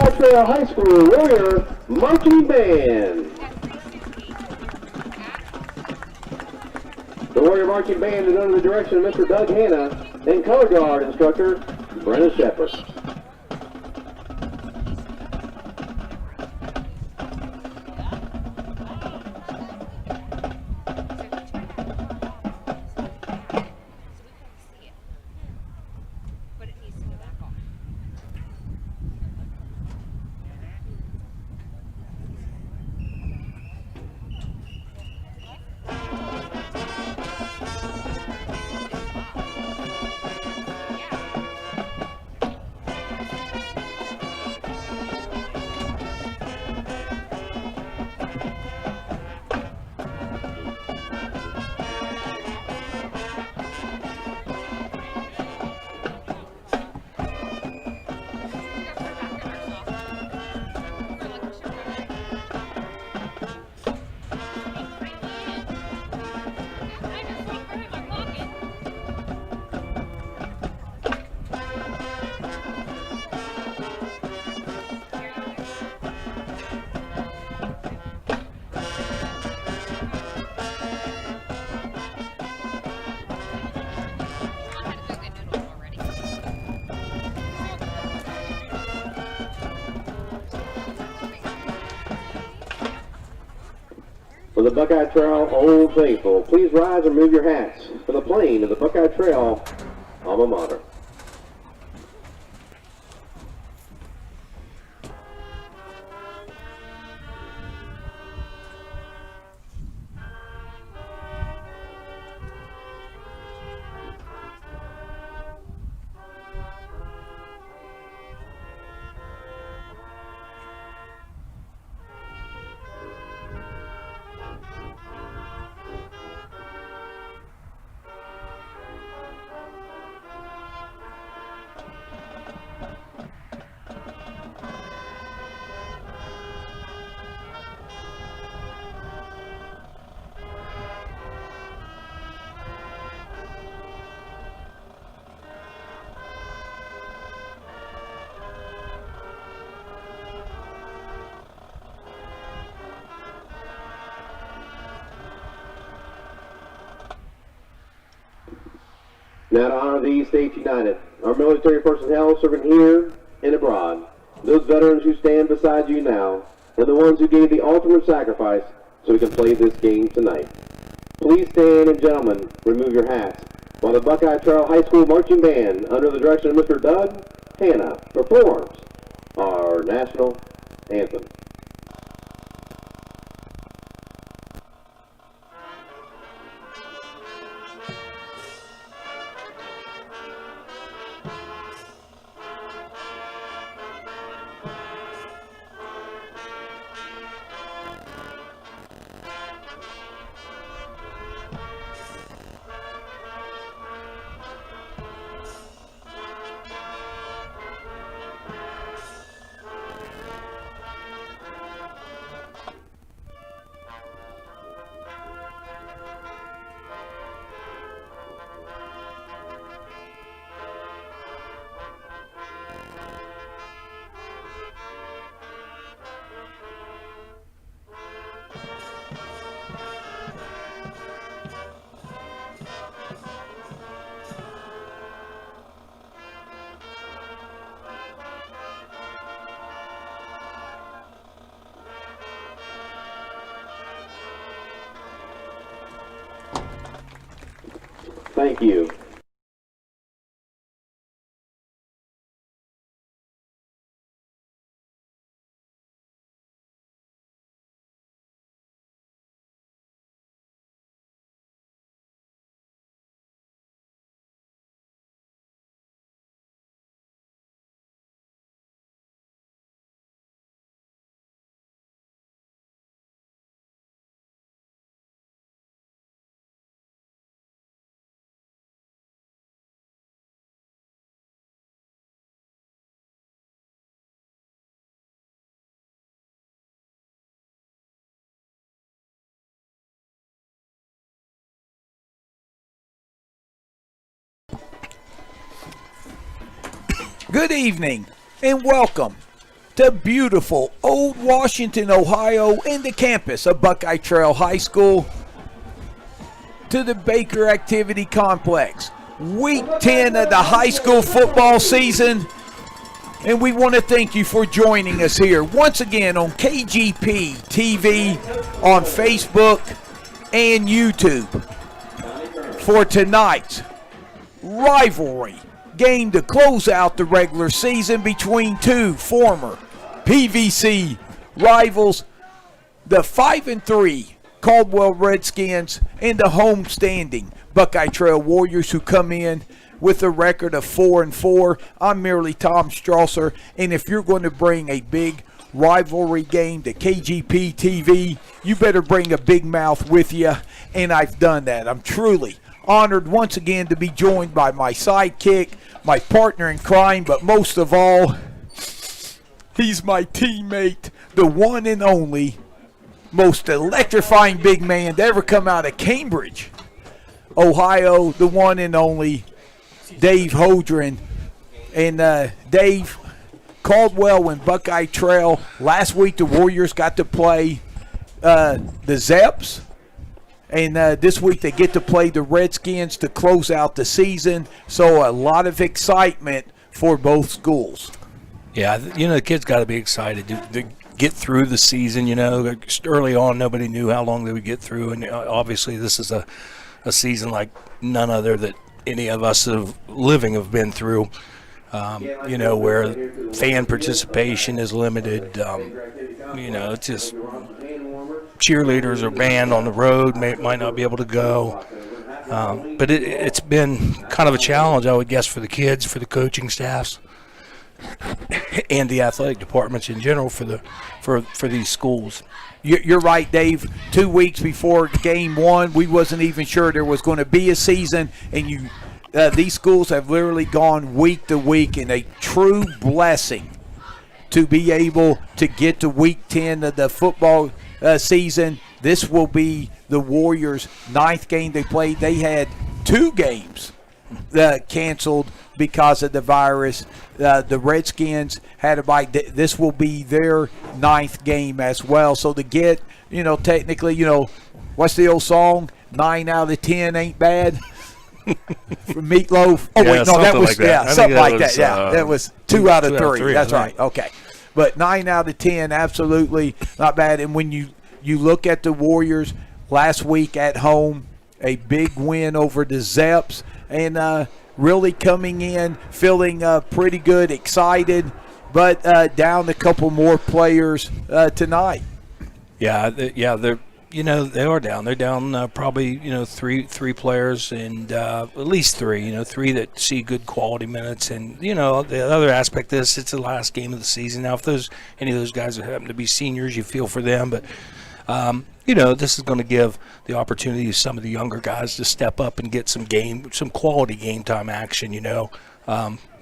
Buckeye Trail High School Warrior Marching Band. The Warrior Marching Band is under the direction of Mr. Doug Hanna and color guard instructor Brennan Shepard. For the Buckeye Trail Old Faithful, please rise and remove your hats for the playing of the Buckeye Trail Alma Mater. Now to honor these States United, our military personnel serving here and abroad, those veterans who stand beside you now, and the ones who gave the ultimate sacrifice so we can play this game tonight. Please stand and gentlemen, remove your hats, while the Buckeye Trail High School Marching Band, under the direction of Mr. Doug Hanna, performs our national anthem. Thank you. Good evening and welcome to beautiful Old Washington, Ohio, and the campus of Buckeye Trail High School, to the Baker Activity Complex. Week 10 of the high school football season, and we want to thank you for joining us here once again on KGP TV, on Facebook and YouTube for tonight's rivalry game to close out the regular season between two former PVC rivals, the 5-3 Caldwell Redskins and the homestanding Buckeye Trail Warriors, who come in with a record of 4-4. I'm merely Tom Strasser, and if you're going to bring a big rivalry game to KGP TV, you better bring a big mouth with you, and I've done that. I'm truly honored once again to be joined by my sidekick, my partner in crime, but most of all, he's my teammate, the one and only most electrifying big man to ever come out of Cambridge, Ohio, the one and only Dave Hodrin. And Dave, Caldwell and Buckeye Trail, last week the Warriors got to play the Zeps, and this week they get to play the Redskins to close out the season. So a lot of excitement for both schools. Yeah, the kids got to be excited to get through the season. Early on, nobody knew how long they would get through, and obviously this is a season like none other that any of us have been through. Where fan participation is limited. It's just cheerleaders are banned on the road, might not be able to go. But it's been kind of a challenge, I would guess, for the kids, for the coaching staffs, and the athletic departments in general for these schools. You're right, Dave. 2 weeks before game one, we wasn't even sure there was going to be a season, and these schools have literally gone week to week, and a true blessing to be able to get to week 10 of the football season. This will be the Warriors' 9th game they played. They had 2 games canceled because of the virus. The Redskins had a bye. This will be their 9th game as well. So to get, technically, what's the old song? 9 out of 10 ain't bad. For Meatloaf. Oh, yeah, wait, no, that was like that. Something like that. Yeah, that was 2 out of 3. That's right. Okay, but 9 out of 10, absolutely not bad. And when you look at the Warriors last week at home, a big win over the Zeps, and really coming in feeling pretty good, excited, but down a couple more players tonight. Yeah, they're they are down. They're down probably three players, and at least 3. 3 that see good quality minutes, and the other aspect of this, it's the last game of the season. Now, if any of those guys happen to be seniors, you feel for them, but this is going to give the opportunity to some of the younger guys to step up and get some quality game time action,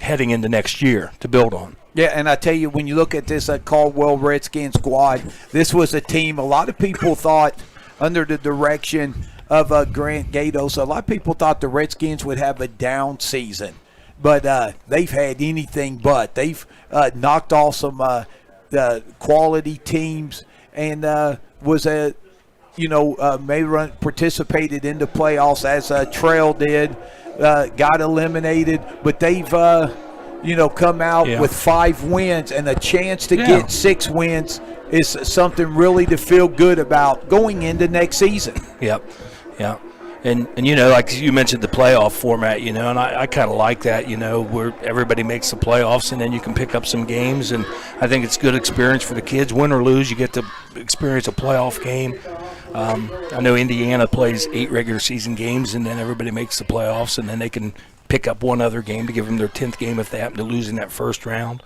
heading into next year to build on. Yeah, and I tell you, when you look at this Caldwell Redskins squad, this was a team a lot of people thought, under the direction of Grant Gatos, a lot of people thought the Redskins would have a down season. But they've had anything but. They've knocked off some quality teams, and participated in the playoffs as Trail did, got eliminated, but they've come out with 5 wins, and a chance to get 6 wins is something really to feel good about going into next season. Yep. Yeah. And like you mentioned, the playoff format, and I kind of like that, where everybody makes the playoffs, and then you can pick up some games, and I think it's good experience for the kids. Win or lose, you get to experience a playoff game. I know Indiana plays 8 regular season games, and then everybody makes the playoffs, and then they can pick up one other game to give them their 10th game if they happen to lose in that first round.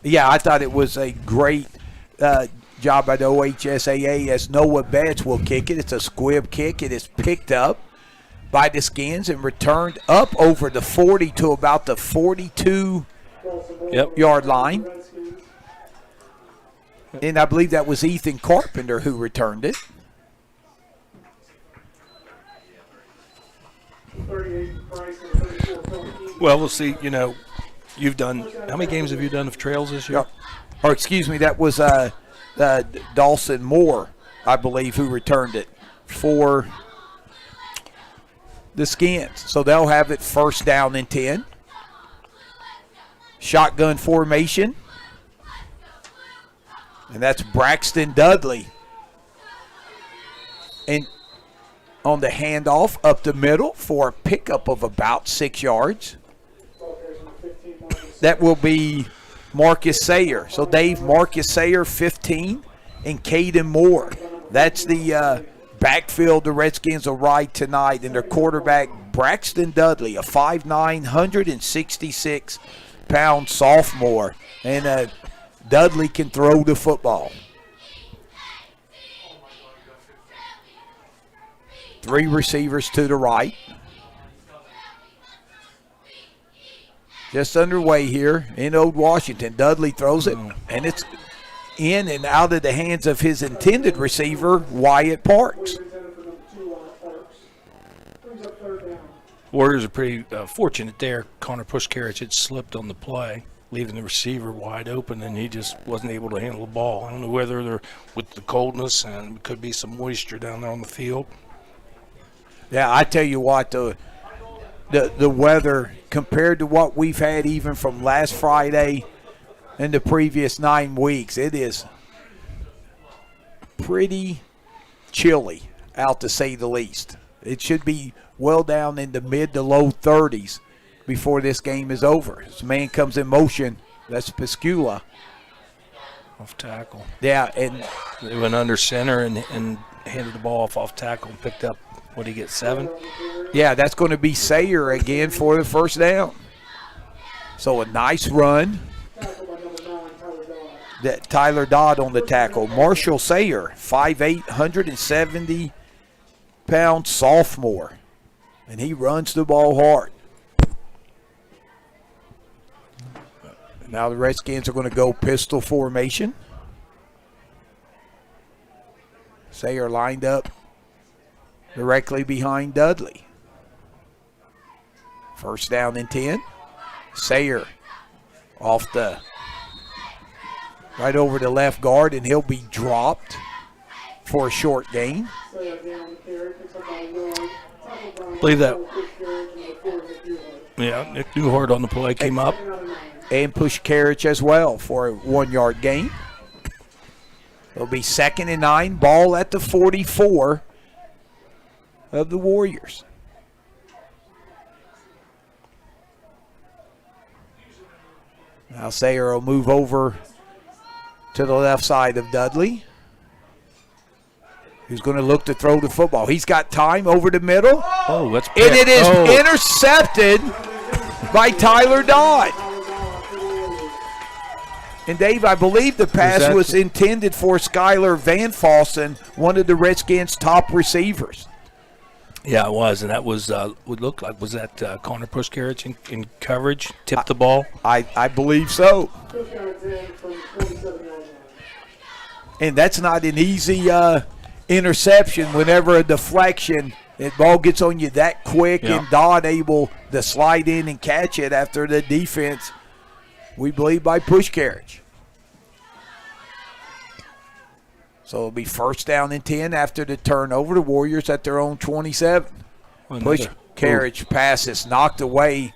Yeah, I thought it was a great job by the OHSAA, as Noah Betts will kick it. It's a squib kick. It is picked up by the Skins and returned up over the 40 to about the 42-yard line. And I believe that was Ethan Carpenter who returned it. Well, we'll see, you've done, how many games have you done of trails this year? Or excuse me, that was Dawson Moore, I believe, who returned it for the Skins. So they'll have it first down and 10. Shotgun formation. And that's Braxton Dudley. And on the handoff up the middle for a pickup of about 6 yards. That will be Marcus Sayer. So Dave, Marcus Sayer 15 and Caden Moore. That's the backfield the Redskins will ride tonight. And their quarterback Braxton Dudley, a 5'9", 166-pound sophomore. And Dudley can throw the football. 3 receivers to the right. Just underway here in Old Washington. Dudley throws it, and it's in and out of the hands of his intended receiver, Wyatt Parks. Warriors are pretty fortunate there. Connor Pushkarich had slipped on the play, leaving the receiver wide open, and he just wasn't able to handle the ball. I don't know whether they're with the coldness and it could be some moisture down there on the field. Yeah, I tell you what, the weather compared to what we've had even from last Friday and the previous 9 weeks, it is pretty chilly out to say the least. It should be well down in the mid to low 30s before this game is over. This man comes in motion. That's Piscula. Off tackle. Yeah, and they went under center and handed the ball off tackle and picked up, what did he get, 7? Yeah, that's going to be Sayer again for the first down. So a nice run. That Tyler Dodd on the tackle. Marshall Sayer, 5'8", 170-pound sophomore. And he runs the ball hard. Now the Redskins are going to go pistol formation. Sayer lined up directly behind Dudley. First down and 10. Sayer off the right over the left guard, and he'll be dropped for a short gain. Believe that. Yeah, Nick Newhart on the play came up. And Pushkarich as well for a 1-yard gain. It'll be 2nd and 9, ball at the 44 of the Warriors. Now Sayer will move over to the left side of Dudley, who's going to look to throw the football. He's got time over the middle. Oh, that's and it is intercepted by Tyler Dodd. And Dave, I believe the pass was intended for Skylar Van Fossen, one of the Redskins' top receivers. Yeah, it was, and that was would look like, was that Connor Pushkarich in coverage, tipped the ball? I believe so. And that's not an easy interception whenever a deflection, the ball gets on you that quick, and Dodd able to slide in and catch it after the defense, we believe, by Pushkarich. So it'll be first down and 10 after the turnover. The Warriors at their own 27. Pushkarich pass is knocked away,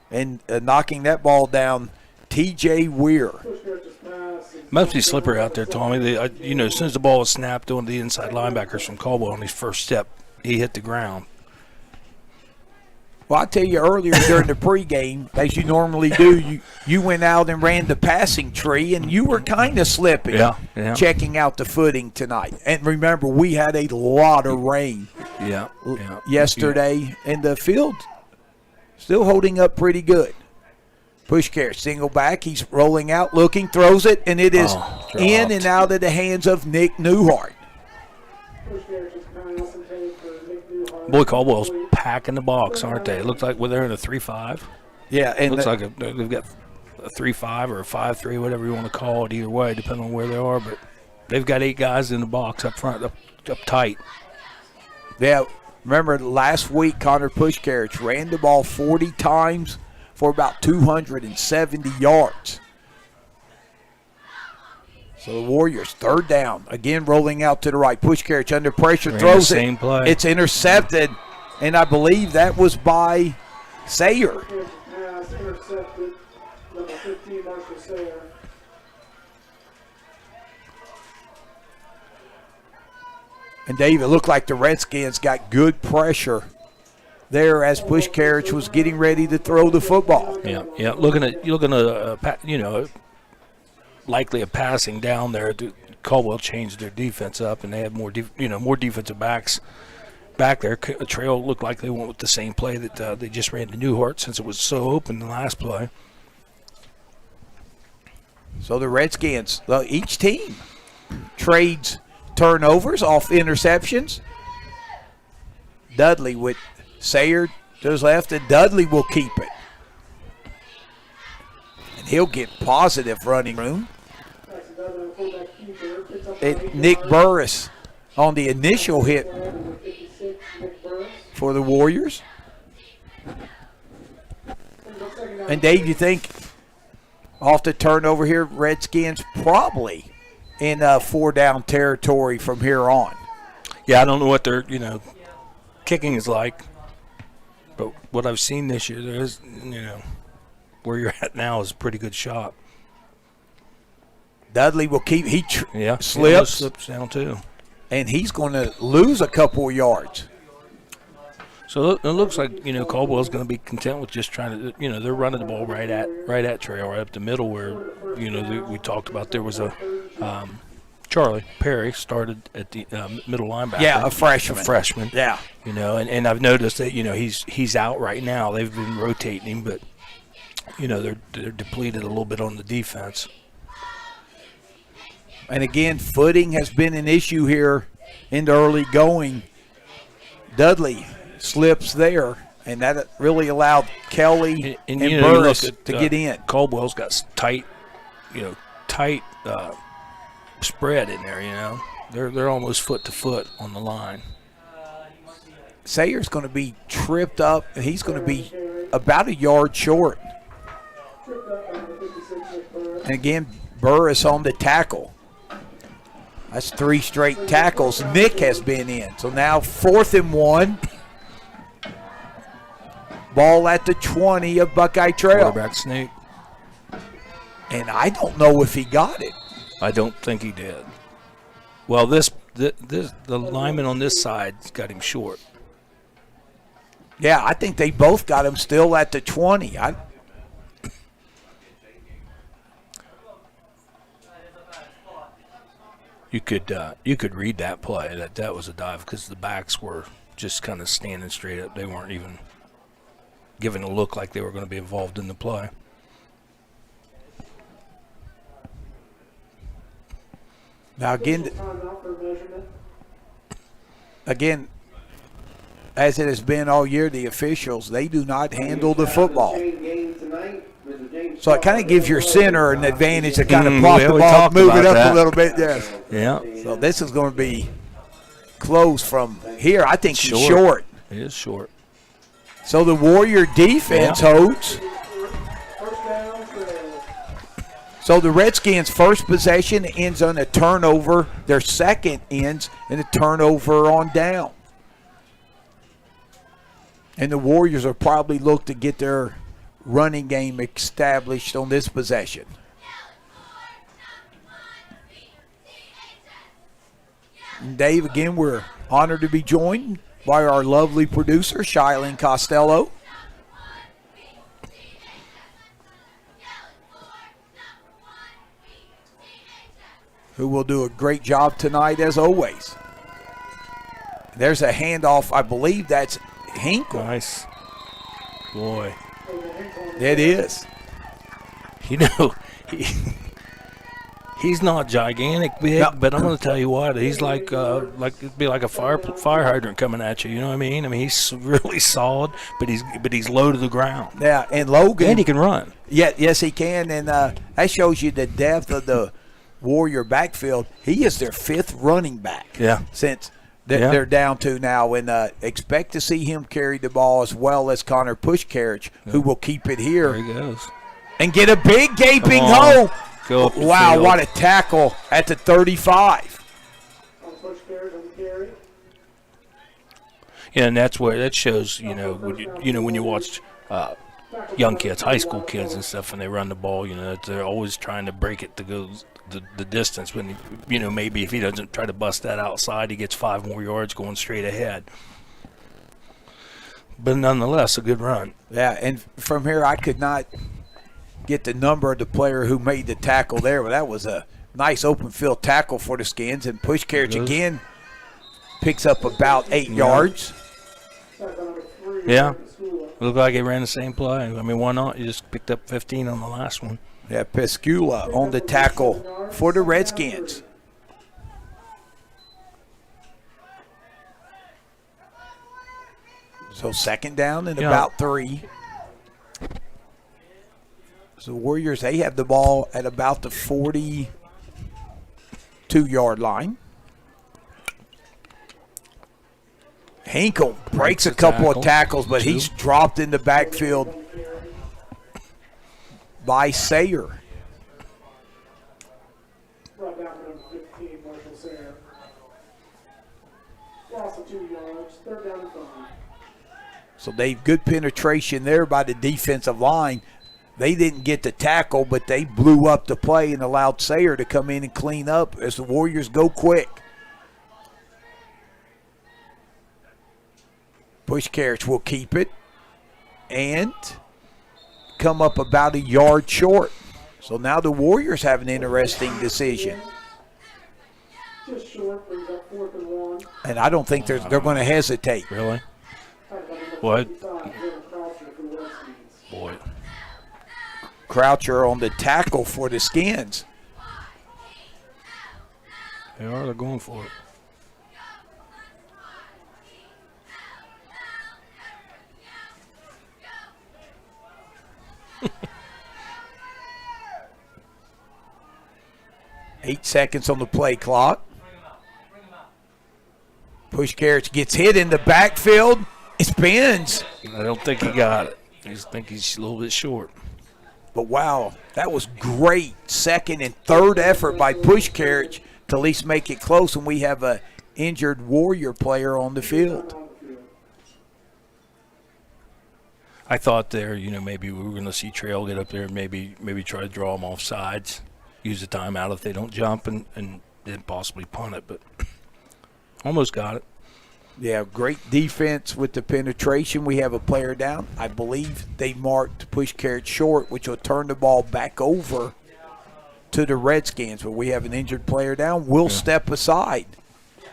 and knocking that ball down, T.J. Weir. Must be slippery out there, Tommy. As soon as the ball was snapped on the inside linebackers from Caldwell on his first step, he hit the ground. Well, I tell you earlier during the pregame, as you normally do, you went out and ran the passing tree, and you were kind of slipping, checking out the footing tonight. And remember, we had a lot of rain yesterday, and the field still holding up pretty good. Pushkarich, single back, he's rolling out, looking, throws it, and it is in and out of the hands of Nick Newhart. Boy, Caldwell's packing the box, aren't they? It looks like they're in a 3-5. Yeah, and it looks like they've got a 3-5 or a 5-3, whatever you want to call it. Either way, depending on where they are. But they've got 8 guys in the box up front, up tight. Yeah, remember last week, Connor Pushkarich ran the ball 40 times for about 270 yards. So the Warriors, third down, again rolling out to the right. Push carriage under pressure, throws same it. Play. It's intercepted, and I believe that was by Sayer. Pass intercepted. Number 15, Marshall Sayer. And Dave, it looked like the Redskins got good pressure there as Push carriage was getting ready to throw the football. Yeah. Looking at likely a passing down there. Caldwell changed their defense up, and they had more defensive backs back there. Trail looked like they went with the same play that they just ran to Newhart since it was so open the last play. So the Redskins, each team trades turnovers off interceptions. Dudley with Sayer to his left, and Dudley will keep it. And he'll get positive running room. Nick Burris on the initial hit for the Warriors. And Dave, you think off the turnover here, Redskins probably in 4-down territory from here on? Yeah, I don't know what their kicking is like, but what I've seen this year, there is where you're at now is a pretty good shot. Dudley will keep. Slips down too, and he's going to lose a couple of yards. So it looks like Caldwell's going to be content with just trying to they're running the ball right at Trail, right up the middle where we talked about there was a Charlie Perry started at the middle linebacker. Yeah, a freshman. Yeah, and I've noticed that he's out right now. They've been rotating him, but they're depleted a little bit on the defense. And again, footing has been an issue here in the early going. Dudley slips there, and that really allowed Kelly and Burris to get in. Caldwell's got tight spread in there. They're almost foot to foot on the line. Sayer's going to be tripped up, and he's going to be about a yard short. And again, Burris on the tackle. That's 3 straight tackles Nick has been in. So now 4th and 1. Ball at the 20 of Buckeye Trail. Quarterback sneak. And I don't know if he got it. I don't think he did. Well, the lineman on this side's got him short. Yeah, I think they both got him still at the 20. You could read that play that was a dive because the backs were just kind of standing straight up. They weren't even giving a look like they were going to be involved in the play. Now again, as it has been all year, the officials, they do not handle the football. So it kind of gives your center an advantage to kind of plop the ball, move it up a little bit. Yes. Yeah. So this is going to be close from here. I think it's short. It is short. So the Warrior defense holds. So the Redskins' first possession ends on a turnover. Their second ends in a turnover on down. And the Warriors will probably look to get their running game established on this possession. And Dave, again, we're honored to be joined by our lovely producer, Shylin Costello. Who will do a great job tonight as always. There's a handoff. I believe that's Hinkle. Nice. Boy. It is. He's not gigantic big, but I'm going to tell you what, he's like it'd be like a fire hydrant coming at you. You know what I mean? I mean, he's really solid, but he's low to the ground. Yeah, and Logan. And he can run. Yeah, yes, he can, and that shows you the depth of the Warrior backfield. He is their 5th running back. Yeah. Since that Yeah. they're down to now, and expect to see him carry the ball as well as Connor Pushkarich, who will keep it There here he goes. and get a big gaping Come on. hole. Go up the Wow, field. what a tackle at the 35. On push carry, on the carry. Yeah, and that's where that shows, when you watch young kids, high school kids and stuff, and they run the ball, that they're always trying to break it to go the distance. When maybe if he doesn't try to bust that outside, he gets 5 more yards going straight ahead. But nonetheless, a good run. Yeah, and from here I could not get the number of the player who made the tackle there, but that was a nice open field tackle for the Skins. And Pushkarich again picks up about 8 yards. Yeah, looked like he ran the same play. I mean, why not? You just picked up 15 on the last one. Yeah, Pescula on the tackle for the Redskins. So second down and about 3. So the Warriors, they have the ball at about the 42-yard line. Hinkle breaks a couple of tackles, but he's dropped in the backfield by Sayer. Brought down to number 15, Marshall Sayer. Loss of 2 yards, third down and 5. So they've good penetration there by the defensive line. They didn't get the tackle, but they blew up the play and allowed Sayer to come in and clean up as the Warriors go quick. Pushkarich will keep it and come up about a yard short. So now the Warriors have an interesting decision. Just short, brings up 4th and 1. And I don't think they're going to hesitate. Really? What? Boy. Croucher on the tackle for the Skins. They're going for it. Eight seconds on the play clock. Pushkarich gets hit in the backfield. It spins. I don't think he got it. I just think he's a little bit short. But wow, that was great second and third effort by Pushkarich to at least make it close, and we have a injured Warrior player on the field. I thought there, maybe we were going to see Trail get up there and maybe try to draw them off sides, use the timeout if they don't jump, and then possibly punt it, but almost got it. Yeah, great defense with the penetration. We have a player down. I believe they marked Pushkarich short, which will turn the ball back over to the Redskins. But we have an injured player down. We'll step aside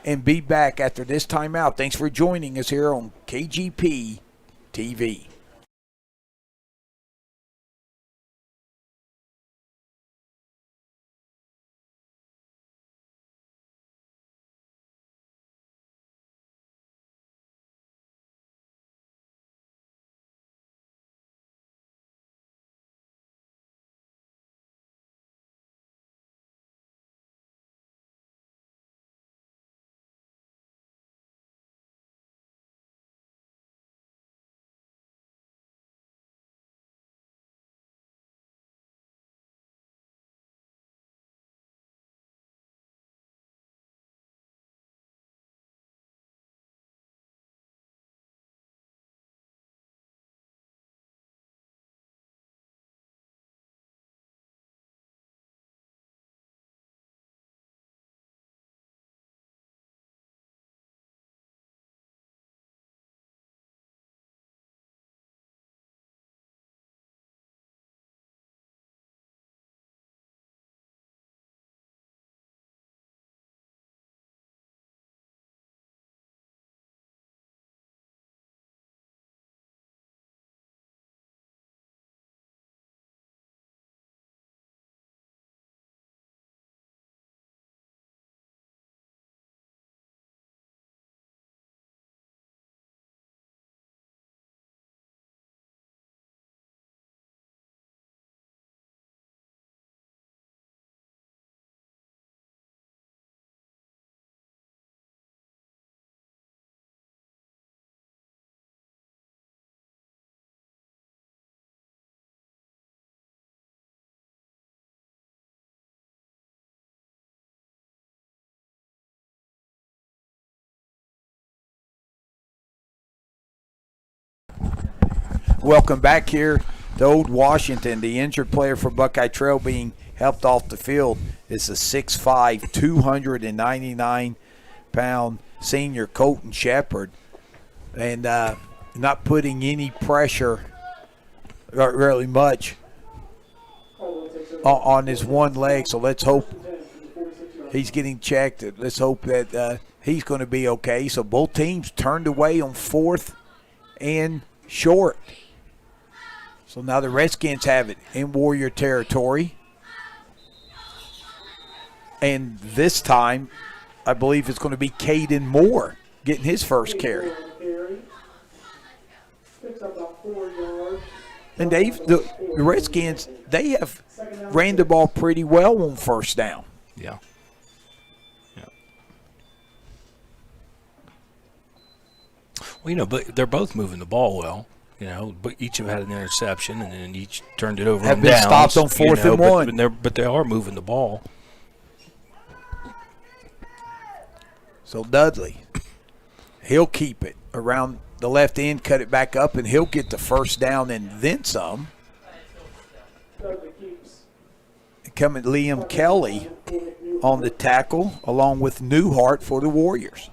and be back after this timeout. Thanks for joining us here on KGP TV. Welcome back here to Old Washington. The injured player for Buckeye Trail being helped off the field is the 6'5", 299-pound senior Colton Shepard. And not putting any pressure, not really much, on his one leg. So let's hope he's getting checked. Let's hope that he's going to be okay. So both teams turned away on 4th and short. So now the Redskins have it in Warrior territory. And this time, I believe it's going to be Caden Moore getting his first carry. And the Redskins, they have ran the ball pretty well on first down. Yeah. Well, but they're both moving the ball well. But each have had an interception, and then each turned it over. Have on been downs, stopped on 4th and 1. But they are moving the ball. So Dudley, he'll keep it around the left end, cut it back up, and he'll get the first down and then some. Coming Liam Kelly on the tackle, along with Newhart for the Warriors.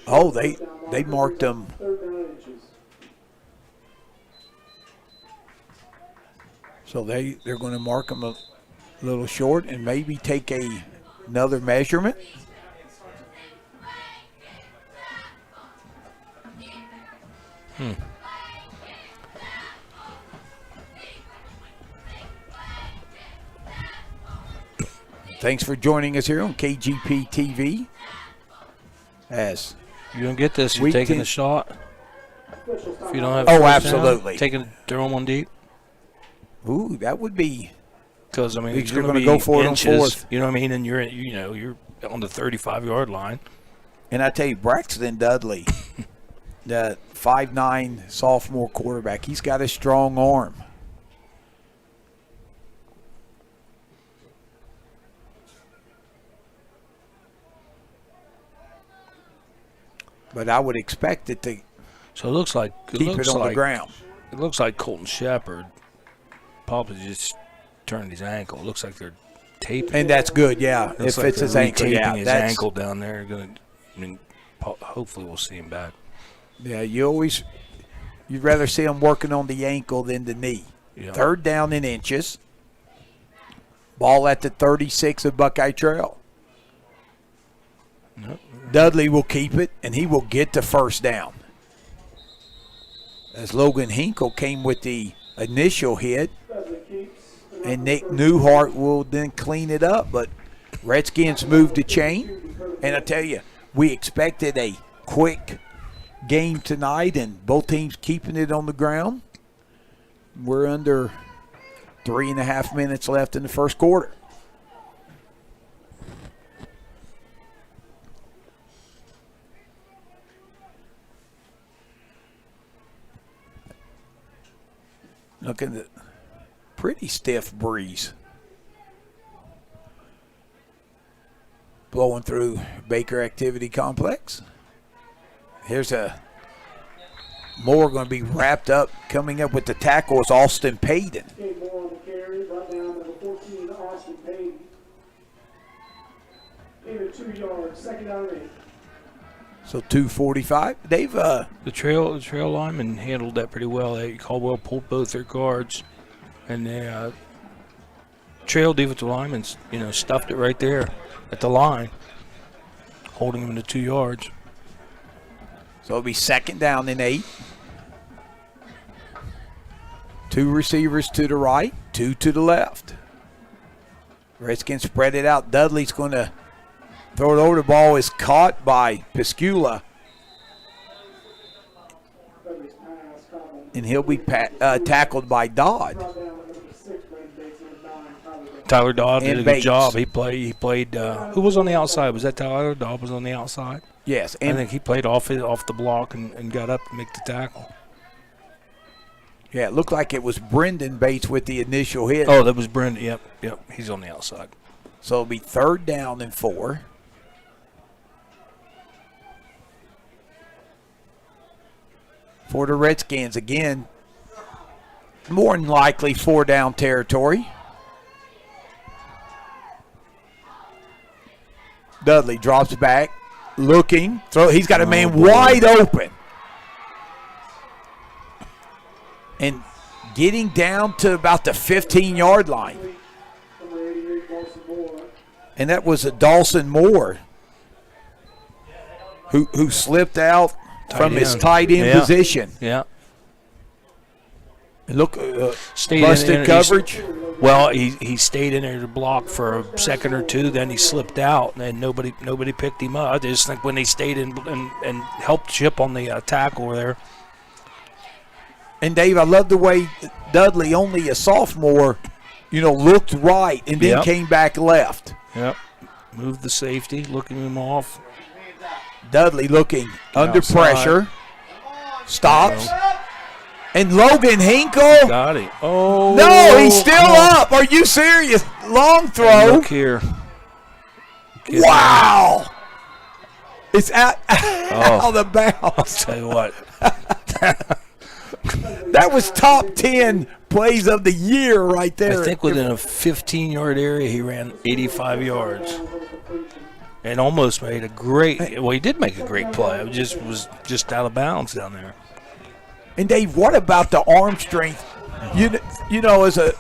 Oh, they marked them. So they're going to mark them a little short and maybe take another measurement. Thanks for joining us here on KGP TV. As you don't get this, you're taking the shot. If you don't have absolutely. Throw one deep. Ooh, that would be. Because he's going to go for it on 4th. You know what I mean? And you're on the 35-yard line. And I tell you, Braxton Dudley, the 5'9" sophomore quarterback, he's got a strong arm. But I would expect it to. So it looks like keep it on the ground. It looks like Colton Shepard probably just turned his ankle. It looks like they're taping. And that's good, yeah. If it's his ankle, yeah. His ankle down there. Hopefully we'll see him back. Yeah, you'd rather see him working on the ankle than the knee. Yeah. 3rd down in inches. Ball at the 36 of Buckeye Trail. Nope. Dudley will keep it, and he will get the first down. As Logan Hinkle came with the initial hit, and Nick Newhart will then clean it up. But Redskins moved the chain, and I tell you, we expected a quick game tonight, and both teams keeping it on the ground. We're under 3.5 minutes left in the first quarter. Look at the pretty stiff breeze blowing through Baker Activity Complex. Here's Moore going to be wrapped up. Coming up with the tackle is Austin Payton. Moore on the carry, brought down number 14, Austin Payton. Gain of 2 yards, 2nd down and 8. So 2:45. They've the trail lineman handled that pretty well. Caldwell pulled both their guards, and the trail defensive lineman, stuffed it right there at the line, holding him to 2 yards. So it'll be 2nd down and 8. 2 receivers to the right, 2 to the left. Redskins spread it out. Dudley's going to throw it over. The ball is caught by Piscula. And he'll be tackled by Dodd. Tyler Dodd did a good job. He played. Who was on the outside? Was that Tyler Dodd was on the outside? Yes. I think he played off the block and got up to make the tackle. Yeah, it looked like it was Brendan Bates with the initial hit. Oh, that was Brendan. Yep. He's on the outside. So it'll be 3rd down and 4. for the Redskins. Again, more than likely 4-down territory. Dudley drops back, looking. He's got a man wide open. And getting down to about the 15-yard line. And that was a Dawson Moore who slipped out from his tight end position. Yeah. And look, Stayed busted in coverage. Well, he stayed in there to block for a second or two, then he slipped out, and nobody picked him up. I just think when he stayed in and helped Chip on the tackle there. And, Dave, I love the way Dudley, only a sophomore, looked right and then came back left. Yep. Moved the safety, looking him off. Dudley looking under Outside. pressure. Stops. And Logan Hinkle. Got it. Oh. No, he's still up. Are you serious? Long throw. Hey, look here. Wow. It's out of the bounds. I'll tell you what. That was top 10 plays of the year right there. I think within a 15-yard area, he ran 85 yards. And almost made a great – well, he did make a great play. It was just out of bounds down there. And, Dave, what about the arm strength? You know, as a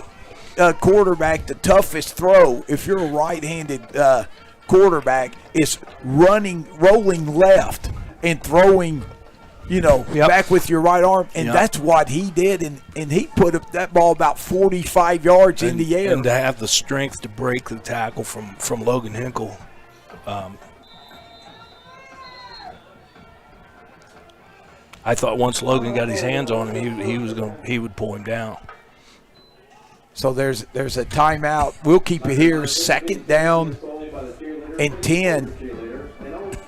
quarterback, the toughest throw, if you're a right-handed quarterback, is rolling left and throwing, back with your right arm. And that's what he did. And he put up that ball about 45 yards in the air. And to have the strength to break the tackle from Logan Hinkle. I thought once Logan got his hands on him, he would pull him down. So there's a timeout. We'll keep it here. 2nd down and 10.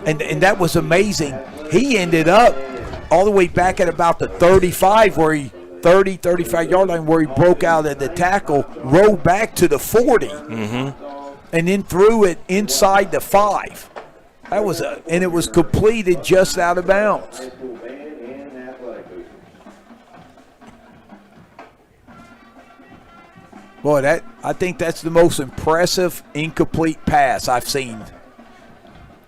And that was amazing. He ended up all the way back at about the 35 35-yard line where he broke out of the tackle, rolled back to the 40, and then threw it inside the 5. And it was completed just out of bounds. Boy, I think that's the most impressive incomplete pass I've seen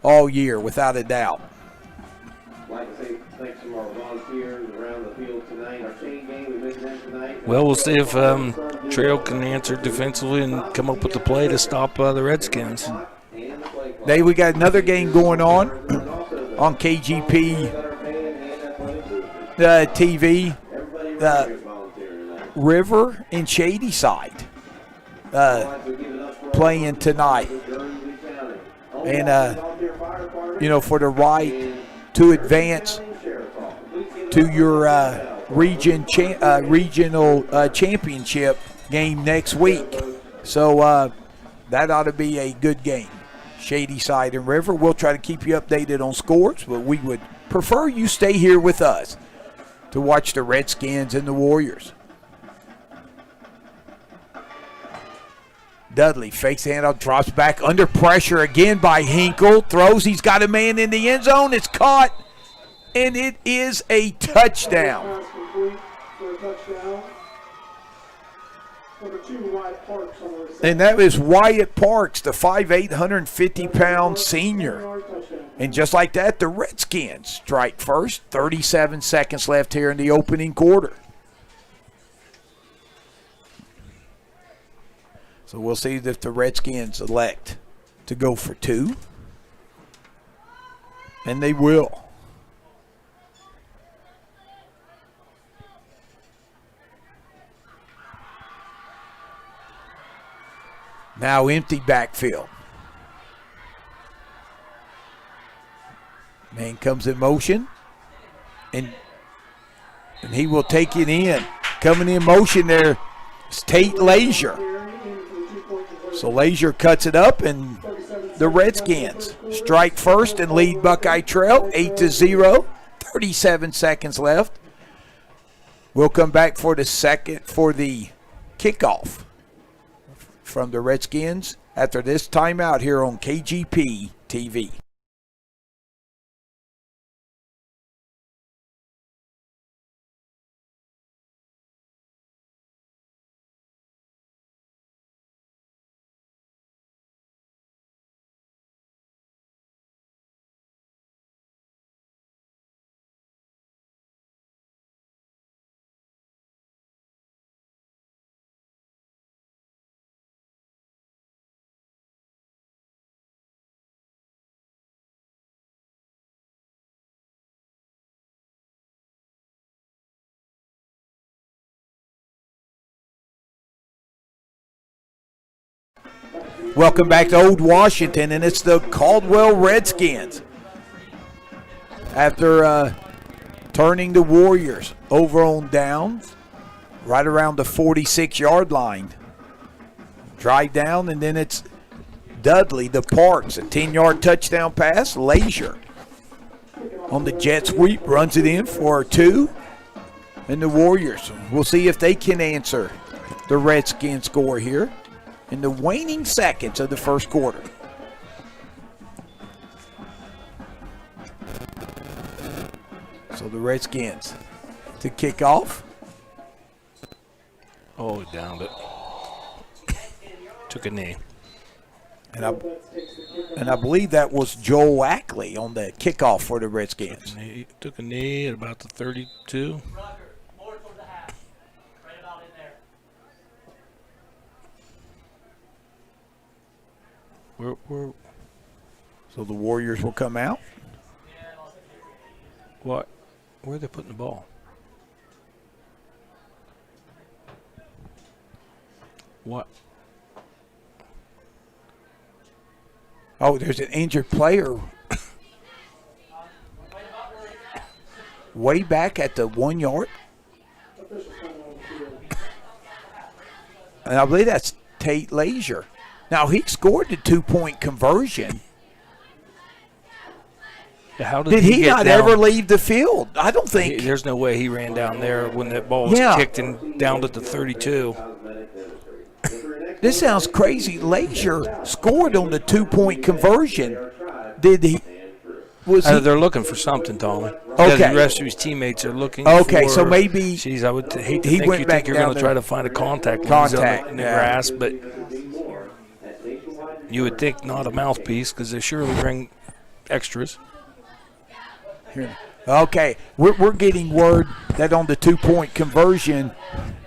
all year, without a doubt. I'd like to say thanks to our volunteers around the field tonight. Our chain game, we missed them tonight. Well, we'll see if Trail can answer defensively and come up with the play to stop the Redskins. Today we got another game going on KGP TV. River and Shadyside playing tonight. And, for the right to advance to your regional championship game next week. So that ought to be a good game. Shadyside and River. We'll try to keep you updated on scores, but we would prefer you stay here with us to watch the Redskins and the Warriors. Dudley fakes the handoff, drops back under pressure again by Hinkle. Throws, he's got a man in the end zone. It's caught, and it is a touchdown. Pass complete for a touchdown. Number 2, Wyatt Parks on the reception. And that is Wyatt Parks, the 5'8", 150-pound senior. And just like that, the Redskins strike first. 37 seconds left here in the opening quarter. So we'll see if the Redskins elect to go for 2. And they will. Now empty backfield. Man comes in motion. And he will take it in. Coming in motion there is Tate Lazier. So Lazier cuts it up, and the Redskins strike first and lead Buckeye Trail 8-0. 37 seconds left. We'll come back for the kickoff from the Redskins after this timeout here on KGP TV. Welcome back to Old Washington, and it's the Caldwell Redskins. After turning the Warriors over on downs, right around the 46-yard line. Drive down, and then it's Dudley, the Parks, a 10-yard touchdown pass. Leisure on the jet sweep, runs it in for a 2. And the Warriors, we'll see if they can answer the Redskin score here in the waning seconds of the first quarter. So the Redskins to kick off. Oh, downed it. Took a knee. And I believe that was Joel Ackley on the kickoff for the Redskins. He took a knee at about the 32. So the Warriors will come out. What? Where are they putting the ball? What? Oh, there's an injured player way back at the 1 yard. And I believe that's Tate Leisure. Now, he scored the 2-point conversion. How Did he get not down? ever leave the field? I don't think. There's no way he ran down there when that ball was kicked and down to the 32. This sounds crazy. Leisure scored on the 2-point conversion. Did he? They're looking for something, Tommy. Okay. The rest of his teammates are looking Okay, for, so maybe geez, I would hate to he think went you back think you're down going to there. try to find a contact in the grass, but you would think not a mouthpiece because they surely bring extras. Okay, we're getting word that on the 2-point conversion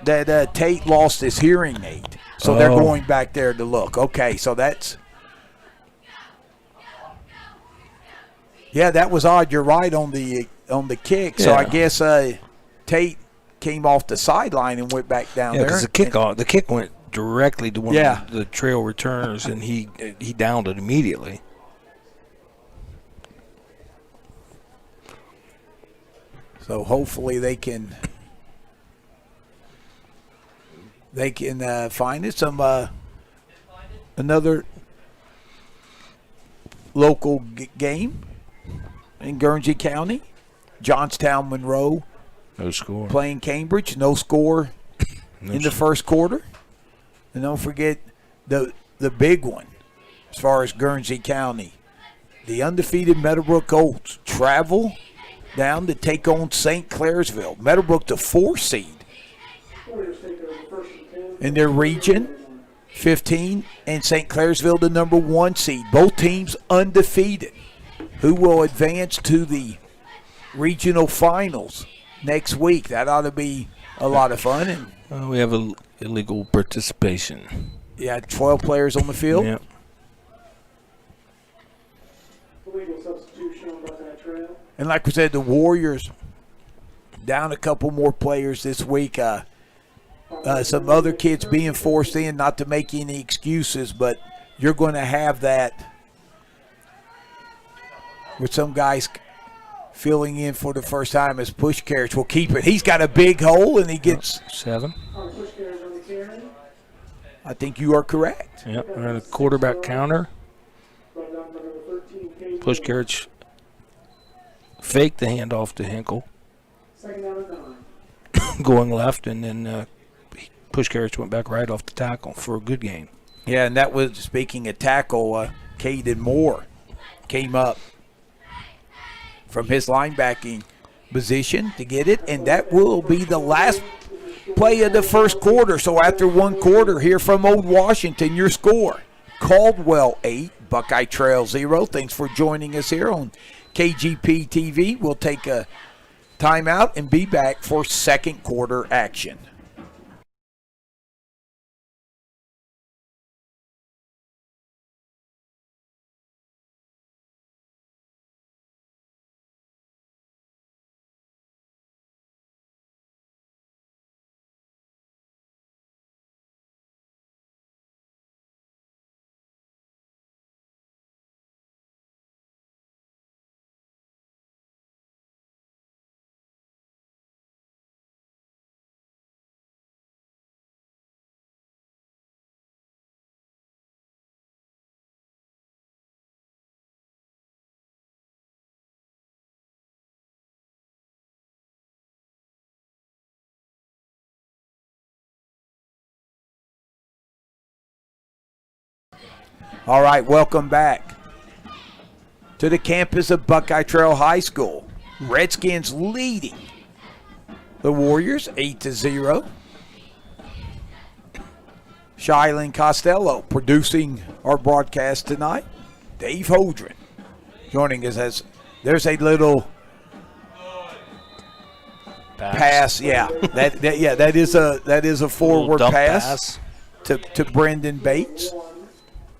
that Tate lost his hearing aid. So they're going back there to look. Okay, so that's – yeah, that was odd. You're right on the kick. So I guess Tate came off the sideline and went back down there. Yeah, because the kick went directly to one of the trail returners, and he downed it immediately. So hopefully they can find it. Another local game in Guernsey County. Johnstown Monroe. No score. Playing Cambridge. No score in the first quarter. And don't forget the big one as far as Guernsey County. The undefeated Meadowbrook Oats travel down to take on St. Clairsville. Meadowbrook, the 4 seed in their region, 15, and St. Clairsville, the number 1 seed. Both teams undefeated. Who will advance to the regional finals next week? That ought to be a lot of fun. And we have illegal participation. Yeah, 12 players on the field. Yep. Illegal substitution on Buckeye Trail. And like we said, the Warriors down a couple more players this week. Some other kids being forced in, not to make any excuses, but you're going to have that with some guys filling in for the first time as push carriage will keep it. He's got a big hole, and he gets 7. I think you are correct. Yep, and a quarterback counter. Push carriage faked the handoff to Hinkle. Going left, and then push carriage went back right off the tackle for a good game. Yeah, and that was, speaking of tackle, Caden Moore came up from his linebacking position to get it, and that will be the last play of the first quarter. So after 1 quarter here from Old Washington, your score, Caldwell 8, Buckeye Trail 0. Thanks for joining us here on KGP TV. We'll take a timeout and be back for second quarter action. All right, welcome back to the campus of Buckeye Trail High School. Redskins leading the Warriors 8-0. Shylin Costello producing our broadcast tonight. Dave Holdren joining us as there's a little pass. Yeah, that is a forward pass to Brendan Bates,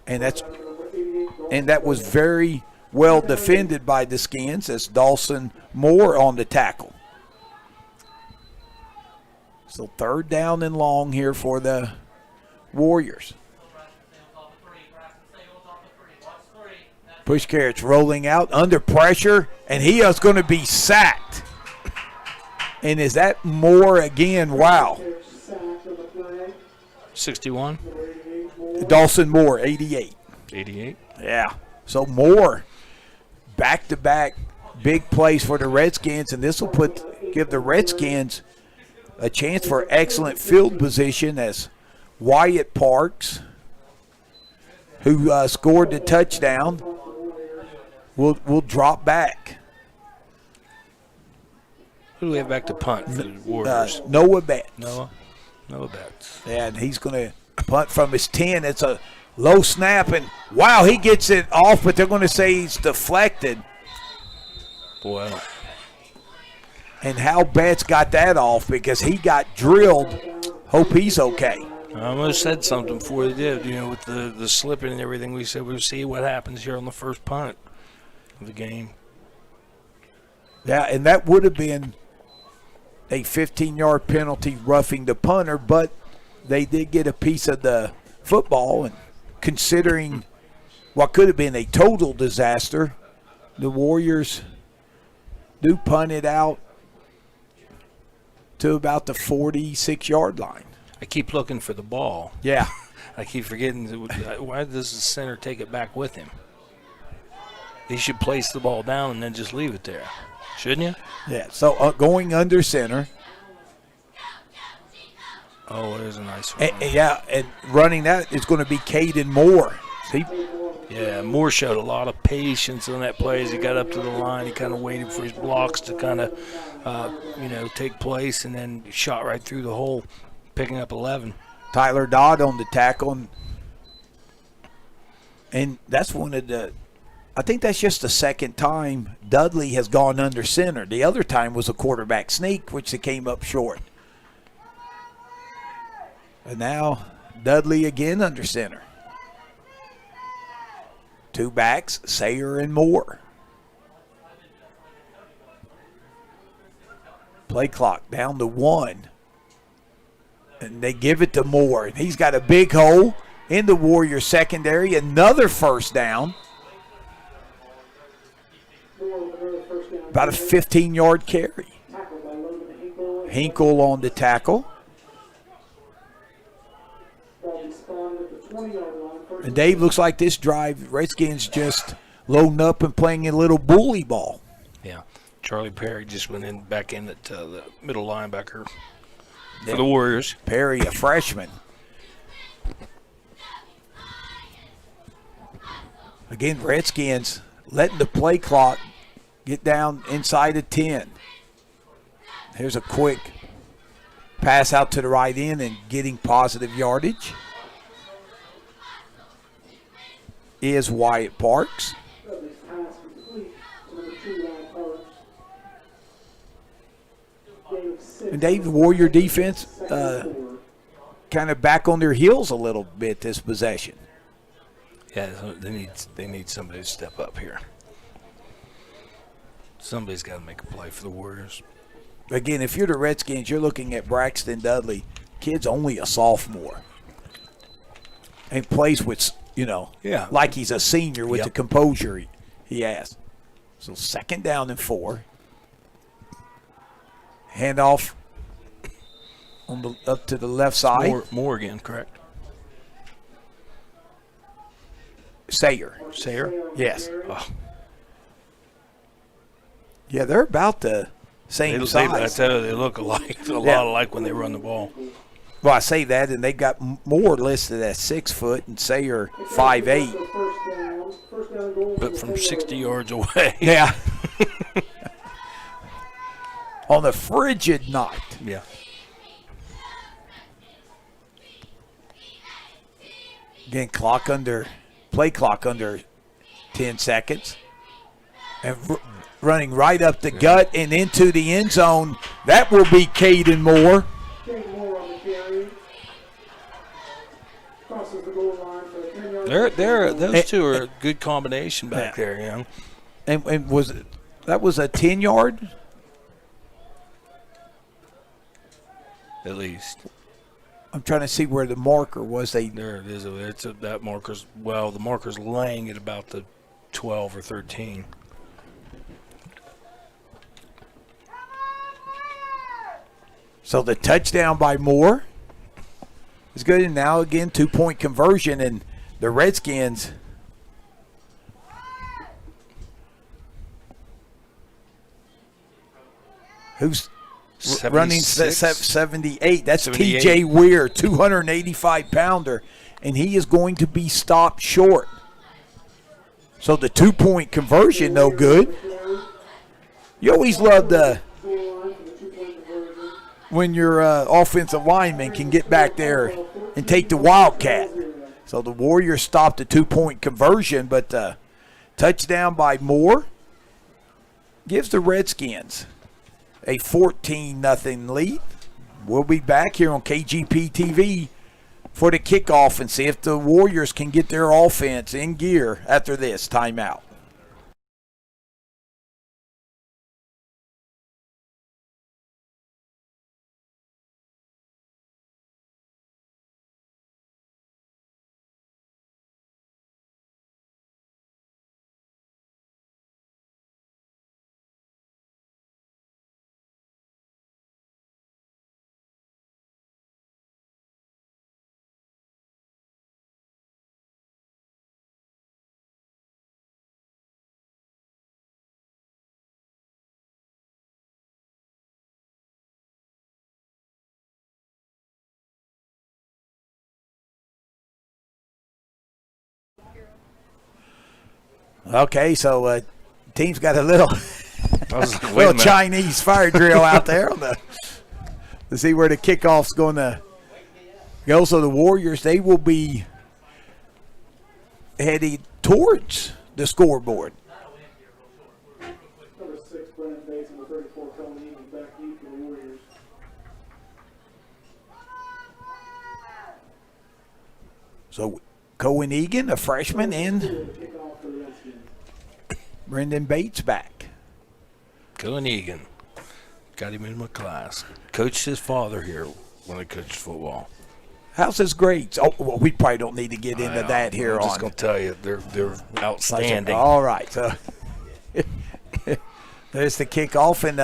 and that was very well defended by the Skins as Dawson Moore on the tackle. So 3rd down and long here for the Warriors. Push carrots rolling out under pressure, and he is going to be sacked. And is that Moore again? Wow. 61. Dawson Moore, 88. 88. Yeah. So Moore, back-to-back big plays for the Redskins, and this will give the Redskins a chance for excellent field position as Wyatt Parks, who scored the touchdown, will drop back. Who do we have back to punt for the Warriors? Noah Betts. Noah Betts. Yeah, and he's going to punt from his 10. It's a low snap, and wow, he gets it off, but they're going to say he's deflected. Boy. And how Betts got that off because he got drilled. Hope he's okay. I almost said something before they did, with the slipping and everything. We said we'll see what happens here on the first punt of the game. Yeah, and that would have been a 15-yard penalty roughing the punter, but they did get a piece of the football, and considering what could have been a total disaster, the Warriors do punt it out to about the 46-yard line. I keep looking for the ball. Yeah. I keep forgetting. Why does the center take it back with him? He should place the ball down and then just leave it there. Shouldn't you? Yeah, so going under center. Oh, there's a nice one. And running that is going to be Caden Moore. See? Yeah, Moore showed a lot of patience on that play as he got up to the line. He kind of waited for his blocks to kind of, take place, and then shot right through the hole, picking up 11. Tyler Dodd on the tackle. And that's one of the – I think that's just the second time Dudley has gone under center. The other time was a quarterback sneak, which they came up short. And now Dudley again under center. 2 backs, Sayer and Moore. Play clock down to 1. And they give it to Moore. And he's got a big hole in the Warrior secondary. Another first down. About a 15-yard carry. Hinkle on the tackle. And Dave, looks like this drive, Redskins just loading up and playing a little bully ball. Yeah. Charlie Perry just went back in at the middle linebacker for the Warriors. Perry, a freshman. Again, Redskins letting the play clock get down inside of 10. Here's a quick pass out to the right end and getting positive yardage is Wyatt Parks. And Dave, the Warrior defense kind of back on their heels a little bit this possession. Yeah, they need somebody to step up here. Somebody's got to make a play for the Warriors. Again, if you're the Redskins, you're looking at Braxton Dudley. Kid's only a sophomore. And plays with, like he's a senior with the composure he has. So 2nd down and 4. Handoff up to the left side. Moore again, correct? Sayer? Yes. Oh. Yeah, they're about the same size. I tell you, they look a lot alike when they run the ball. Well, I say that, and they got Moore listed at 6 foot and Sayer 5'8". First down goal. But from 60 yards away. Yeah. On a frigid night. Yeah. Again, play clock under 10 seconds. And running right up the gut and into the end zone. That will be Caden Moore. Caden Moore on the carry. Crosses the goal line for a 10-yard. Those two are a good combination back there, you know. And that was a 10-yard? At least. I'm trying to see where the marker was. There it is. That marker's, well, the marker's laying at about the 12 or 13. So the touchdown by Moore is good. And now again, 2-point conversion, and the Redskins who's 76? running 78. That's 78. TJ Weir, 285-pounder, and he is going to be stopped short. So the 2-point conversion, no good. You always love when your offensive lineman can get back there and take the Wildcat. So the Warriors stopped the 2-point conversion, but touchdown by Moore gives the Redskins a 14-0 lead. We'll be back here on KGP TV for the kickoff and see if the Warriors can get their offense in gear after this timeout. Okay, so team's got a little little Chinese fire drill out there to see where the kickoff's going to go. So the Warriors, they will be heading towards the scoreboard. Number 6, Brennan Bates, and the 34, Caldwell Redskins back deep for the Warriors. So Cohen Egan, a freshman, and Brendan Bates back. Cohen Egan. Got him in my class. Coached his father here when I coached football. How's his grades? Oh, well, we probably don't need to get into that here I'm on. just going to tell you, they're outstanding. All right. So there's the kickoff, and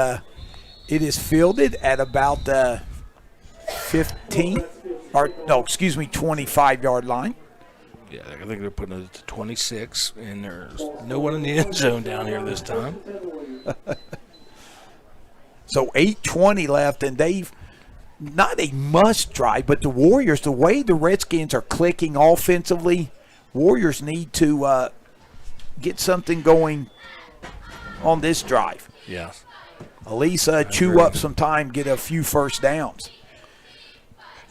it is fielded at about 25-yard line. Yeah, I think they're putting it to 26, and there's no one in the end zone down here this time. So 8:20 left, and they've not a must drive, but the Warriors, the way the Redskins are clicking offensively, Warriors need to get something going on this drive. Yeah. At least chew up some time, get a few first downs.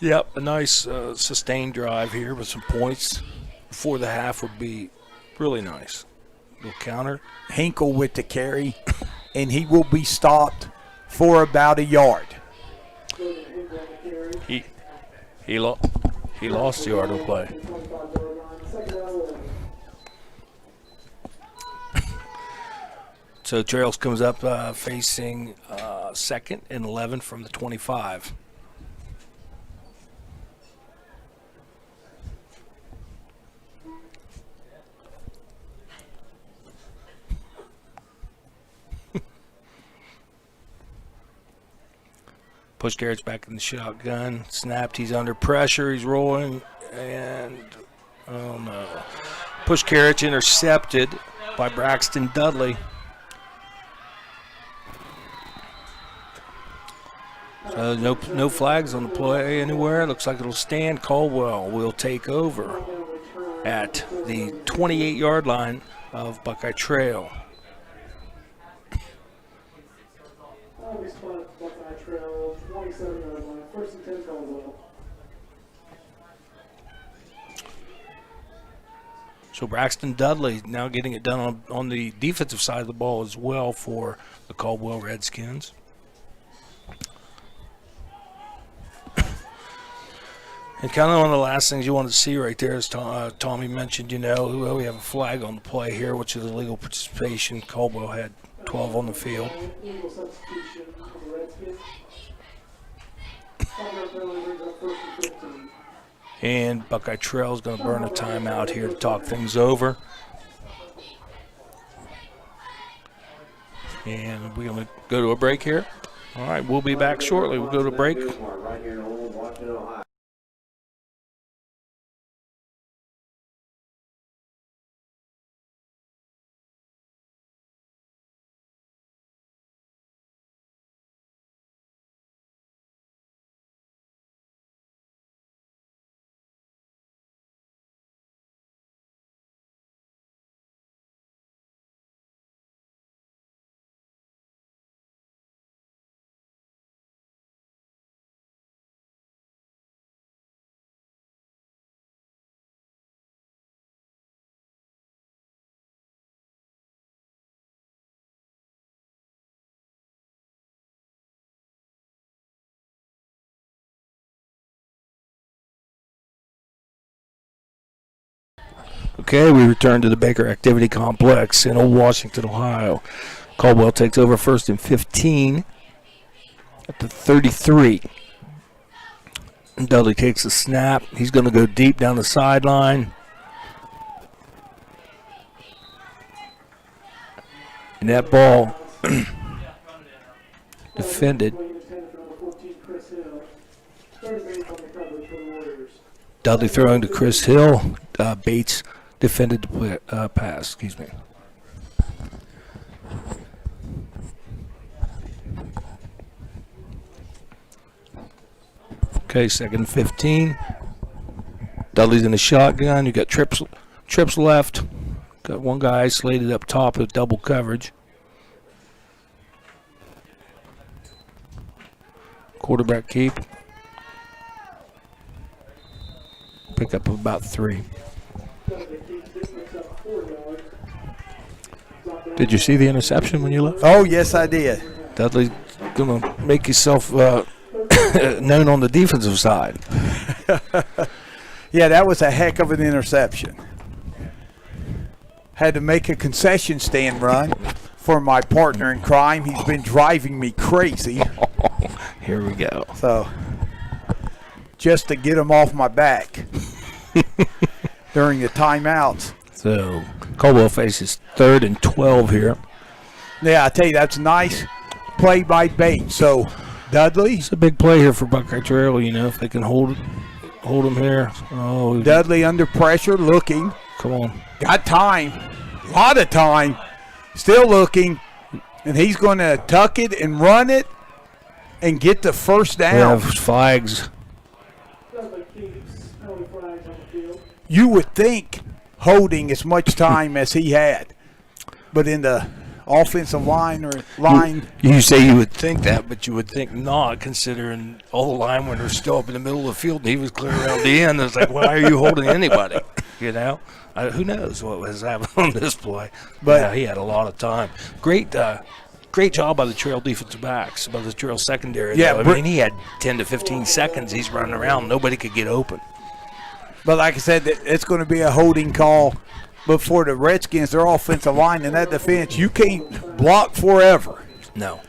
Yep, a nice sustained drive here with some points before the half would be really nice. Little counter. Hinkle with the carry, and he will be stopped for about a yard. He lost the yard of play. So Trails comes up facing 2nd and 11 from the 25. Push Garrett's back in the shotgun. Snapped. He's under pressure. He's rolling. And, oh, no. Push Garrett's intercepted by Braxton Dudley. So No flags on the play anywhere. Looks like it'll stand. Caldwell will take over at the 28-yard line of Buckeye Trail. We spot Buckeye Trail, 27-yard line, 1st and 10 Caldwell. So Braxton Dudley now getting it done on the defensive side of the ball as well for the Caldwell Redskins. And kind of one of the last things you wanted to see right there is Tommy mentioned, we have a flag on the play here, which is illegal participation. Caldwell had 12 on the field. Illegal substitution for the Redskins. Caldwell penalty brings up 1st and 15. And Buckeye Trail is going to burn a timeout here to talk things over. And we're going to go to a break here. All right, we'll be back shortly. We'll go to a break. Right here in Old Washington, Ohio. Okay, we return to the Baker Activity Complex in Old Washington, Ohio. Caldwell takes over 1st and 15 at the 33. And Dudley takes the snap. He's going to go deep down the sideline. And that ball defended. Dudley throwing to Chris Hill. Bates defended the pass. Excuse me. Okay, 2nd and 15. Dudley's in the shotgun. You got trips left. Got one guy isolated up top with double coverage. Quarterback keep. Pick up about 3. Did you see the interception when you left? Oh, yes, I did. Dudley's going to make himself known on the defensive side. Yeah, that was a heck of an interception. Had to make a concession stand run for my partner in crime. He's been driving me crazy. Here we go. So, just to get him off my back during the timeouts. So, Caldwell faces 3rd and 12 here. Yeah, I tell you, that's a nice play by Bates. So, Dudley. It's a big play here for Buckeye Trail, if they can hold him here. Oh, Dudley under pressure, looking. Come on. Got time. A lot of time. Still looking. And he's going to tuck it and run it and get the first down. They have flags. You would think holding as much time as he had. But in the offensive line You say you would think that, but you would think not, considering all the linemen are still up in the middle of the field and he was clear around the end. It's like, why are you holding anybody? Who knows what was happening on this play. But yeah, he had a lot of time. Great job by the Trail defensive backs, by the Trail secondary. Yeah, he had 10 to 15 seconds. He's running around. Nobody could get open. But like I said, it's going to be a holding call. But for the Redskins, their offensive line and that defense, you can't block forever. No.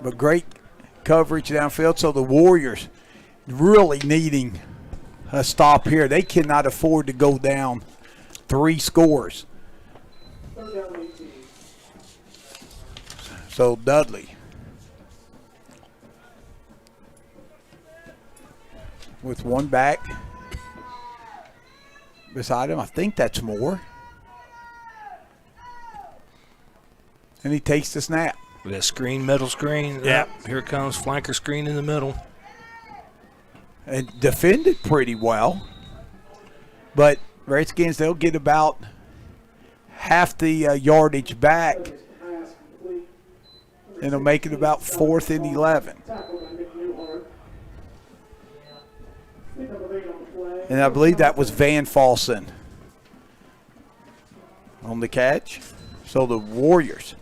But great coverage downfield. So the Warriors really needing a stop here. They cannot afford to go down 3 scores. So Dudley with one back beside him. I think that's Moore. And he takes the snap. We got screen, middle screen. Yeah. Here it comes, flanker screen in the middle. And defended pretty well. But Redskins, they'll get about half the yardage back, and they'll make it about 4th and 11. And I believe that was Van Falsen on the catch. So the Warriors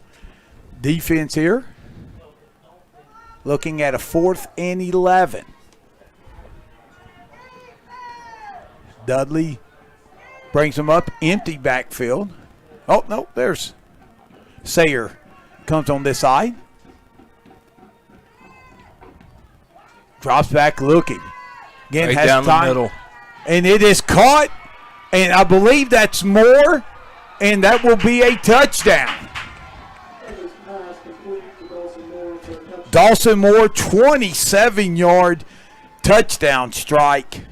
defense here looking at a 4th and 11. Dudley brings them up, empty backfield. Oh, no, there's Sayer comes on this side. Drops back looking. Again, Right has down time. the middle. And it is caught, and I believe that's Moore, and that will be a touchdown. Dawson Moore, 27-yard touchdown strike.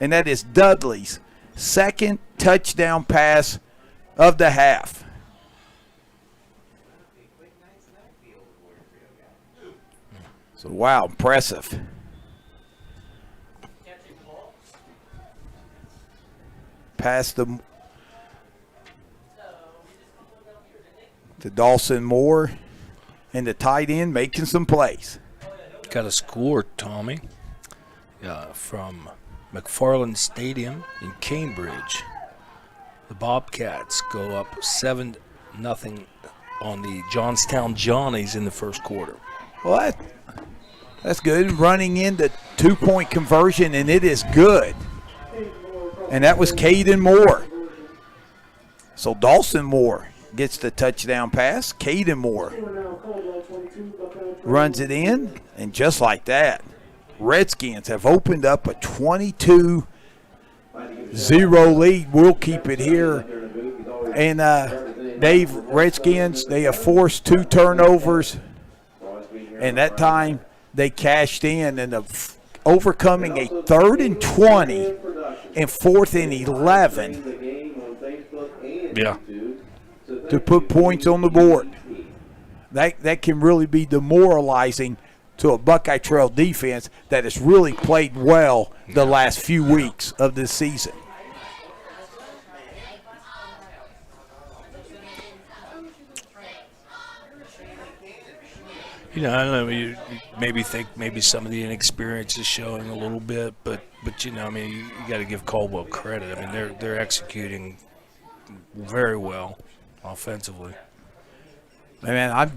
And that is Dudley's second touchdown pass of the half. So, wow, impressive. Pass to Dawson Moore, and the tight end making some plays. Got a score, Tommy, from McFarland Stadium in Cambridge. The Bobcats go up 7-0 on the Johnstown Johnnies in the first quarter. Well, that's good. Running into 2-point conversion, and it is good. And that was Caden Moore. So Dawson Moore gets the touchdown pass. Caden Moore runs it in, and just like that, Redskins have opened up a 22-0 lead. We'll keep it here. And Dave, Redskins, they have forced 2 turnovers, and that time they cashed in and overcoming a 3rd and 20 and 4th and 11 Yeah. to put points on the board. That can really be demoralizing to a Buckeye Trail defense that has really played well the last few weeks of this season. You know, I don't know. You maybe think maybe some of the inexperience is showing a little bit, but you know, I mean, you got to give Caldwell credit. I mean, they're executing very well offensively. Man, I'm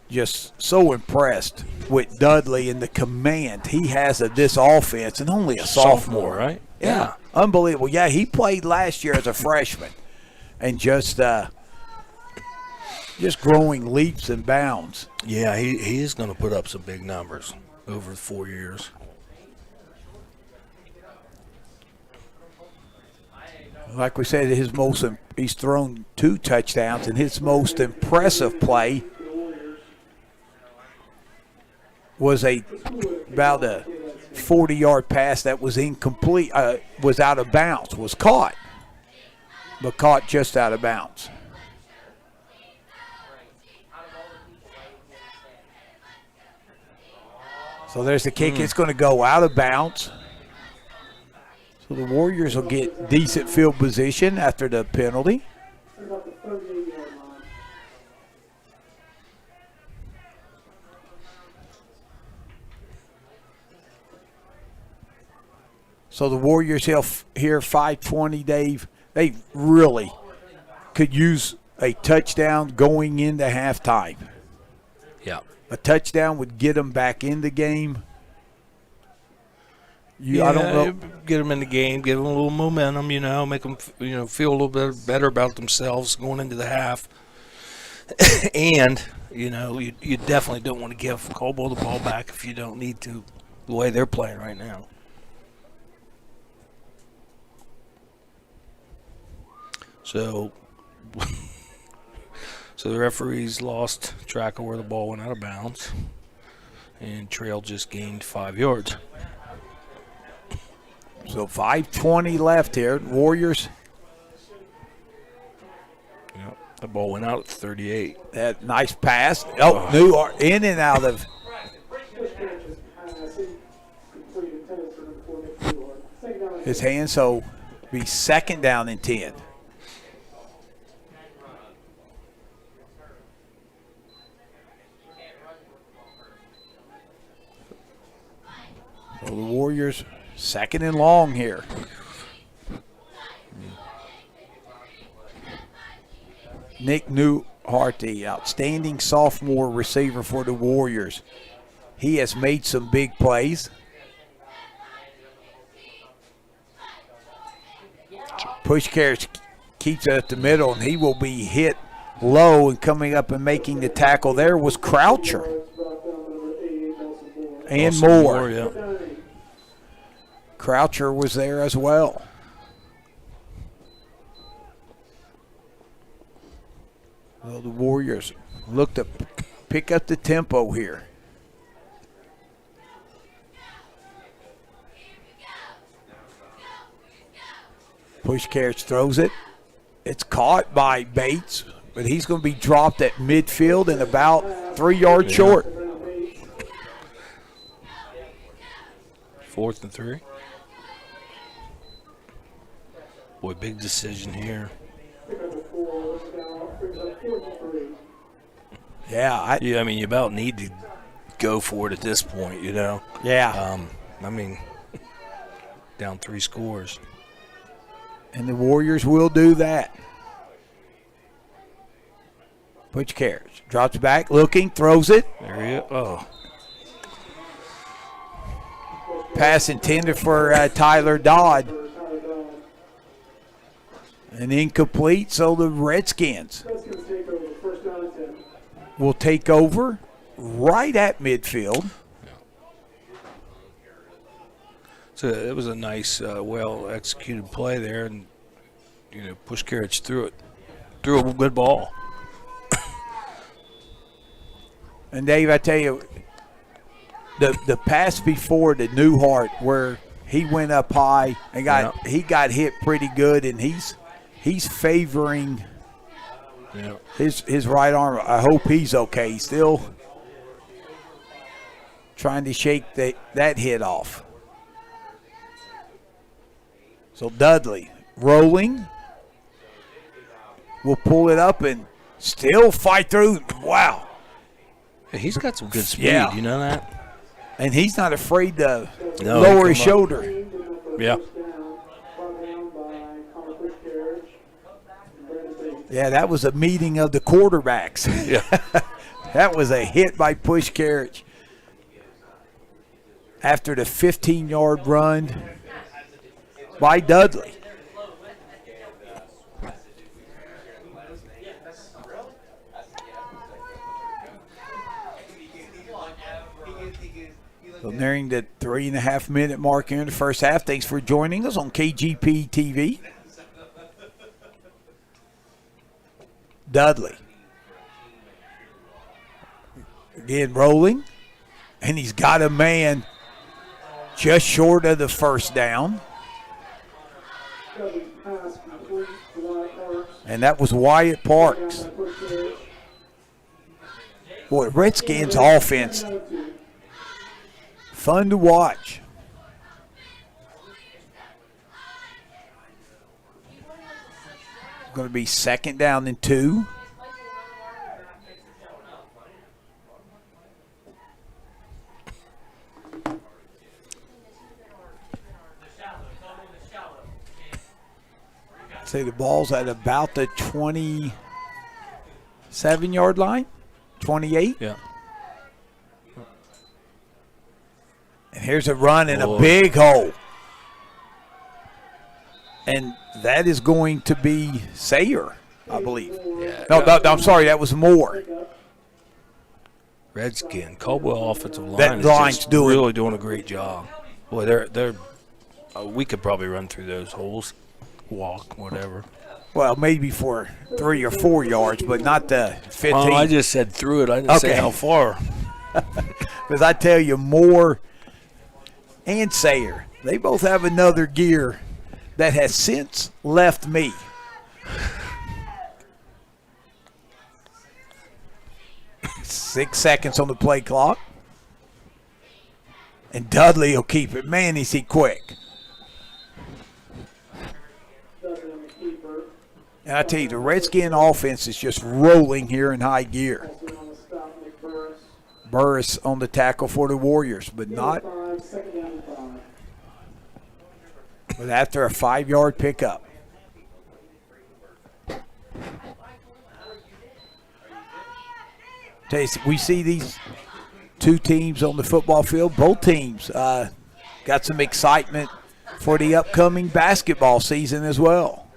just so impressed with Dudley and the command he has of this offense, and only a sophomore, right? Yeah, unbelievable. Yeah, he played last year as a freshman, and just growing leaps and bounds. Yeah, he is going to put up some big numbers over 4 years. Like we said, he's thrown 2 touchdowns, and his most impressive play was about a 40-yard pass that was incomplete, was out of bounds, was caught, but caught just out of bounds. So there's the kick. It's going to go out of bounds. So the Warriors will get decent field position after the penalty. So the Warriors here 5:20, Dave. They really could use a touchdown going into halftime. Yeah. A touchdown would get them back in the game. I don't know. Get them in the game, give them a little momentum, you know, make them, feel a little bit better about themselves going into the half. And, you definitely don't want to give Caldwell the ball back if you don't need to, the way they're playing right now. So the referees lost track of where the ball went out of bounds, and Trail just gained 5 yards. So 5:20 left here. Warriors The ball went out at 38. That nice pass. Oh, new in and out of his hand. So be second down and 10. So the Warriors second and long here. Nick Newhart, the outstanding sophomore receiver for the Warriors. He has made some big plays. Push carries, keeps it at the middle, and he will be hit low, and coming up and making the tackle there was Croucher. And Moore. Yeah. Croucher was there as well. Well, the Warriors look to pick up the tempo here. Push carriage, throws it. It's caught by Bates, but he's going to be dropped at midfield and about 3 yards short. 4th and 3. Boy, big decision here. Yeah, I mean, you about need to go for it at this point, you know. Yeah. I mean, down 3 scores. And the Warriors will do that. Push carriage, drops back, looking, throws it. There he is. Oh. Pass intended for Tyler Dodd. And incomplete, so the Redskins will take over right at midfield. So it was a nice, well-executed play there, and, push carriage threw a good ball. And Dave, I tell you, the pass before to Newhart where he went up high and he got hit pretty good, and he's favoring his right arm. I hope he's okay. He's still trying to shake that hit off. So Dudley rolling. Will pull it up and still fight through. Wow. He's got some good speed, Yeah. You know that? And he's not afraid to lower his shoulder. Yeah. Yeah, that was a meeting of the quarterbacks. Yeah. That was a hit by push carriage. After the 15-yard run by Dudley. So nearing the 3.5-minute mark here in the first half. Thanks for joining us on KGP TV. Dudley. Again rolling. And he's got a man just short of the first down. And that was Wyatt Parks. Boy, Redskins offense, fun to watch. Going to be second down and 2. Say the ball's at about the 27-yard line, 28. Yeah. And here's a run in a big hole. And that is going to be Sayer, I believe. Yeah. No, I'm sorry, that was Moore. Redskin, Caldwell offensive line That is line's just doing- really doing a great job. Boy, they're we could probably run through those holes, walk, whatever. Well, maybe for 3 or 4 yards, but not the 15. Oh, I just said through it. I didn't say Okay. how far. Because I tell you, Moore and Sayer, they both have another gear that has since left me. 6 seconds on the play clock. And Dudley will keep it. Man, is he quick. And I tell you, the Redskin offense is just rolling here in high gear. Burris on the tackle for the Warriors, but not. But after a 5-yard pickup. We see these two teams on the football field. Both teams got some excitement for the upcoming basketball season as well.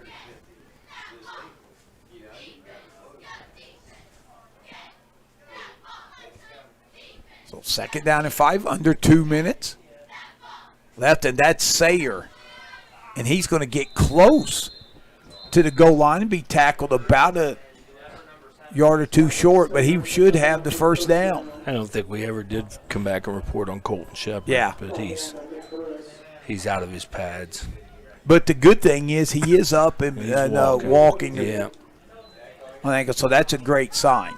So 2nd down and 5, under 2 minutes left, and that's Sayer. And he's going to get close to the goal line and be tackled about a yard or two short, but he should have the first down. I don't think we ever did come back and report on Colton Shepard. Yeah. But he's out of his pads. But the good thing is he is up and walking. Yeah. I think so. That's a great sign.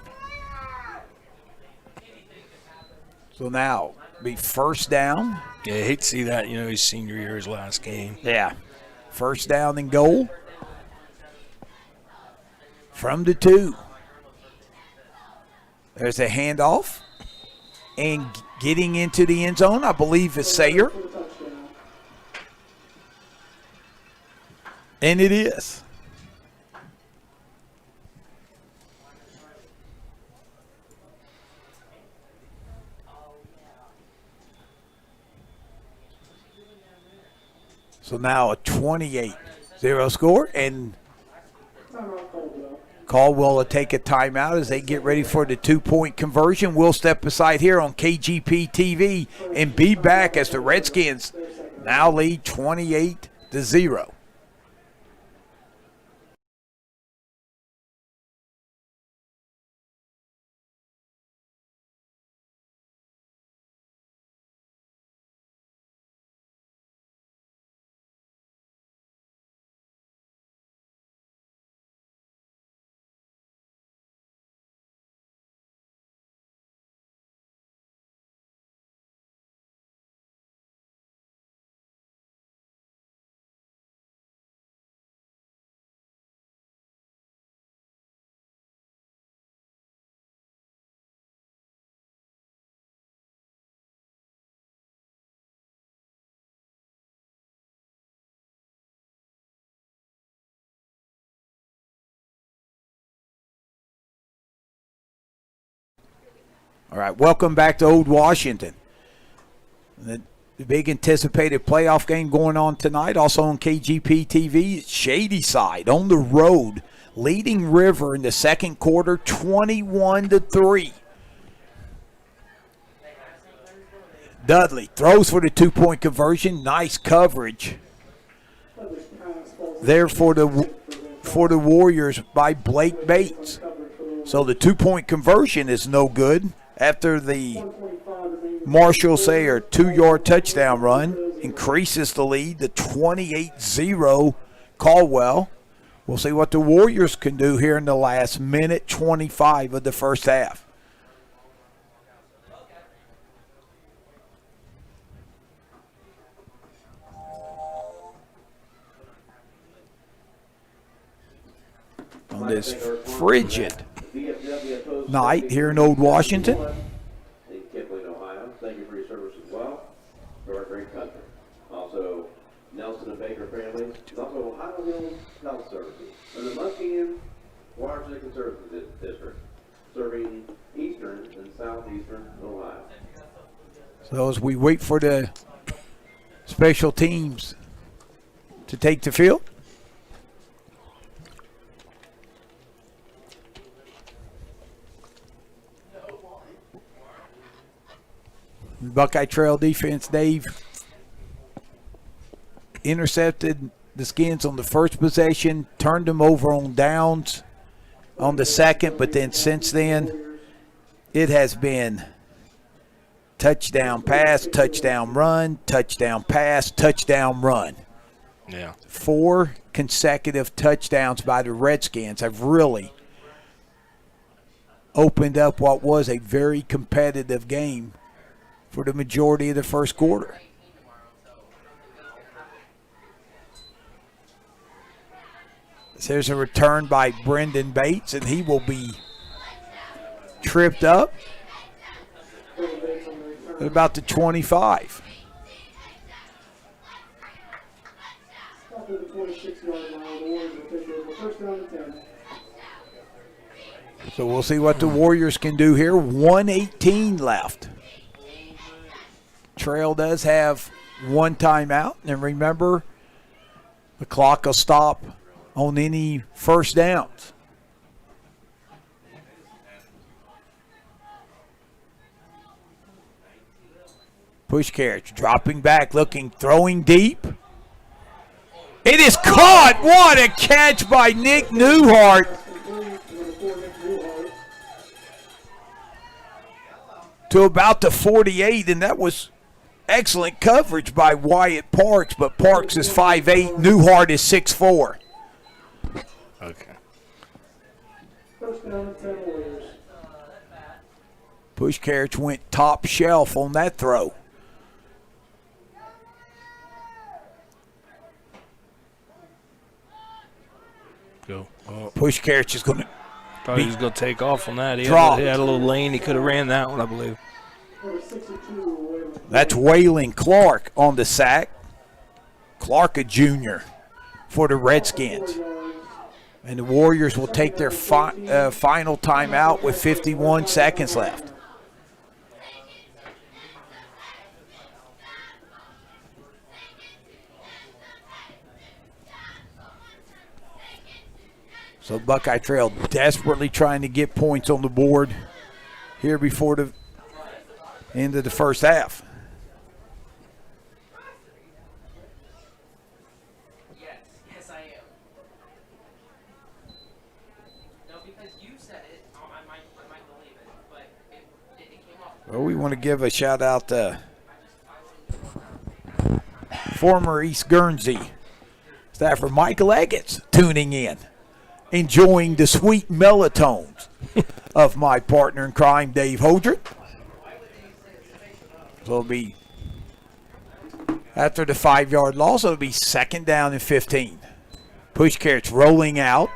So now, be first down. Yeah, I hate to see that. You know, his senior year, his last game. Yeah. First down and goal. From the 2. There's a handoff. And getting into the end zone, I believe, is Sayer. And it is. So now a 28-0 score, and Caldwell will take a timeout as they get ready for the 2-point conversion. We'll step aside here on KGP TV and be back as the Redskins now lead 28-0. All right, welcome back to Old Washington. The big anticipated playoff game going on tonight, also on KGP TV. Shady Side on the road, leading River in the second quarter, 21-3. Dudley throws for the 2-point conversion. Nice coverage there for the Warriors by Blake Bates. So the 2-point conversion is no good after the Marshall Sayer 2-yard touchdown run increases the lead to 28-0 Caldwell. We'll see what the Warriors can do here in the last minute 25 of the first half. On this frigid night here in Old Washington. Thank you for your service as well to our great country. Also, Nelson and Baker families. Also, Ohio Hills Health Services. And the Buckeye Washington Conservative District, serving eastern and southeastern Ohio. So as we wait for the special teams to take the field. Buckeye Trail defense, Dave, intercepted the Skins on the first possession, turned them over on downs on the second, but then since then it has been touchdown pass, touchdown run, touchdown pass, touchdown run. Yeah. 4 consecutive touchdowns by the Redskins have really opened up what was a very competitive game for the majority of the first quarter. There's a return by Brendan Bates, and he will be tripped up at about the 25. After the 26-yard line, the Warriors will take over first down and 10. So we'll see what the Warriors can do here. 1:18 left. Trail does have one timeout. And remember, the clock will stop on any first downs. Push carriage, dropping back, looking, throwing deep. It is caught. What a catch by Nick Newhart. To about the 48, and that was excellent coverage by Wyatt Parks, but Parks is 5'8", Newhart is 6'4". Okay. First down and 10 Warriors. Push carriage went top shelf on that throw. Go. Oh, Push carriage is going to thought he was going to take off on that. He dropped. had a little lane. He could have ran that one, I believe. Number 62, That's Waylon Clark on the sack. Clark, a junior for the Redskins. And the Warriors will take their final timeout with 51 seconds left. So Buckeye Trail desperately trying to get points on the board here before the end of the first half. Yes, I am. No, because you said it, I might believe it, but it came off. Well, we want to give a shout out to former East Guernsey staffer Michael Eggett's tuning in, enjoying the sweet melatones of my partner in crime, Dave Holdren. So it'll be, after the 5-yard loss, it'll be second down and 15. Push carrots rolling out,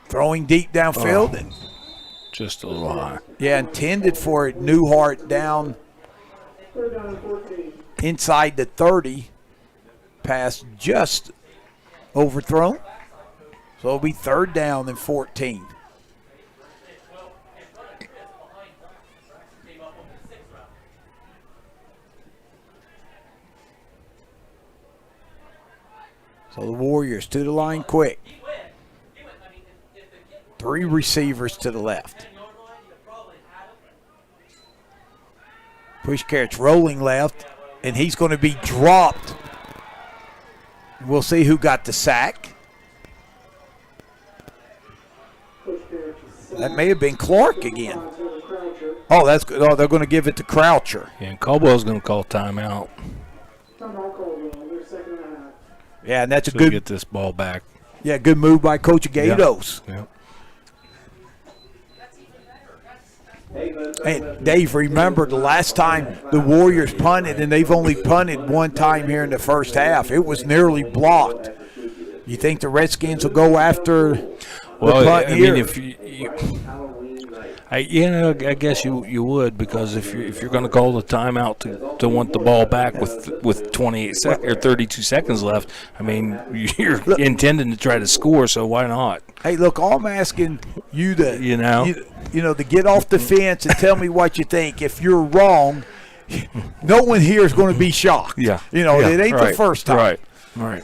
throwing deep downfield. And Just a little high. yeah, intended for it. Newhart down third down and 14. inside the 30. Pass just overthrown. So it'll be third down and 14. So the Warriors to the line quick. 3 receivers to the left. Push carrots rolling left, and he's going to be dropped. We'll see who got the sack. That may have been Clark again. Oh, that's good. Oh, they're going to give it to Croucher. Yeah, and Caldwell's going to call timeout. Timeout Caldwell. They're second and a half. Yeah, and that's a So we good. get this ball back. Yeah, good move by Coach Gatos. Yeah. And Dave, remember the last time the Warriors punted, and they've only punted one time here in the first half. It was nearly blocked. You think the Redskins will go after the punt here? Mean, if I guess you would, because if you're going to call the timeout to want the ball back with 28 or 32 seconds left, I mean, you're intending to try to score, so why not? Hey, look, all I'm asking you to To get off the fence and tell me what you think. If you're wrong, no one here is going to be shocked. Yeah. It ain't the first time. Right.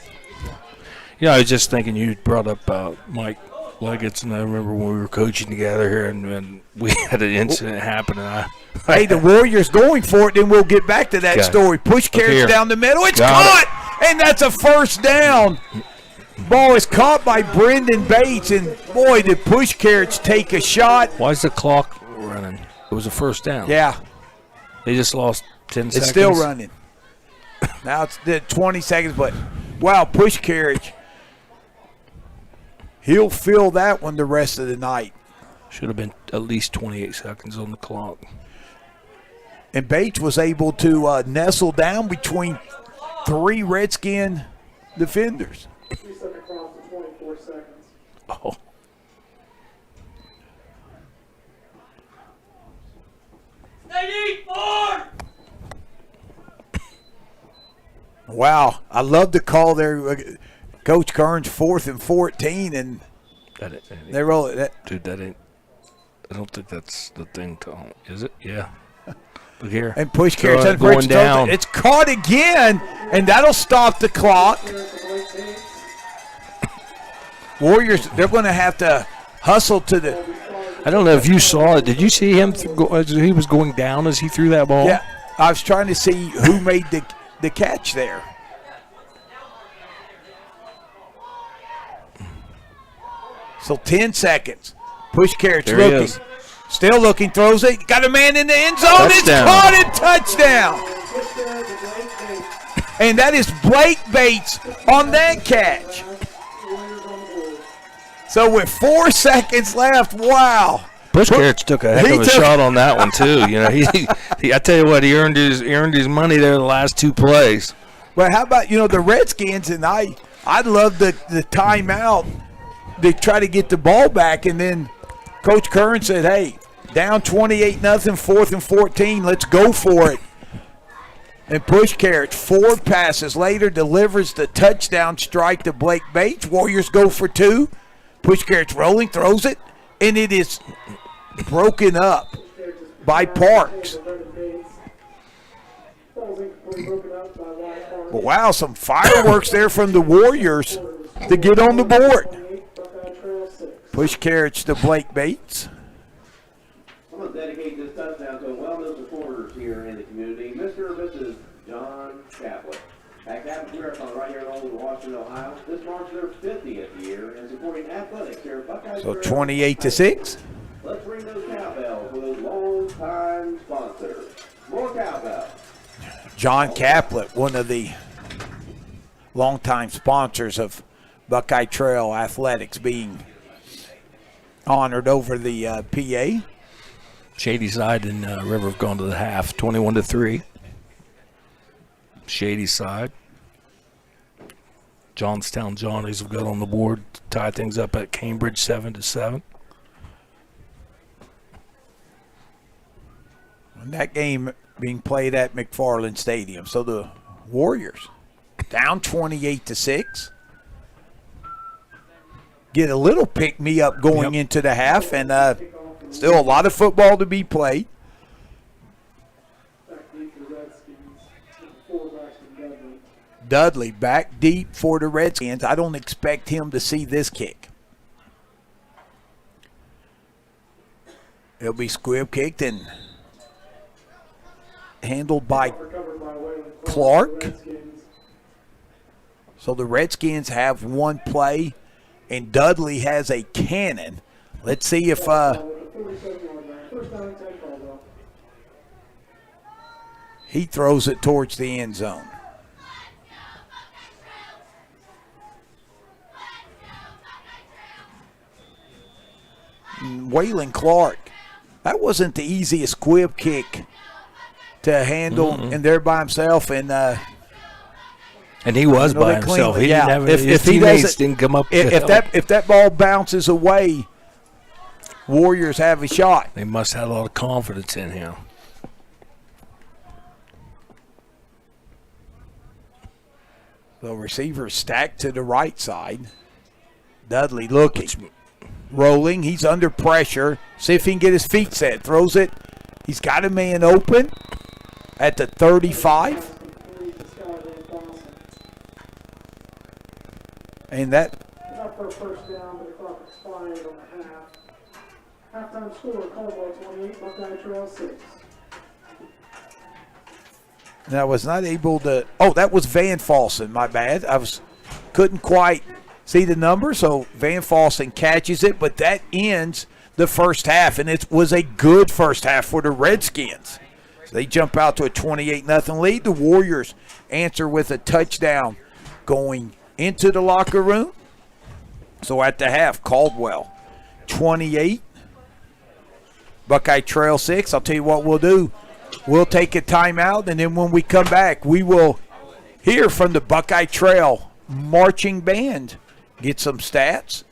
Yeah, I was just thinking you brought up Mike Leggett's, and I remember when we were coaching together here, and we had an incident happen, and Hey, the Warriors going for it, then we'll get back to that Okay. story. Push carries here. down the middle. It's Got caught, and that's a first down. Ball is caught by Brendan Bates, and boy, did push carrots take a shot. Why is the clock running? It was a first down. Yeah, They just lost 10 seconds. it's still running. Now it's the 20 seconds, but wow, push carriage. He'll feel that one the rest of the night. Should have been at least 28 seconds on the clock. And Bates was able to nestle down between 3 Redskin defenders. 3-second cross to 24 seconds. Oh. Wow, I love the call there. Coach Kearns 4th and 14, and they roll it. Dude, that ain't. I don't think that's the thing, Tom. Is it? Yeah. Look here. And push carries on going down. It's caught again, and that'll stop the clock. Warriors, they're going to have to hustle to the. I don't know if you saw it. Did you see him as he was going down as he threw that ball? Yeah, I was trying to see who made the catch there. So 10 seconds. Push carrots looking. Still looking, throws it. Got a man in the end zone. Touchdown. It's caught and touchdown. And that is Blake Bates on that catch. So with 4 seconds left, wow. Bush Carrots took a heck of a shot on that one too. You know, he I tell you what, he earned his money there in the last 2 plays. But how about, the Redskins, and I love the timeout. They try to get the ball back, and then Coach Kearns said, hey, down 28-0, 4th and 14, let's go for it. And Push Carrots, 4 passes later, delivers the touchdown strike to Blake Bates. Warriors go for 2. Push Carrots rolling, throws it, and it is broken up by Parks. Wow, some fireworks there from the Warriors to get on the board. Push Carrots to Blake Bates. I'm going to dedicate this touchdown to well-known supporters here in the community, Mr. and Mrs. John Caplett. At Caplett Marathon right here in Old Washington, Ohio. This marks their 50th year in supporting athletics here at Buckeye. So 28-6. Let's ring those cowbells for those long-time sponsors. More cowbells. John Caplett, one of the longtime sponsors of Buckeye Trail Athletics, being honored over the PA. Shady Side and River have gone to the half, 21-3. Shady Side. Johnstown Johnnies have got on the board to tie things up at Cambridge 7-7. And that game being played at McFarland Stadium. So the Warriors down 28-6. Get a little pick-me-up going into the half, and still a lot of football to be played. Dudley back deep for the Redskins. I don't expect him to see this kick. It'll be squib kicked and handled by Clark. So the Redskins have 1 play, and Dudley has a cannon. Let's see if he throws it towards the end zone. Waylon Clark, that wasn't the easiest squib kick to handle, and there by himself. And he was by himself. He didn't have his teammates didn't come up. If that ball bounces away, Warriors have a shot. They must have a lot of confidence in him. The receiver stacked to the right side. Dudley looking. Rolling. He's under pressure. See if he can get his feet set. Throws it. He's got a man open at the 35. And that. Not for a first down, but the clock expired on the half. Halftime score, Caldwell 28, Buckeye Trail 6. And I was not able to. Oh, that was Van Falsen. My bad. Couldn't quite see the number, so Van Falsen catches it, but that ends the first half, and it was a good first half for the Redskins. So they jump out to a 28-0 lead. The Warriors answer with a touchdown going into the locker room. So at the half, Caldwell 28, Buckeye Trail 6. I'll tell you what we'll do. We'll take a timeout, and then when we come back, we will hear from the Buckeye Trail marching band, get some stats,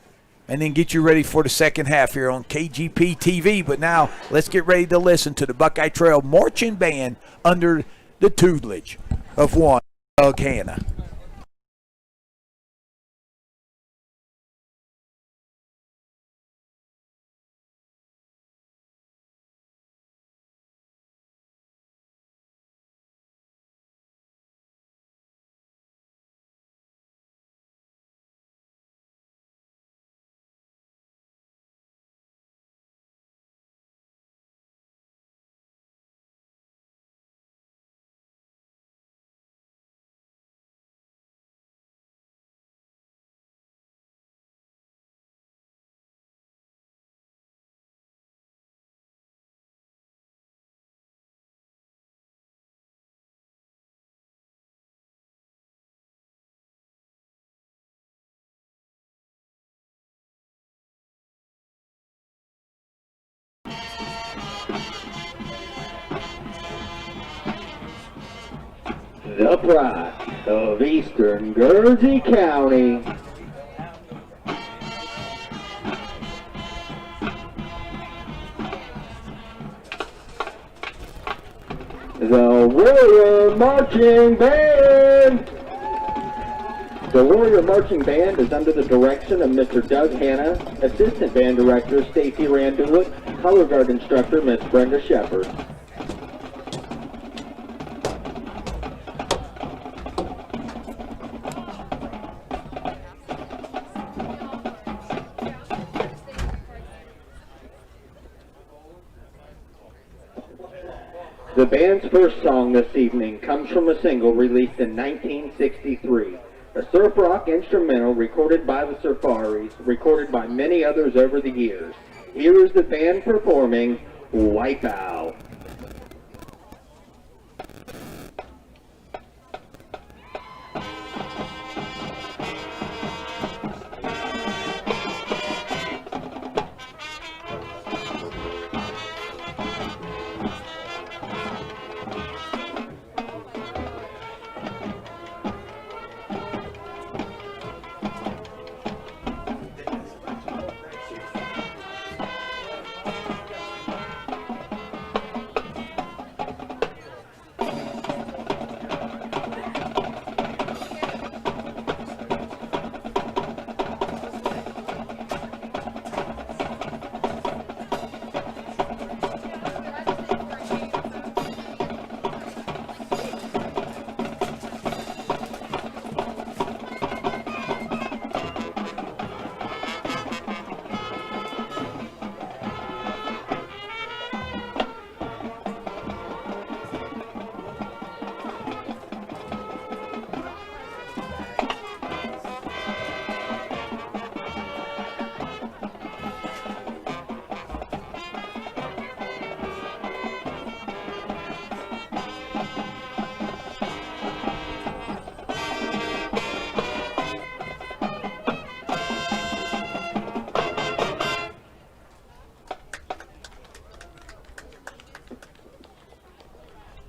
and then get you ready for the second half here on KGP TV. But now let's get ready to listen to the Buckeye Trail marching band under the tutelage of one Doug Hanna. The pride of Eastern Guernsey County. The Warrior Marching Band. The Warrior Marching Band is under the direction of Mr. Doug Hanna, Assistant Band Director Stacy Randulick, Color Guard Instructor Ms. Brenda Shepard. The band's first song this evening comes from a single released in 1963, a surf rock instrumental recorded by the Surfaris, recorded by many others over the years. Here is the band performing Wipeout.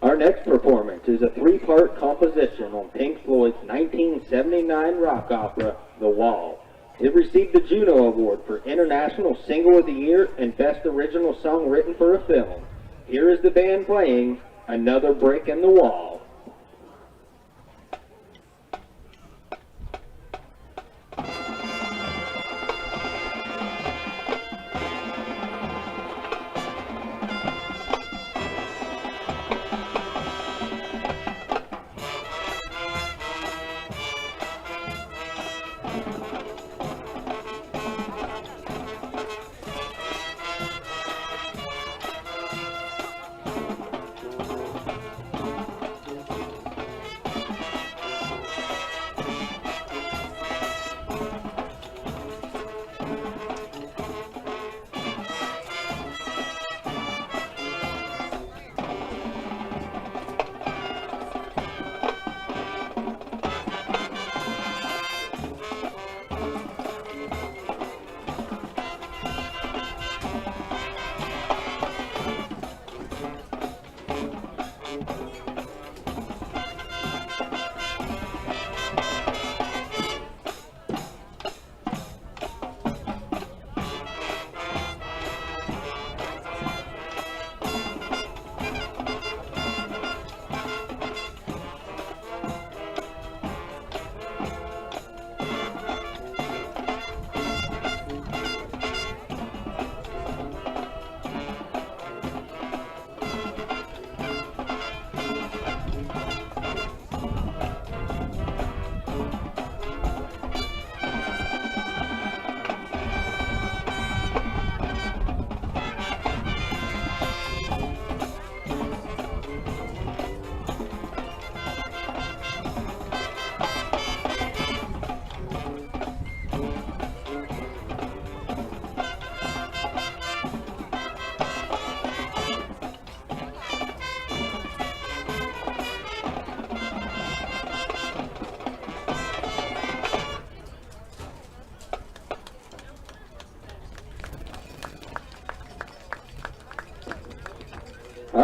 Our next performance is a three-part composition on Pink Floyd's 1979 rock opera, The Wall. It received the Juno Award for International Single of the Year and Best Original Song Written for a Film. Here is the band playing Another Brick in the Wall.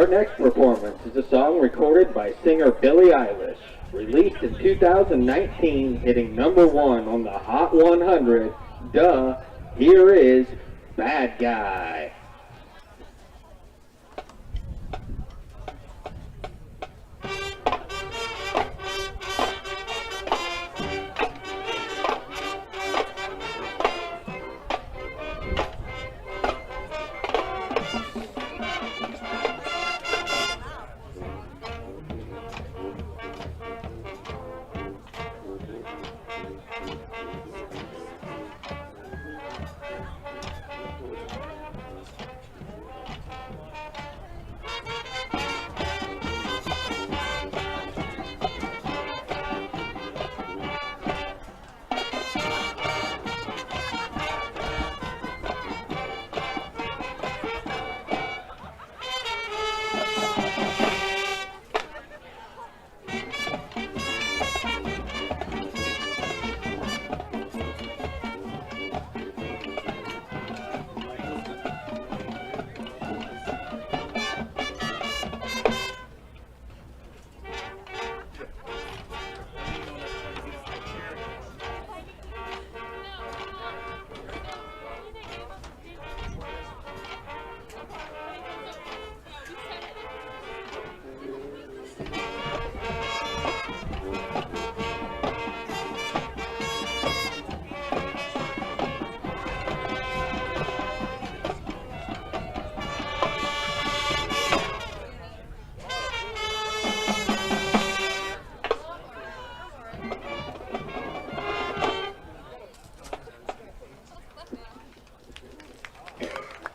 Our next performance is a song recorded by singer Billie Eilish, released in 2019, hitting #1 on the Hot 100. Duh, here is Bad Guy.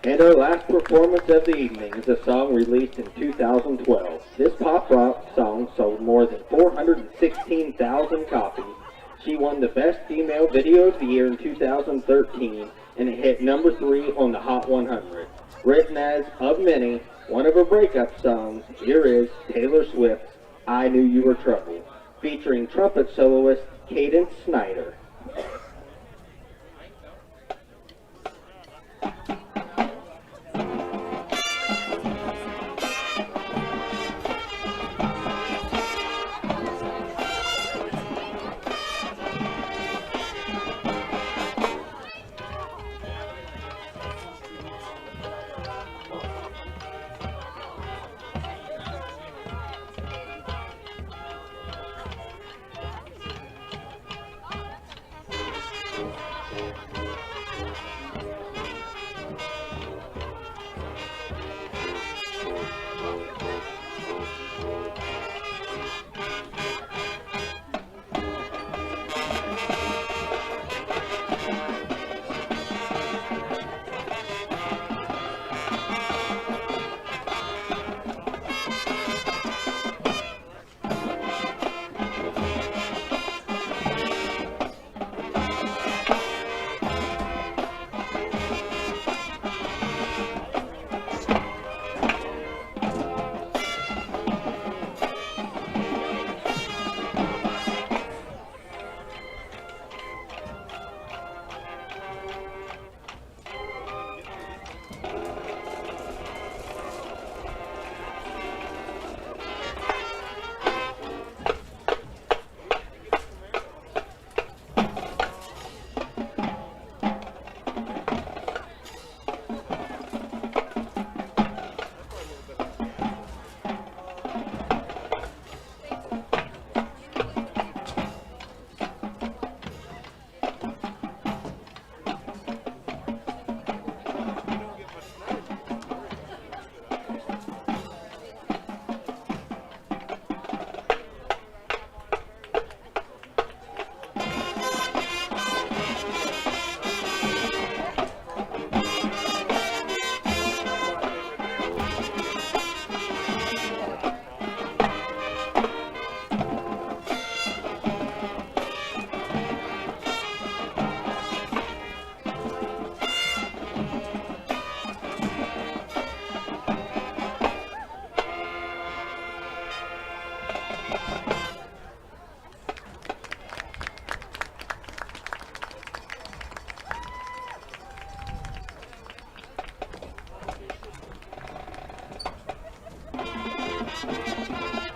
And our last performance of the evening is a song released in 2012. This pop rock song sold more than 416,000 copies. She won the Best Female Video of the Year in 2013, and it hit #3 on the Hot 100. Written as, of many, one of her breakup songs, here is Taylor Swift's I Knew You Were Trouble, featuring trumpet soloist Cadence Snyder.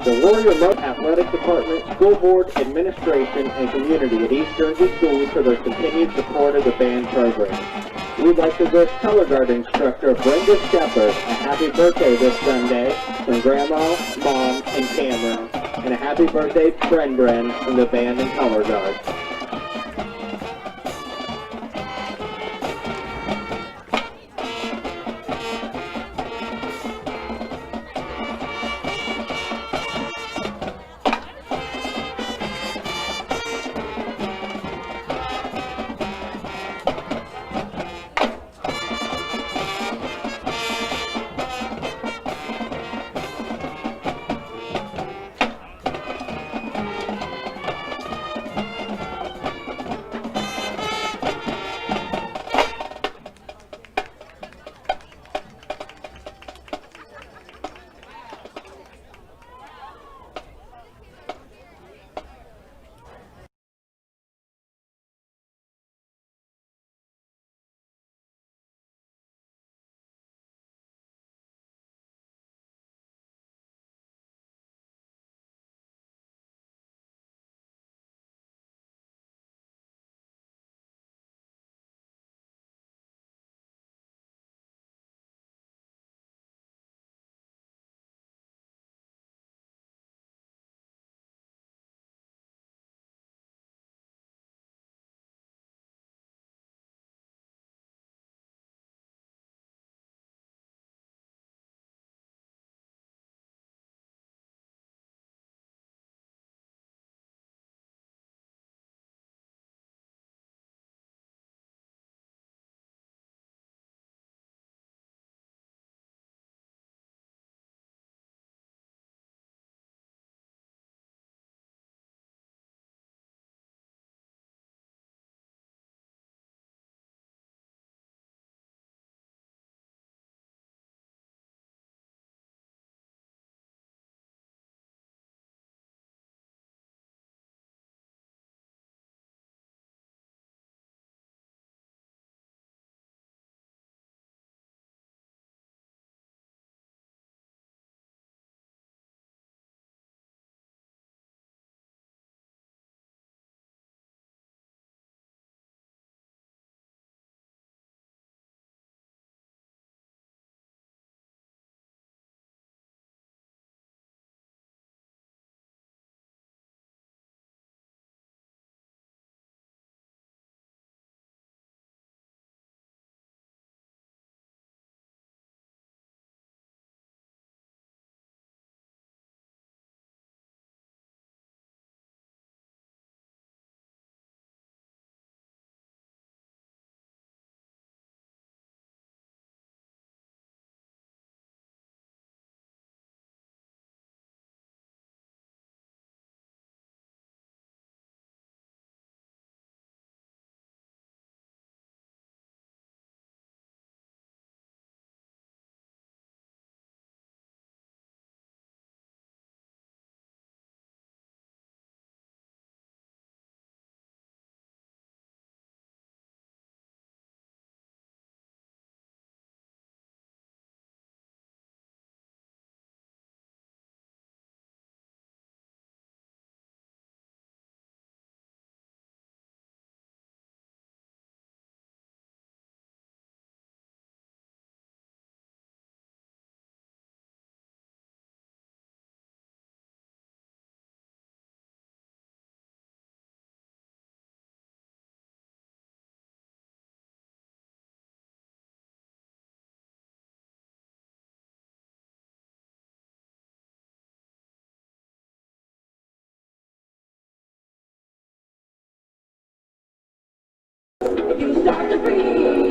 The Warrior Love Athletic Department, School Board, Administration, and community at East Guernsey Schools for their continued support of the band program. We'd like to wish color guard instructor Brenda Shepard a happy birthday this Sunday from Grandma, Mom, and Cameron, and a happy birthday friend Bren from the band and color guard.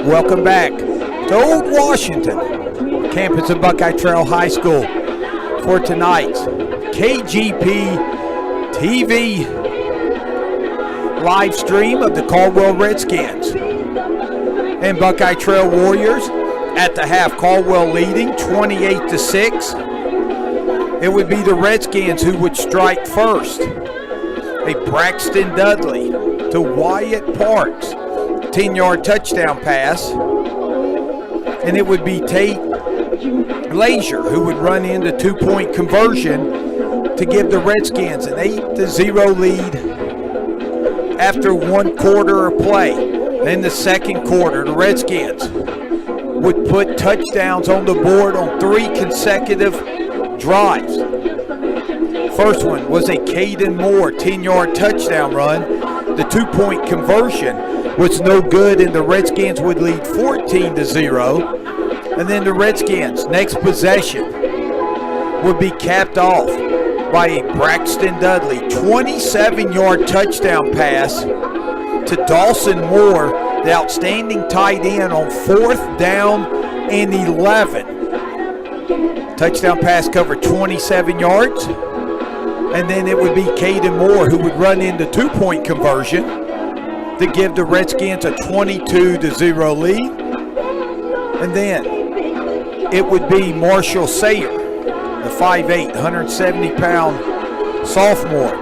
Welcome back to Old Washington, campus of Buckeye Trail High School, for tonight's KGP TV live stream of the Caldwell Redskins and Buckeye Trail Warriors at the half. Caldwell leading 28-6. It would be the Redskins who would strike first. A Braxton Dudley to Wyatt Parks, 10-yard touchdown pass. And it would be Tate Lazier who would run into two-point conversion to give the Redskins an 8-0 lead after 1 quarter of play. In the second quarter, the Redskins would put touchdowns on the board on 3 consecutive drives. First one was a Caden Moore 10-yard touchdown run. The 2-point conversion was no good, and the Redskins would lead 14-0. And then the Redskins' next possession would be capped off by a Braxton Dudley 27-yard touchdown pass to Dawson Moore, the outstanding tight end, on 4th down and 11. Touchdown pass covered 27 yards. And then it would be Caden Moore who would run into 2-point conversion to give the Redskins a 22-0 lead. And then it would be Marshall Sayer, the 5'8", 170-pound sophomore,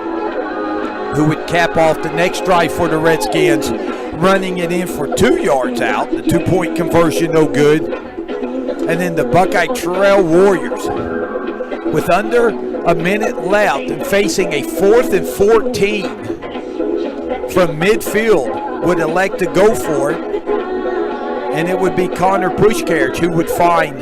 who would cap off the next drive for the Redskins, running it in for 2 yards out. The 2-point conversion no good. And then the Buckeye Trail Warriors, with under a minute left and facing a 4th and 14 from midfield, would elect to go for it. And it would be Connor Pushcarriage who would find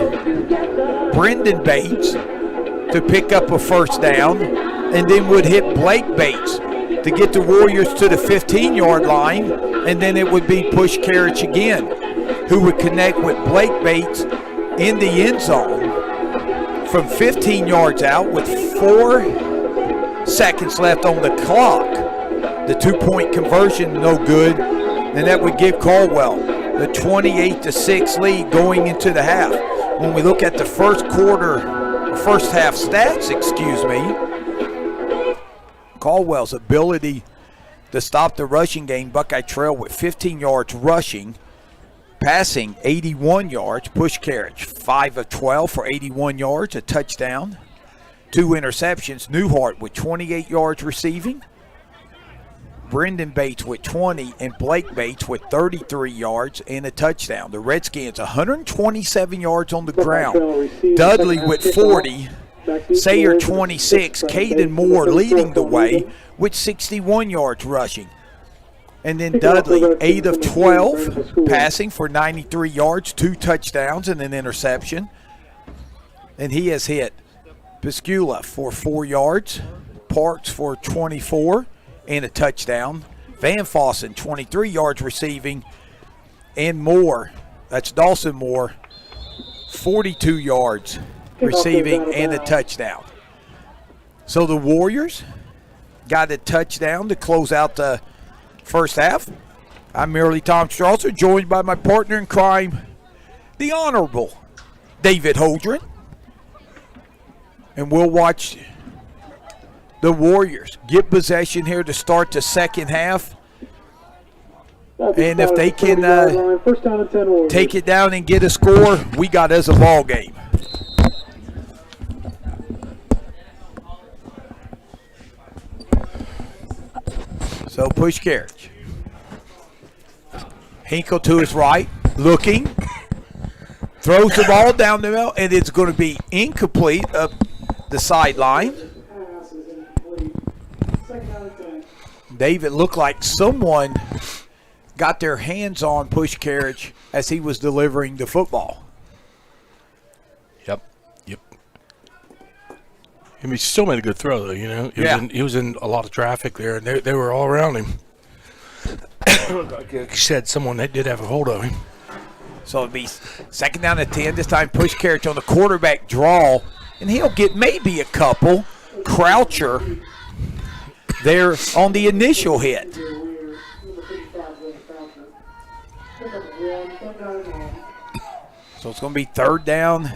Brendan Bates to pick up a first down, and then would hit Blake Bates to get the Warriors to the 15-yard line. And then it would be Pushcarriage again who would connect with Blake Bates in the end zone from 15 yards out with 4 seconds left on the clock. The 2-point conversion no good, and that would give Caldwell the 28-6 lead going into the half. When we look at the first half stats, Caldwell's ability to stop the rushing game, Buckeye Trail with 15 yards rushing, passing 81 yards. Pushcarriage 5 of 12 for 81 yards, a touchdown, 2 interceptions. Newhart with 28 yards receiving. Brendan Bates with 20, and Blake Bates with 33 yards and a touchdown. The Redskins 127 yards on the ground. Dudley with 40, Sayer 26, Caden Moore leading the way with 61 yards rushing. And then Dudley 8 of 12 passing for 93 yards, 2 touchdowns and an interception. And he has hit Piscula for 4 yards, Parks for 24 and a touchdown. Van Fossen 23 yards receiving, and Moore, that's Dawson Moore, 42 yards receiving and a touchdown. So the Warriors got a touchdown to close out the first half. I'm merely Tom Strasser, joined by my partner in crime, the Honorable David Holdren. And we'll watch the Warriors get possession here to start the second half. And if they can take it down and get a score, we got us a ball game. So Pushcarriage. Hinkle to his right, looking. Throws the ball down the middle, and it's going to be incomplete up the sideline. David, looked like someone got their hands on Pushcarriage as he was delivering the football. Yep. I mean, he still made a good throw, though, you know. He was in a lot of traffic there, and they were all around him. Like you said, someone that did have a hold of him. So it'll be second down and 10. This time Pushcarriage on the quarterback draw, and he'll get maybe a couple. Croucher there on the initial hit. So it's going to be third down.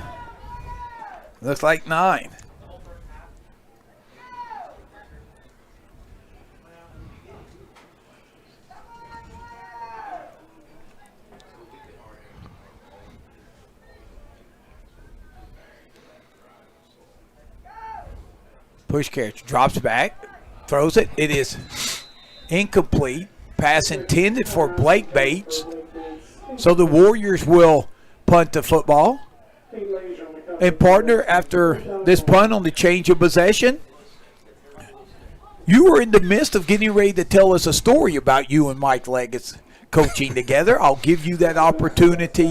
Looks like 9. Pushcarriage drops back, throws it. It is incomplete. Pass intended for Blake Bates. So the Warriors will punt the football. And partner, after this punt on the change of possession, You were in the midst of getting ready to tell us a story about you and Mike Leggett's coaching together. I'll give you that opportunity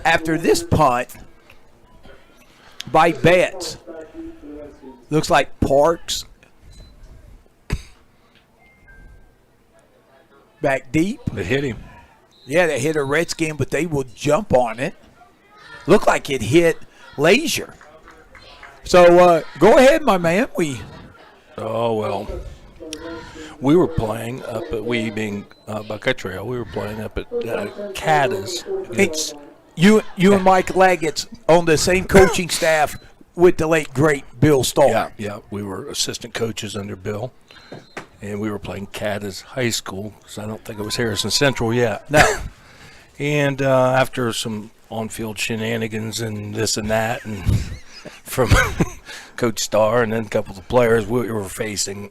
after this punt by Betts. Looks like Parks back deep. They hit him. Yeah, they hit a Redskin, but they will jump on it. Looked like it hit Lazier. So go ahead, my man. Oh, well. We were playing up at, we being Buckeye Trail, we were playing up at Cada's. It's you and Mike Leggett's on the same coaching staff with the late, great Bill Stahl. Yeah. We were assistant coaches under Bill. And we were playing Cada's High School, because I don't think it was Harrison Central yet. No. And after some on-field shenanigans and this and that, and from Coach Starr and then a couple of the players, we were facing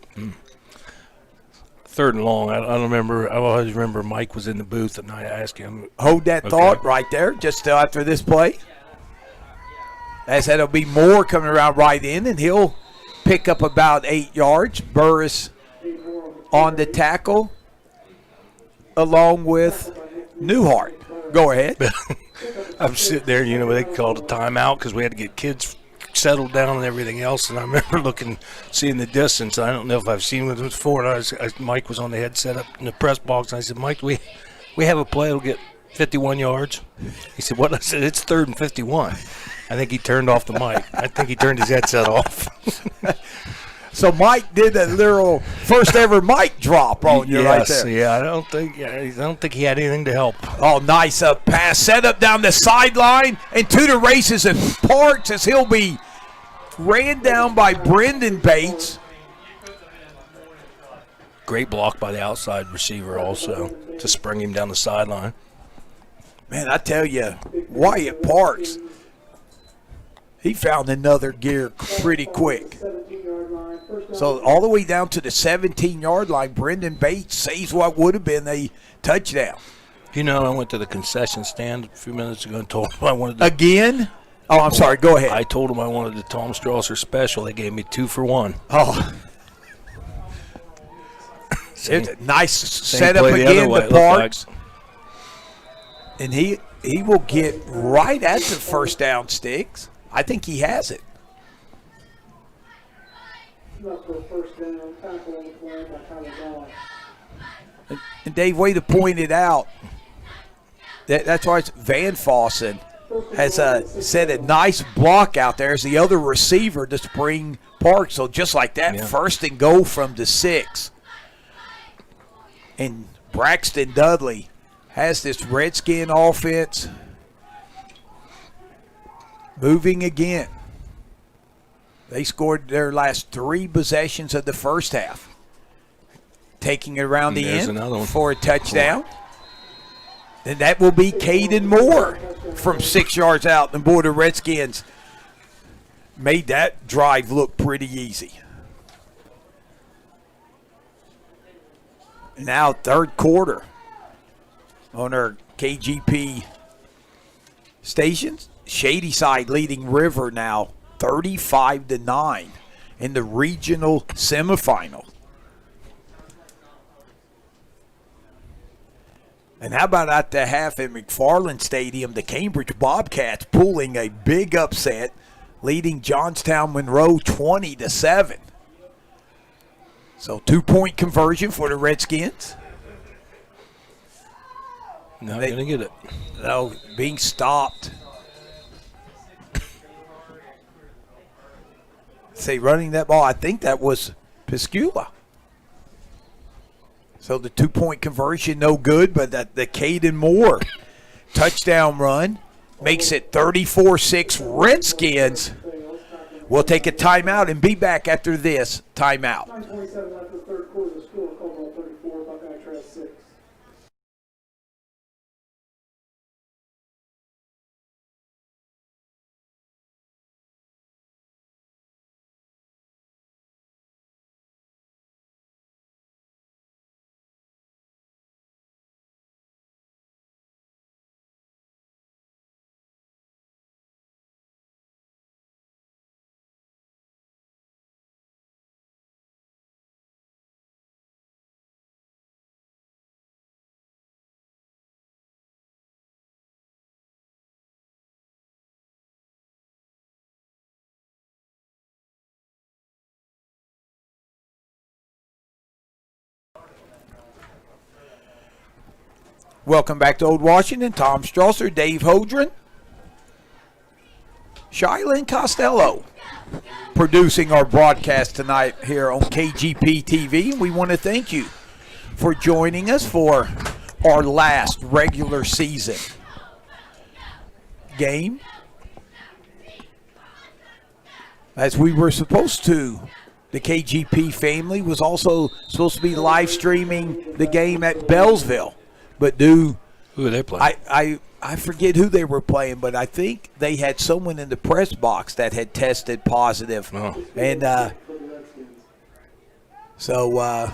3rd and long. I don't remember. I always remember Mike was in the booth, and I asked him. Hold that thought right there, just after this play. As that'll be Moore coming around right in, and he'll pick up about 8 yards. Burris on the tackle, along with Newhart. Go ahead. I'm sitting there, they called a timeout because we had to get kids settled down and everything else. And I remember seeing the distance. I don't know if I've seen it before. And Mike was on the headset up in the press box, and I said, Mike, we have a play that'll get 51 yards. He said, what? I said, it's 3rd and 51. I think he turned off the mic. I think he turned his headset off. So Mike did a literal first ever mic drop on you right there. Yeah, I don't think he had anything to help. Oh, nice pass set up down the sideline and to the races, and Parks as he'll be ran down by Brendan Bates. Great block by the outside receiver also to spring him down the sideline. Man, I tell you, Wyatt Parks, he found another gear pretty quick. So all the way down to the 17-yard line, Brendan Bates saves what would have been a touchdown. I went to the concession stand a few minutes ago and told him I wanted Again? Oh, I'm sorry. Go ahead. I told him I wanted the Tom Strasser special. They gave me 2 for 1. Oh. It's a nice setup play again the to Parks. And he will get right at the first down sticks. I think he has it. And Dave, way to point it out. That's why it's Van Fossen has set a nice block out there as the other receiver to spring Parks. So just like that, 1st and goal from the 6. And Braxton Dudley has this Redskin offense moving again. They scored their last 3 possessions of the first half. Taking it around the end for a touchdown. And that will be Caden Moore from 6 yards out. And boy, the Redskins made that drive look pretty easy. Now 3rd quarter on our KGP stations. Shady Side leading River now 35-9 in the regional semifinal. And how about at the half at McFarland Stadium, the Cambridge Bobcats pulling a big upset, leading Johnstown Monroe 20-7. So 2-point conversion for the Redskins. Not going to get it. No, being stopped. Say running that ball, I think that was Piscula. So the 2-point conversion, no good, but the Caden Moore touchdown run makes it 34-6 Redskins. We'll take a timeout and be back after this timeout. 9:27 left in the 3rd quarter. The score, Caldwell 34, Buckeye Trail 6. Welcome back to Old Washington. Tom Strasser, Dave Hodren, Shylin Costello producing our broadcast tonight here on KGP TV. We want to thank you for joining us for our last regular season game, as we were supposed to. The KGP family was also supposed to be live streaming the game at Bellsville, but Who are they playing? I forget who they were playing, but I think they had someone in the press box that had tested positive. Oh. And so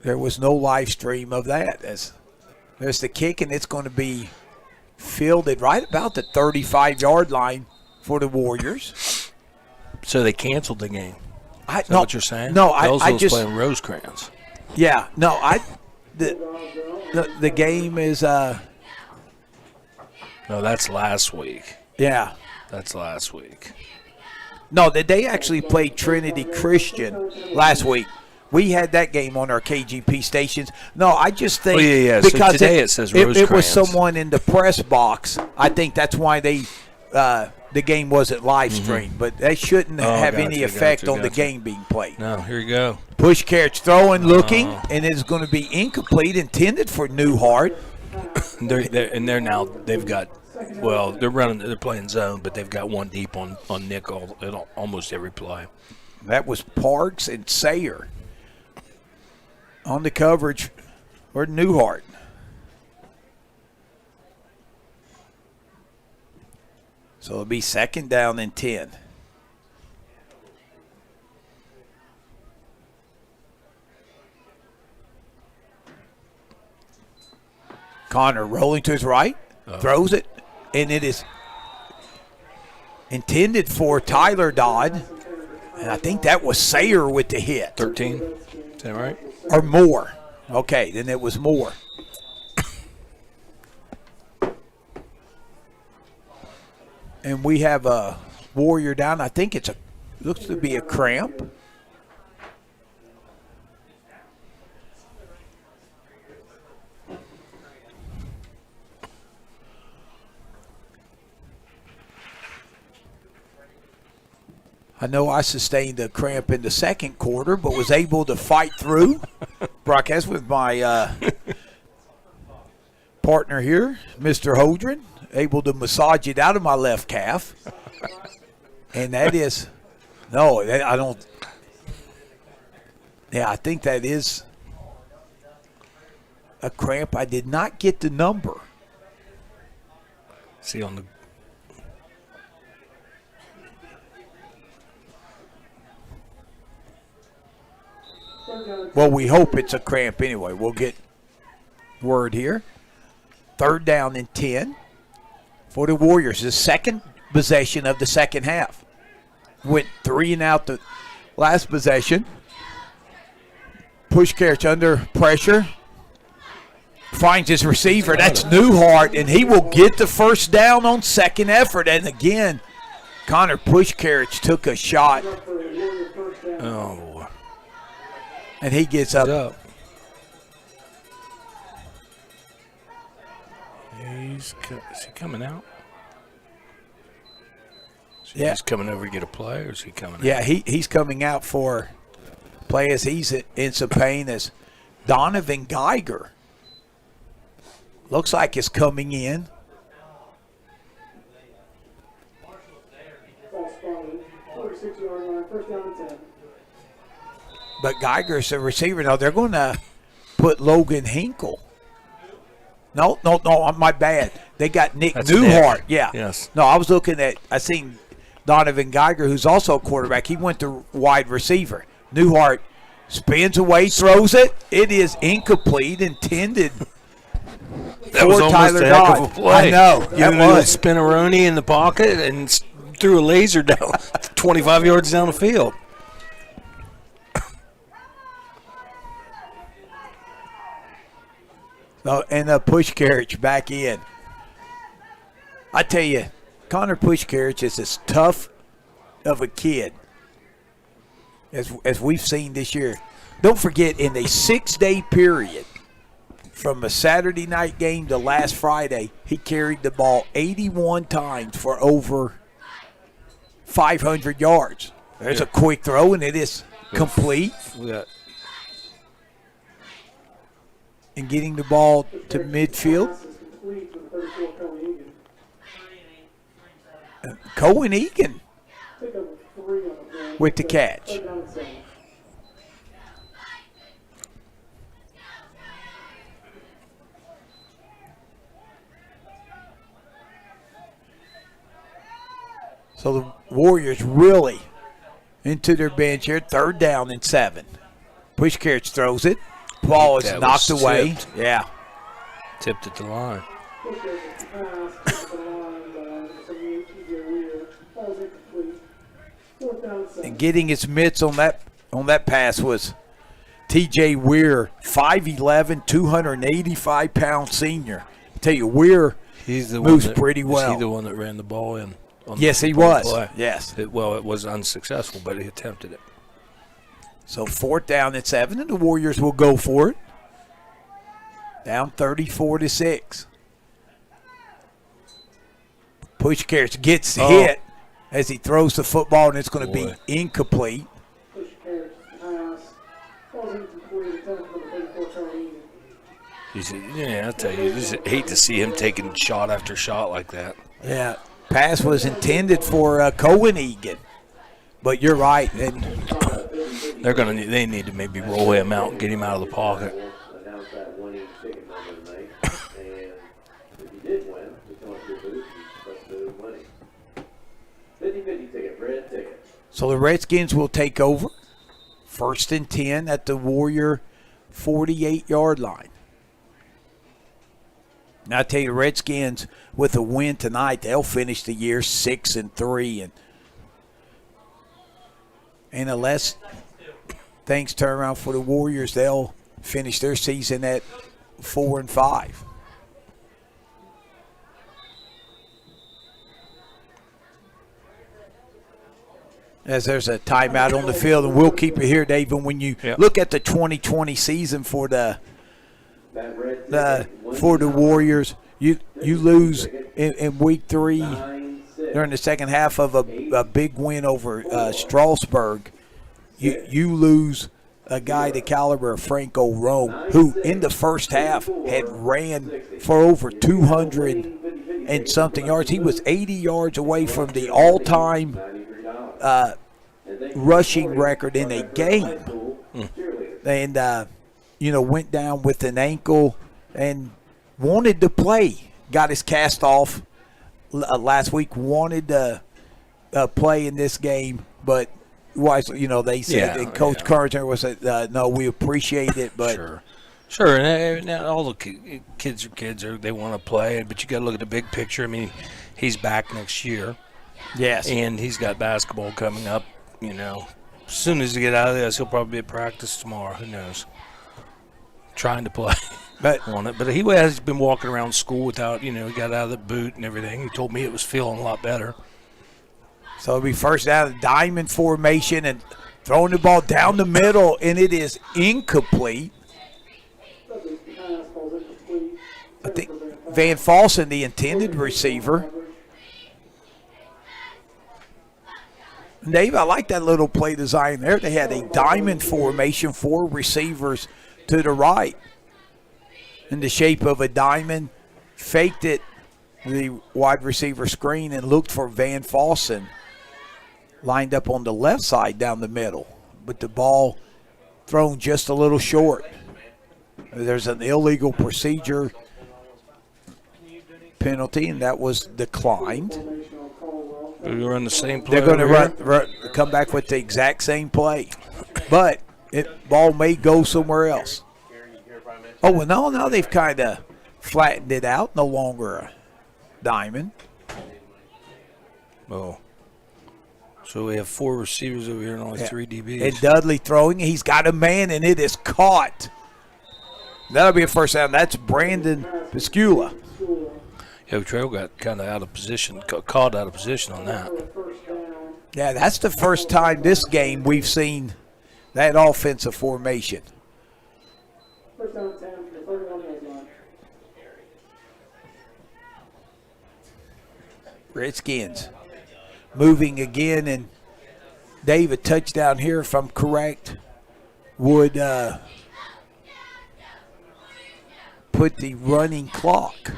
there was no live stream of that. There's the kick, and it's going to be fielded right about the 35-yard line for the Warriors. So they canceled the game. Is that No, what you're saying? No, I Bellsville's just playing Rosecrans. Yeah, no, the game is No, that's last week. yeah. That's last week. No, they actually played Trinity Christian last week. We had that game on our KGP stations. No, I just think yeah. So because today it says it was Rosecrans. someone in the press box. I think that's why the game wasn't live streamed, but that shouldn't have any effect on the game being played. No, here you go. Push carriage, throwing, looking, and it's going to be incomplete, intended for Newhart. They're playing zone, but they've got one deep on Nick almost every play. That was Parks and Sayer on the coverage for Newhart. So it'll be 2nd down and 10. Connor rolling to his right, throws it, and it is intended for Tyler Dodd. And I think that was Sayer with the hit. 13, is that right? Or more. Okay, then it was more. And we have a Warrior down. I think looks to be a cramp. I know I sustained a cramp in the second quarter, but was able to fight through. Broadcast with my partner here, Mr. Hodren, able to massage it out of my left calf. And that is, I don't. Yeah, I think that is a cramp. I did not get the number. See on the. Well, we hope it's a cramp anyway. We'll get word here. 3rd down and 10 for the Warriors. The second possession of the second half. Went 3 and out the last possession. Push carriage under pressure. Finds his receiver. That's Newhart, and he will get the first down on second effort. And again, Connor Push carriage took a shot. Oh. And he gets up. Is he coming out? Yeah. He's coming over to get a play, or is he coming out? Yeah, he's coming out for play as he's in some pain as Donovan Geiger. Looks like is coming in. But Geiger's a receiver. Now they're going to put Logan Hinkle. No, my bad. They got Nick Newhart. Nick. Yeah. Yes. No, I seen Donovan Geiger, who's also a quarterback. He went to wide receiver. Newhart spins away, throws it. It is incomplete, intended That was for almost Tyler a heck of a Dodd. play. I know. Giving him a spinneroni in the pocket and threw a laser down 25 yards down the field. And a push carriage back in. I tell you, Connor Push carriage is as tough of a kid as we've seen this year. Don't forget, in a 6-day period, from a Saturday night game to last Friday, he carried the ball 81 times for over 500 yards. There's a quick throw, and it is complete. We got And getting the ball to midfield. Pass is complete for the 34 Cohen Egan. Cohen Egan Pick up 3 on the play. with the catch. Third down and 7. So the Warriors really into their bench here. 3rd down and 7. Push carriage throws it. Ball is That knocked was away. tipped. Yeah. tipped at the line. Push goes to pass, pick up the line by some TJ Weir. Ball's incomplete. 4th down and 7. And getting his mitts on that pass was TJ Weir, 5'11", 285-pound senior. I tell you, Weir He's the moves one that, pretty well. Is he the one that ran the ball in? On Yes, the he was. play? Yes. It was unsuccessful, but he attempted it. So 4th down and 7, and the Warriors will go for it. Down 34-6. Push carriage gets hit as he throws the football, and it's going to be Boy. incomplete. Push carriage pass. Ball's incomplete. Intended for the 34 Cohen Egan. Yeah, I tell you, you just hate to see him taking shot after shot like that. Yeah, pass was intended for Cohen Egan, but you're right. And They need to maybe roll him out and get him out of the pocket. Announce that winning ticket number tonight. And if you did win, just come up to your booth and let's do winning. 50-50 ticket, red ticket. so the Redskins will take over. 1st and 10 at the Warrior 48-yard line. Now I tell you, the Redskins with a win tonight, they'll finish the year 6-3, and unless things turn around for the Warriors, they'll finish their season at 4-5. As there's a timeout on the field, and we'll keep it here, Dave. And when you look at the 2020 season for the Warriors, you lose in week 3 during the second half of a big win over Strasburg. You lose a guy the caliber of Franco Rome, who in the first half had ran for over 200 and something yards. He was 80 yards away from the all-time rushing record in a game, and went down with an ankle and wanted to play. Got his cast off last week. Wanted to play in this game, but they said and Coach Carter was no, we appreciate it, but Sure, and all the kids are kids. They want to play, but you got to look at the big picture. I mean, he's back next year. Yes, and he's got basketball coming up. As soon as he get out of this, he'll probably be at practice tomorrow. Who knows? Trying to play on it, but he has been walking around school without. He got out of the boot and everything. He told me it was feeling a lot better. So it'll be first down, diamond formation, and throwing the ball down the middle, and it is incomplete. I think Van Falsen, the intended receiver. Dave, I like that little play design there. They had a diamond formation, 4 receivers to the right in the shape of a diamond, faked it, the wide receiver screen, and looked for Van Falsen, lined up on the left side down the middle, but the ball thrown just a little short. There's an illegal procedure penalty, and that was declined. They're going to run the same play. They're going to come back with the exact same play, but ball may go somewhere else. Oh, well, now they've kind of flattened it out. No longer a diamond. Oh. So we have 4 receivers over here and only 3 DBs. And Dudley throwing. He's got a man, and it is caught. That'll be a first down. That's Brandon Piscula. Yeah, Trail got kind of out of position, caught out of position on that. Yeah, that's the first time this game we've seen that offensive formation. First down 10 for the 31 yard line. Redskins moving again, and Dave, a touchdown here, if I'm correct, would put the running clock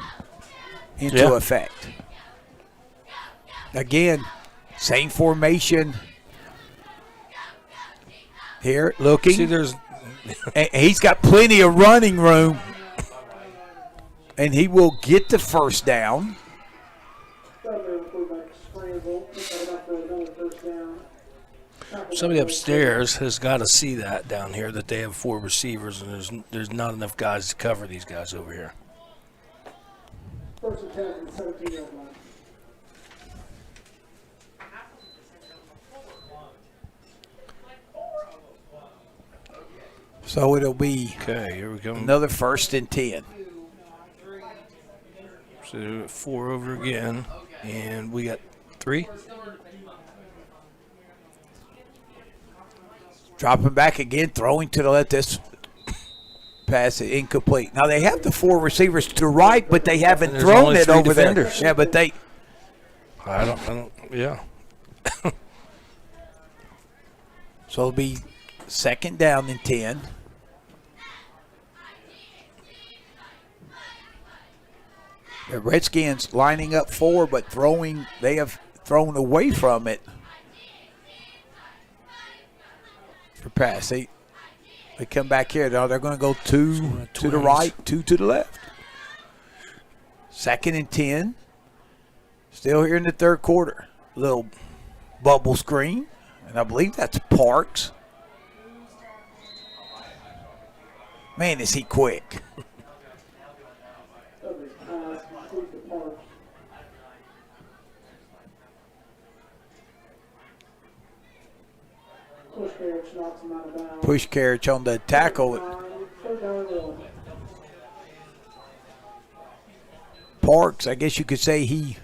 into effect. Again, same formation here, looking. See, there's And he's got plenty of running room, and he will get the first down. somebody upstairs has got to see that down here, that they have 4 receivers and there's not enough guys to cover these guys over here. First and 10 and 17-yard line. So it'll be Okay, here we go. another 1st and 10. So 4 over again, and we got 3. Dropping back again, throwing to the left. This pass is incomplete. Now they have the 4 receivers to the right, but they haven't There's thrown only it 3 over defenders. there. Yeah, but they. I don't, yeah. So it'll be 2nd down and 10. The Redskins lining up 4, but throwing. They have thrown away from it for pass. They come back here. Now they're going to go 2 to the right, 2 to the left. 2nd and 10. Still here in the 3rd quarter. Little bubble screen, and I believe that's Parks. Man, is he quick. Push carriage on the tackle. Parks, I guess you could say he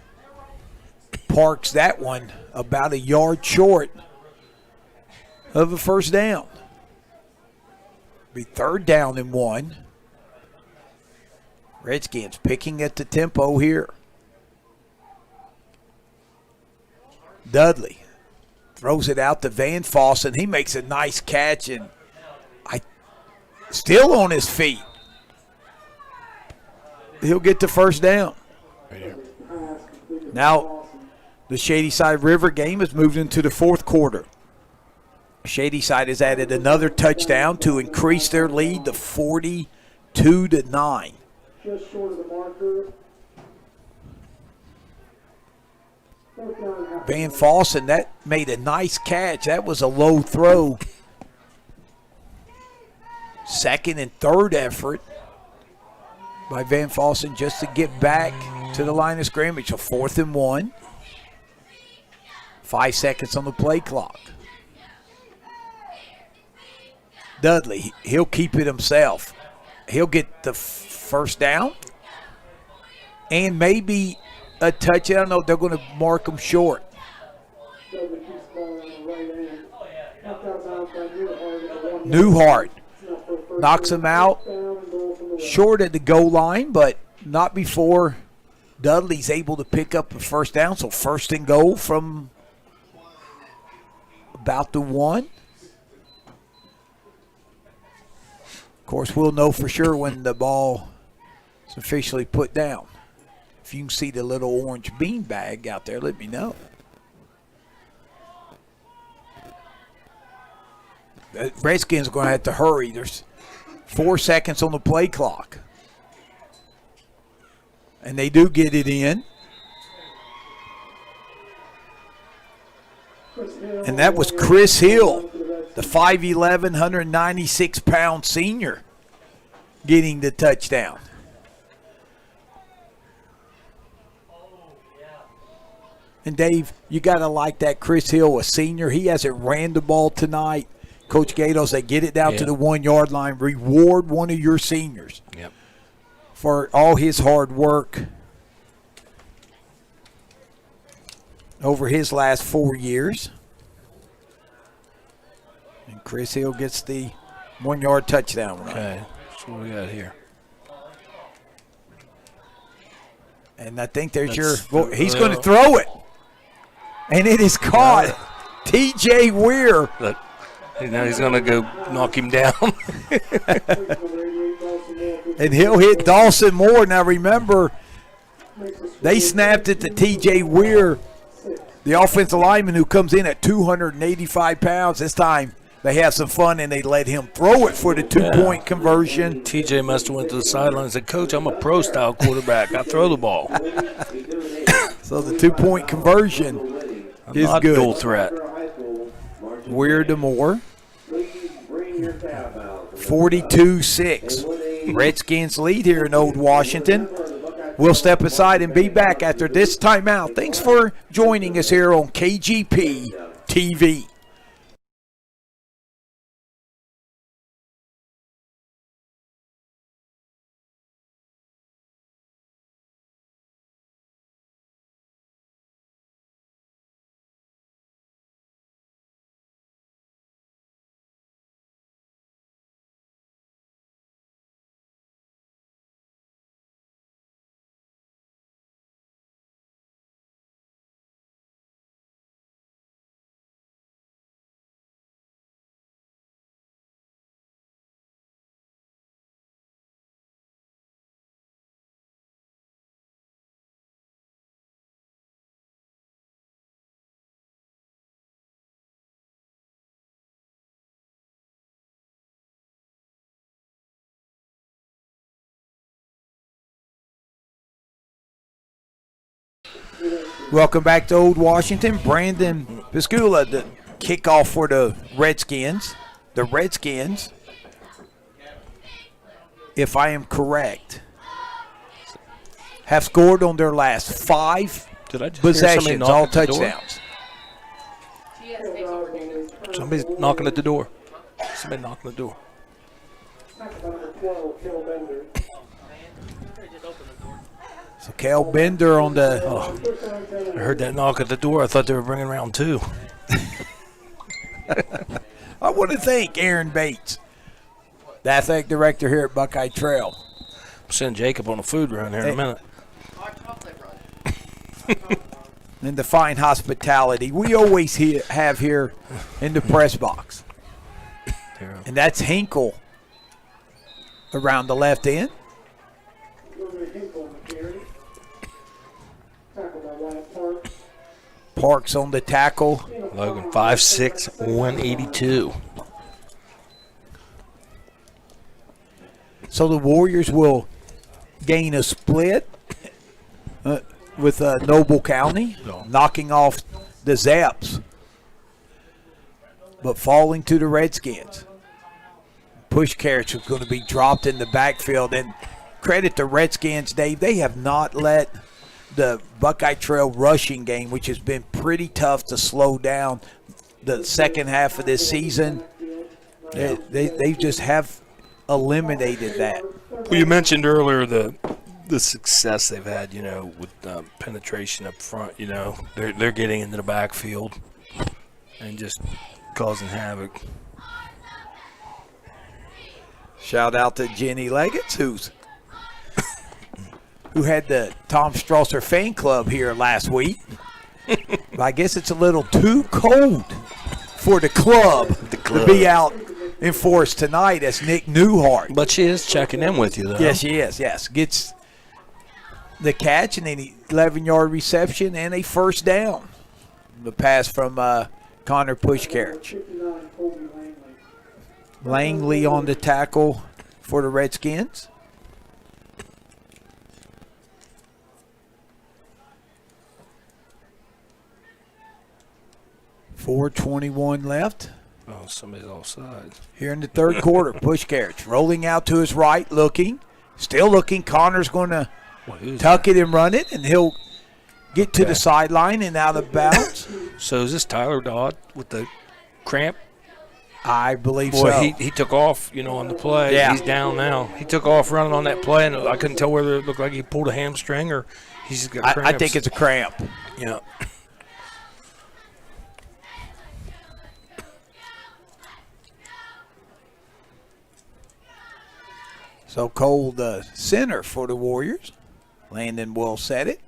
parks that one about a yard short of a first down. Be 3rd down and 1. Redskins picking at the tempo here. Dudley throws it out to Van Fossen. He makes a nice catch, and still on his feet. He'll get the first down. Now, the Shadyside River game has moved into the 4th quarter. Shadyside has added another touchdown to increase their lead to 42-9. Just short of the marker. Van Fossen, that made a nice catch. That was a low throw. 2nd and 3rd effort by Van Fossen just to get back to the line of scrimmage. So 4th and 1. 5 seconds on the play clock. Dudley, he'll keep it himself. He'll get the first down and maybe a touchdown. No, they're going to mark him short. Newhart knocks him out short at the goal line, but not before Dudley's able to pick up a first down. So 1st and goal from about the 1. Of course, we'll know for sure when the ball is officially put down. If you can see the little orange bean bag out there, let me know. The Redskins are going to have to hurry. There's 4 seconds on the play clock. And they do get it in. And that was Chris Hill, the 5'11", 196-pound senior, getting the touchdown. And Dave, you got to like that Chris Hill, a senior. He hasn't ran the ball tonight. Coach Gatos, they get it out to the 1-yard line. Reward one of your seniors for all his hard work over his last 4 years. And Chris Hill gets the 1-yard touchdown run. Okay, that's what we got here. And I think there's That's- your – he's going to throw it. And it is caught. T.J. Weir. Now he's going to go knock him down. And he'll hit Dawson Moore. Now, remember, they snapped it to T.J. Weir, the offensive lineman who comes in at 285 pounds. This time they have some fun, and they let him throw it for the two-point conversion. TJ must have went to the sideline and said, Coach, I'm a pro-style quarterback. I throw the ball. So the two-point conversion is Not good. dual threat. Weir to Moore. 42-6. Redskins lead here in Old Washington. We'll step aside and be back after this timeout. Thanks for joining us here on KGP TV. Welcome back to Old Washington. Brandon Piscula, the kickoff for the Redskins. The Redskins, if I am correct, have scored on their last 5 Did I just hear somebody possessions, knock all at the door? touchdowns. Somebody's knocking at the door. Somebody knocking at the door. So Cal Bender on the I heard that knock at the door. I thought they were bringing round 2. I want to thank Aaron Bates, the athletic director here at Buckeye Trail. Send Jacob on a food run here in a minute. And the fine hospitality we always have here in the press box. And that's Hinkle around the left end. Parks on the tackle. Logan 5'6", 182. So the Warriors will gain a split with Noble County, knocking off the Zaps, but falling to the Redskins. Push carrots is going to be dropped in the backfield. And credit the Redskins, Dave. They have not let the Buckeye Trail rushing game, which has been pretty tough to slow down the second half of this season. They just have eliminated that. Well, you mentioned earlier the success they've had, with penetration up front. They're getting into the backfield and just causing havoc. Shout out to Jenny Leggett, who had the Tom Strasser fan club here last week. But I guess it's a little too cold for the club to be out in force tonight as Nick Newhart. But she is checking in with you, though. Yes, she is, yes. Gets the catch and an 11-yard reception and a first down. The pass from Connor Pushcarriage. Langley on the tackle for the Redskins. .421 left. Oh, somebody's offside. Here in the third quarter, Pushcarriage rolling out to his right, looking. Still looking. Connor's going to tuck it and run it, and he'll get to the sideline and out of bounds. So is this Tyler Dodd with the cramp? I believe Boy, so. he took off, on the play. Yeah. He's down now. He took off running on that play, and I couldn't tell whether it looked like he pulled a hamstring or he's just got cramps. I think it's a cramp. Yeah. So Cole, the center for the Warriors. Landon will set it.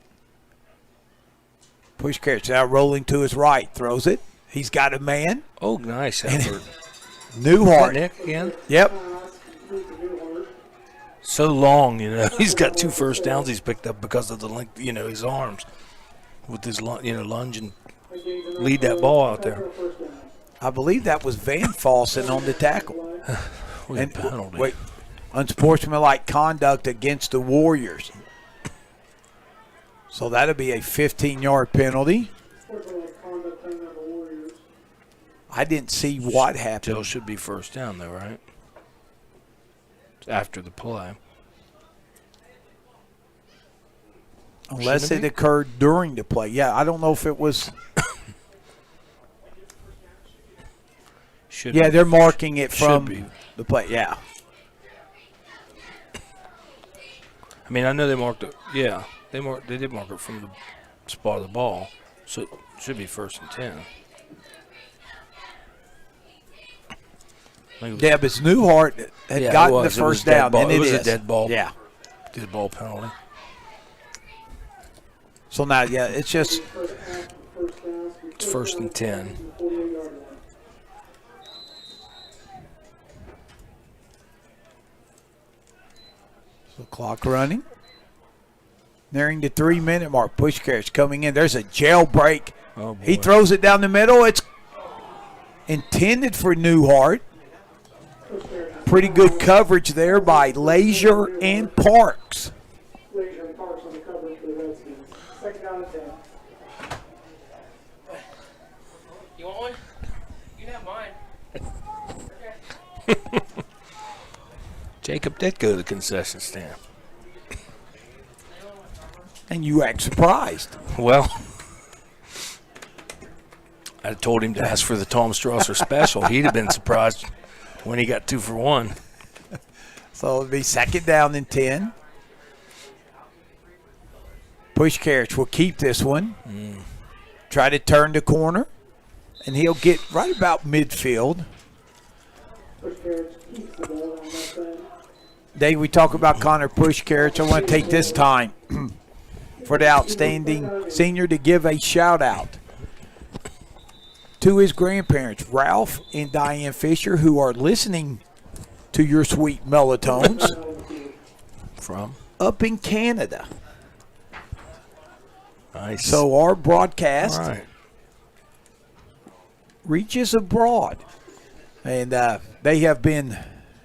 Push carries out, rolling to his right. Throws it. He's got a man. Oh, nice effort. Newhart. Nick again? Yep. So long, He's got 2 first downs he's picked up because of the length, his arms. With his, lunge and lead that ball out there. I believe that was Van Fossen on the tackle. And penalty. Wait, unsportsmanlike conduct against the Warriors. So that'll be a 15-yard penalty. I didn't see what happened. Still should be first down, though, right? After the play. Unless it occurred during the play. Yeah, I don't know if it was. Should yeah, be. they're marking it Should be. from the play. Yeah. I mean, I know they marked it. Yeah, they did mark it from the spot of the ball, so it should be 1st and 10. Yeah, but Newhart had gotten the first down, and it was is a dead ball. Yeah, dead ball penalty. So now, yeah, it's just It's 1st and 10. so clock running. Nearing the 3-minute mark. Push carriage coming in. There's a jailbreak. Oh, boy. He throws it down the middle. It's intended for Newhart. Pretty good coverage there by Leisure and Parks. Leisure and Parks on the coverage for the Redskins. 2nd down and 10. You want one? You can have mine. Okay. Jacob did go to the concession stand. And you act surprised. Well, I told him to ask for the Tom Strasser special. He'd have been surprised when he got 2 for 1. So it'll be 2nd down and 10. Push carriage will keep this one. Try to turn the corner. And he'll get right about midfield. Push carriage keeps the ball on that side. Dave, we talk about Connor Push carriage. I want to take this time for the outstanding senior to give a shout-out to his grandparents, Ralph and Diane Fisher, who are listening to your sweet melatones From? up in Canada. Nice. So our broadcast All right. reaches abroad. And they have been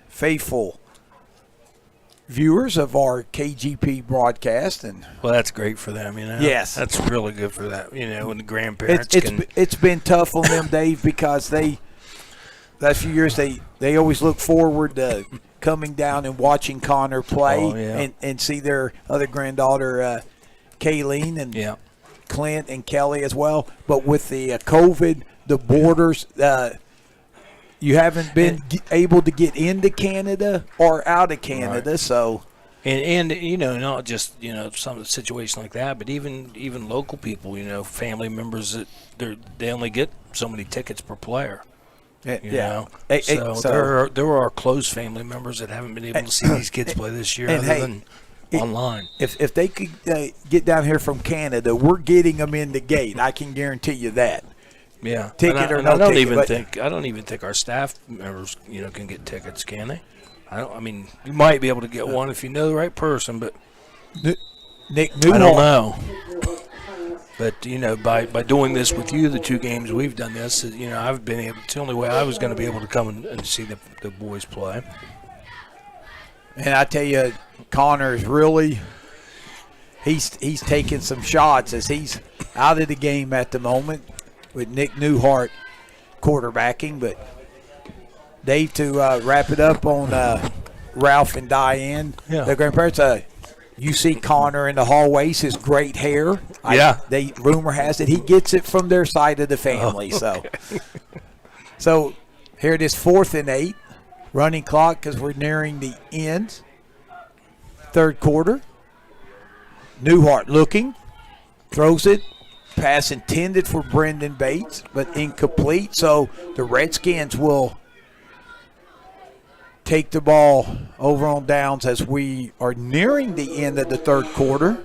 faithful viewers of our KGP broadcast. And Well, that's great for them, Yes. That's really good for that, when the grandparents can. it's been tough on them, Dave, because last few years they always look forward to coming down and watching Connor play Oh, yeah. and see their other granddaughter, Kayleen, and Yeah. Clint and Kelly as well. But with the COVID, the borders, you haven't been able to get into Canada or out of Canada, Right. so And not just some situation like that, but even local people, family members that they only get so many tickets per player. You know? So there are close family members that haven't been able to see these kids play this year and other than online. If they could get down here from Canada, we're getting them in the gate. I can guarantee you that. Yeah, Ticket or and no I don't ticket, I don't even think our staff members can get tickets, can they? I mean, you might be able to get one if you know the right person, but Nick I Newhart. don't know. But by doing this with you, the 2 games we've done this, I've been able. It's the only way I was going to be able to come and see the boys play. And I tell you, Connor's really he's taking some shots as he's out of the game at the moment with Nick Newhart quarterbacking. But Dave, to wrap it up on Ralph and Diane, their grandparents. You see Connor in the hallways, his great hair. Yeah. Rumor has it he gets it from their side of the family. Oh, okay. So here it is, 4th and 8. Running clock because we're nearing the end. 3rd quarter. Newhart looking. Throws it. Pass intended for Brendan Bates, but incomplete. So the Redskins will take the ball over on downs as we are nearing the end of the third quarter.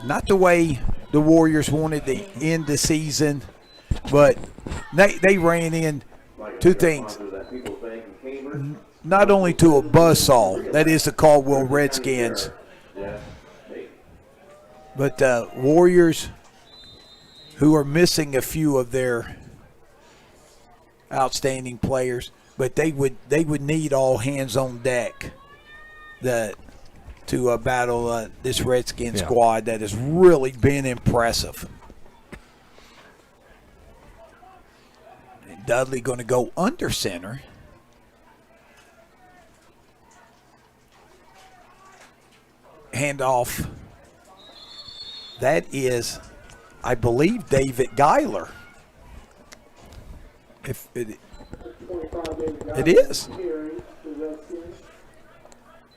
Not the way the Warriors wanted to end the season, but they ran in two things. Not only to a buzzsaw, that is the Caldwell Redskins, but Warriors who are missing a few of their outstanding players, but they would need all hands on deck to battle this Redskin squad that has really been impressive. And Dudley going to go under center. Handoff. That is, I believe, David Geiler. If it is.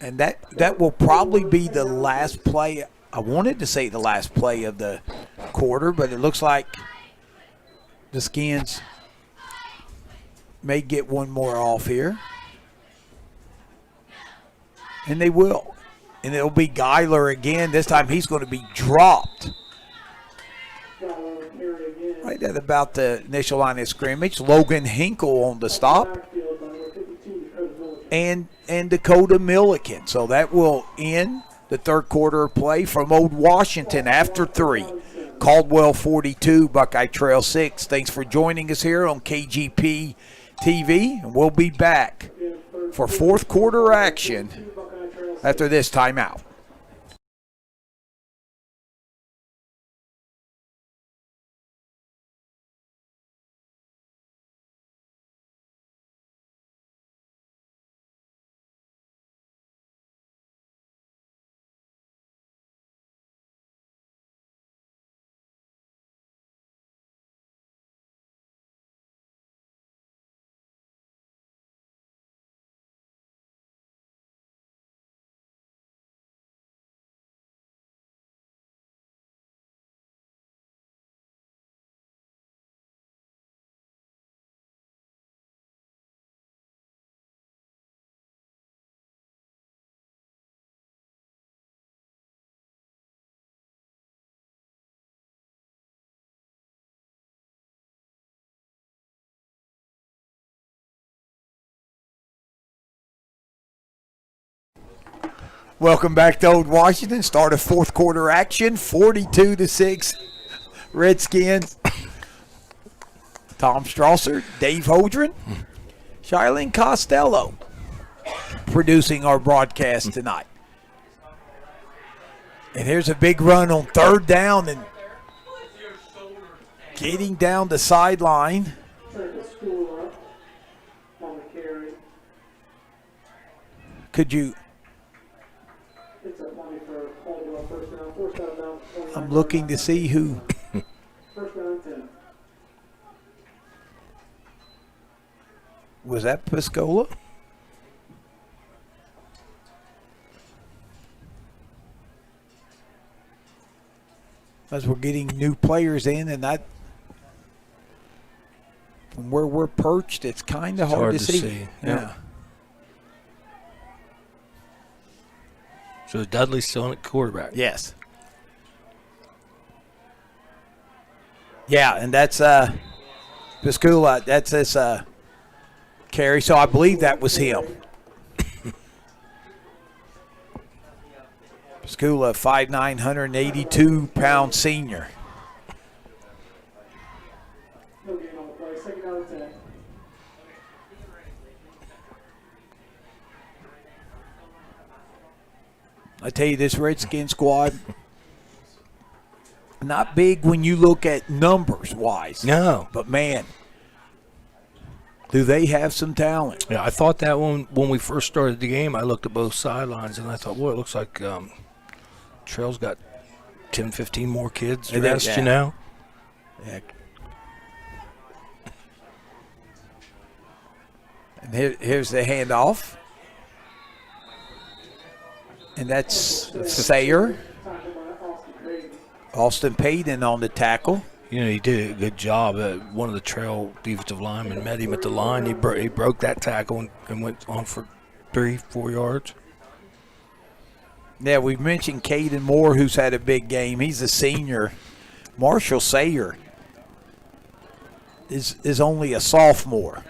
And that will probably be the last play. I wanted to say the last play of the quarter, but it looks like the Skins may get one more off here. And they will. And it'll be Geiler again. This time he's going to be dropped right at about the initial line of scrimmage. Logan Hinkle on the stop. And Dakota Milliken. So that will end the third quarter of play from Old Washington after 3. Caldwell 42, Buckeye Trail 6. Thanks for joining us here on KGP TV. And we'll be back for fourth quarter action after this timeout. Welcome back to Old Washington. Start of fourth quarter action, 42-6 Redskins. Tom Strasser, Dave Holdren, Shylene Costello producing our broadcast tonight. And here's a big run on third down and getting down the sideline. Could you... I'm looking to see who. Was that Piscola? As we're getting new players in, and that from where we're perched, it's kind of hard to see. Yeah. So Dudley's still at quarterback. Yes. Yeah, and that's Piscula. That's his carry. So I believe that was him. Piscula, 5'9", 182-pound senior. I tell you, this Redskin squad, not big when you look at numbers-wise. No. But, man, do they have some talent. Yeah, I thought that when we first started the game, I looked at both sidelines, and I thought, well, it looks like Trail's got 10, 15 more kids dressed, you know. Yeah. And here's the handoff. And that's Sayer. Austin Payton on the tackle. You know, he did a good job. One of the trail defensive linemen met him at the line. He broke that tackle and went on for 3-4 yards. Yeah, we've mentioned Caden Moore, who's had a big game. He's a senior. Marshall Sayer is only a sophomore.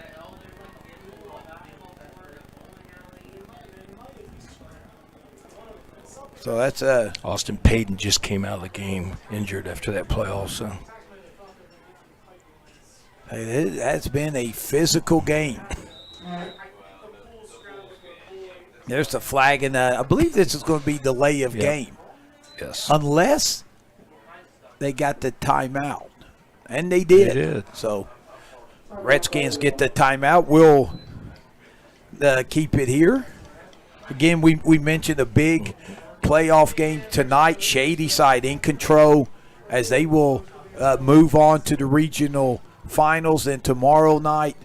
So that's Austin Payton just came out of the game injured after that play also. That's been a physical game. There's the flag, and I believe this is going to be delay of game. Yes. Unless they got the timeout. And they did. They did. So Redskins get the timeout. We'll keep it here. Again, we mentioned a big playoff game tonight. Shadyside in control as they will move on to the regional finals. And tomorrow night,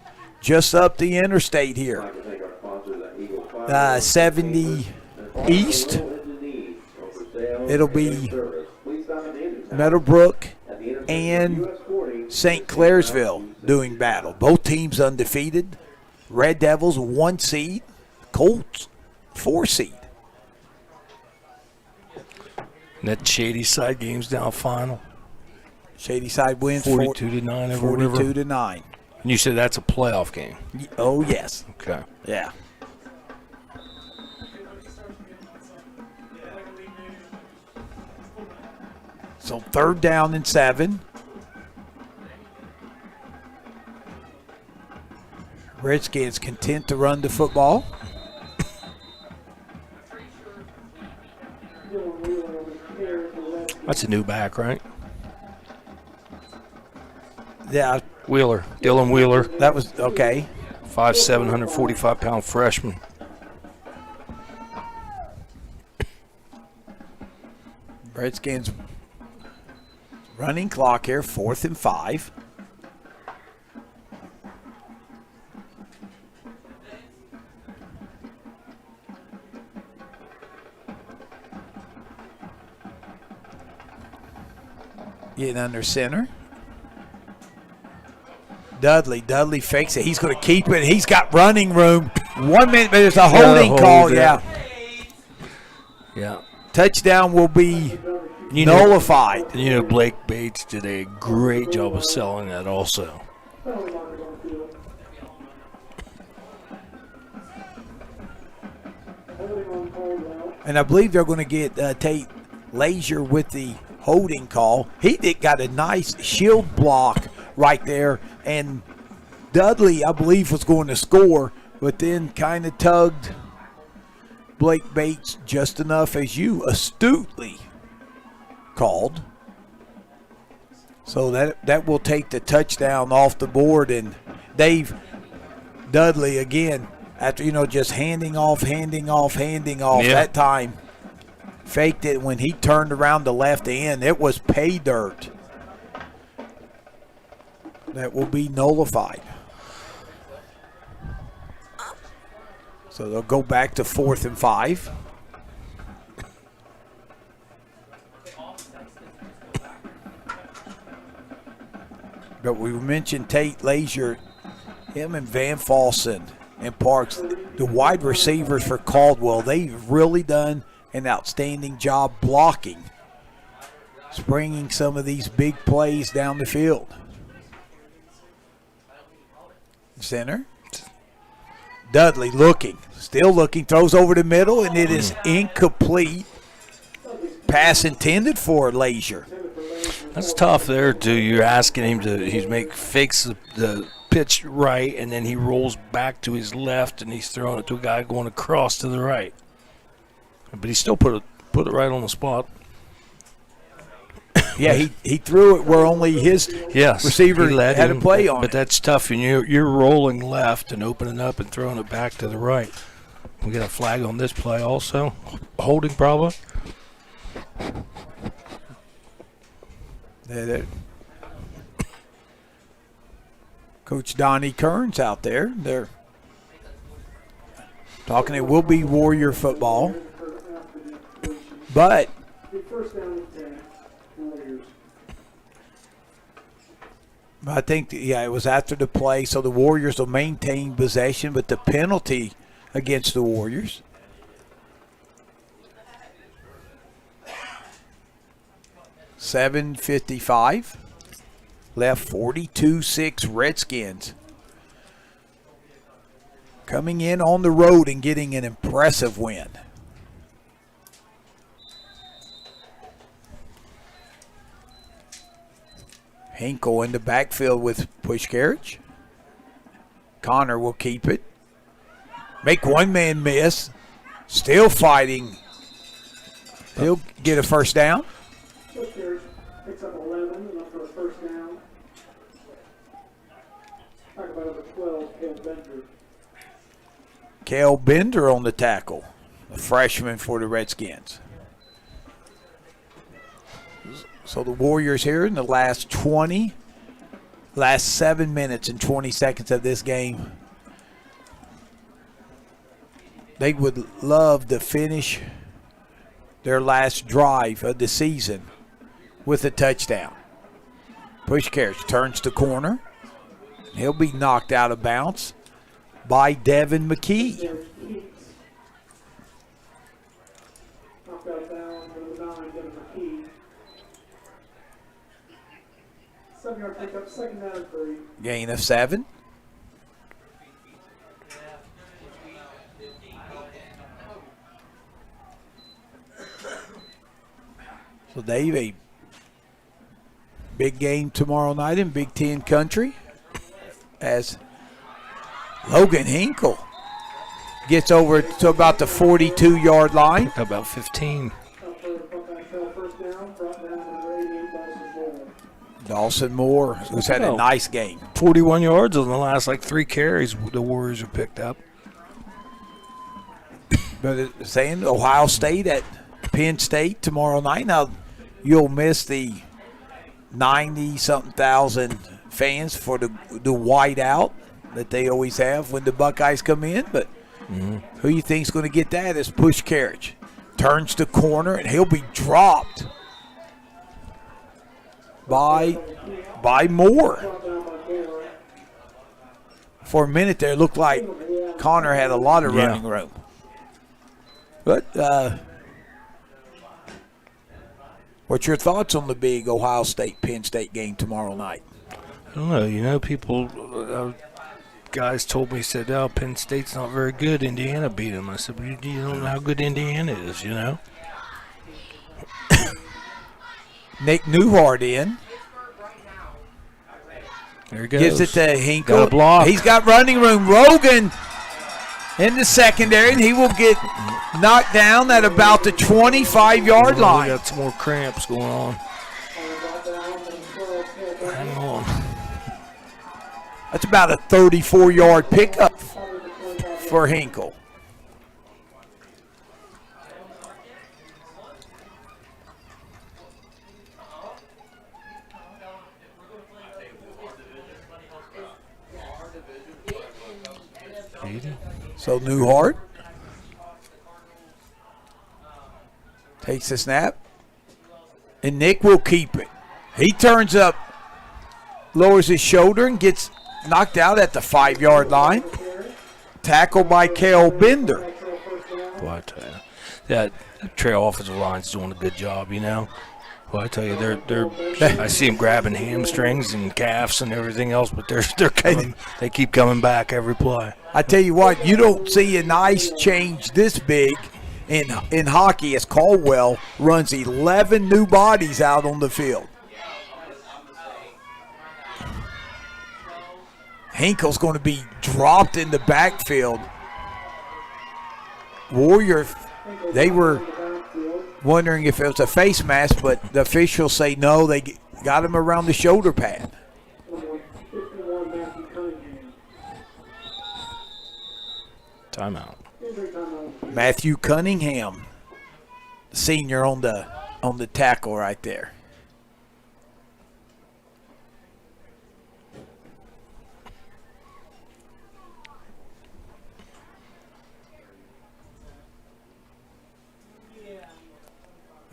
just up the interstate here, 70 East. It'll be Meadowbrook and St. Clairsville doing battle. Both teams undefeated. Red Devils 1 seed, Colts 4 seed. And that Shadyside game's now final. Shadyside wins 42-9 over River. 42-9. And you said that's a playoff game. Oh yes. Okay. Yeah. So 3rd down and 7. Redskins content to run the football. That's a new back, right? Yeah, Wheeler. Dylan Wheeler. that was okay. 5'7", 145-pound freshman. Redskins running clock here, 4th and 5. Getting under center. Dudley fakes it. He's going to keep it. He's got running room. 1 minute, but there's a holding call. Yeah. Yeah. Touchdown will be nullified. You know, Blake Bates did a great job of selling that also. And I believe they're going to get Tate Lazier with the holding call. He got a nice shield block right there, and Dudley, I believe, was going to score, but then kind of tugged Blake Bates just enough, as you astutely called. So that will take the touchdown off the board, and Dave Dudley again, after just handing off. Yeah. That time faked it. When he turned around the left end, it was pay dirt. That will be nullified. So they'll go back to 4th and 5. But we mentioned Tate Lazier, him and Van Falsen and Parks, the wide receivers for Caldwell. They've really done an outstanding job blocking, springing some of these big plays down the field. Center. Dudley still looking, throws over the middle, and it is incomplete. Pass intended for Lazier. That's tough there, too. You're asking him to fakes the pitch right, and then he rolls back to his left, and he's throwing it to a guy going across to the right. But he still put it right on the spot. Yeah, he threw it where only his receiver had to play on it. But that's tough, and you're rolling left and opening up and throwing it back to the right. We got a flag on this play also. Holding problem. Coach Donnie Kearns out there. They're talking it will be Warrior football. But I think, it was after the play, so the Warriors will maintain possession, but the penalty against the Warriors. $7:55 left. 42-6 Redskins. Coming in on the road and getting an impressive win. Hinkle in the backfield with push carriage. Connor will keep it. Make one man miss. Still fighting. He'll get a first down. Push picks up 11 enough for a first down. Talk about number 12, Cale Bender. Cale Bender on the tackle. A freshman for the Redskins. So the Warriors here in the last 7 minutes and 20 seconds of this game. They would love to finish their last drive of the season with a touchdown. Push carriage turns to corner. He'll be knocked out of bounds by Devin McKee. Knocked out of bounds, number 9, Devin McKee. 7-yard pickup, second down and 3. Gain of 7. So Dave, a big game tomorrow night in Big Ten country as Logan Hinkle gets over to about the 42-yard line. About 15. Buckeye Trail first down, brought down number 88, Dawson Moore. Dawson Moore, who's had a nice game. 41 yards on the last 3 carries the Warriors have picked up. But it's saying Ohio State at Penn State tomorrow night. Now, you'll miss the 90-something thousand fans for the whiteout that they always have when the Buckeyes come in. But who you think's going to get that is push carriage. Turns to corner, and he'll be dropped by Moore. Brought down by Moore. For a minute there, it looked like Connor had a lot of Yeah. running room. But what's your thoughts on the big Ohio State-Penn State game tomorrow night? I don't know. People, guys told me, said, oh, Penn State's not very good. Indiana beat them. I said, well, you don't know how good Indiana is, Nick Newhart in. There he goes. Gives it to Hinkle. Got a block. He's got running room. Rogan in the secondary, and he will get knocked down at about the 25-yard We line. got some more cramps going on. Brought down number 12, Cale Bender. Hang on. That's about a 34-yard pickup for Hinkle. So Newhart takes the snap, and Nick will keep it. He turns up, lowers his shoulder, and gets knocked out at the 5-yard line. Tackled by Cale Bender. Boy, I tell you, that trail offensive line's doing a good job, Well, I tell you, they're I see them grabbing hamstrings and calves and everything else, but they're coming. They keep coming back every play. I tell you what, you don't see an ice change this big in hockey as Caldwell runs 11 new bodies out on the field. Hinkle's going to be dropped in the backfield. Warrior, they were wondering if it was a face mask, but the officials say no, they got him around the shoulder pad. Number 51, Matthew Cunningham. Timeout. Injury timeout. Matthew Cunningham, senior on the tackle right there.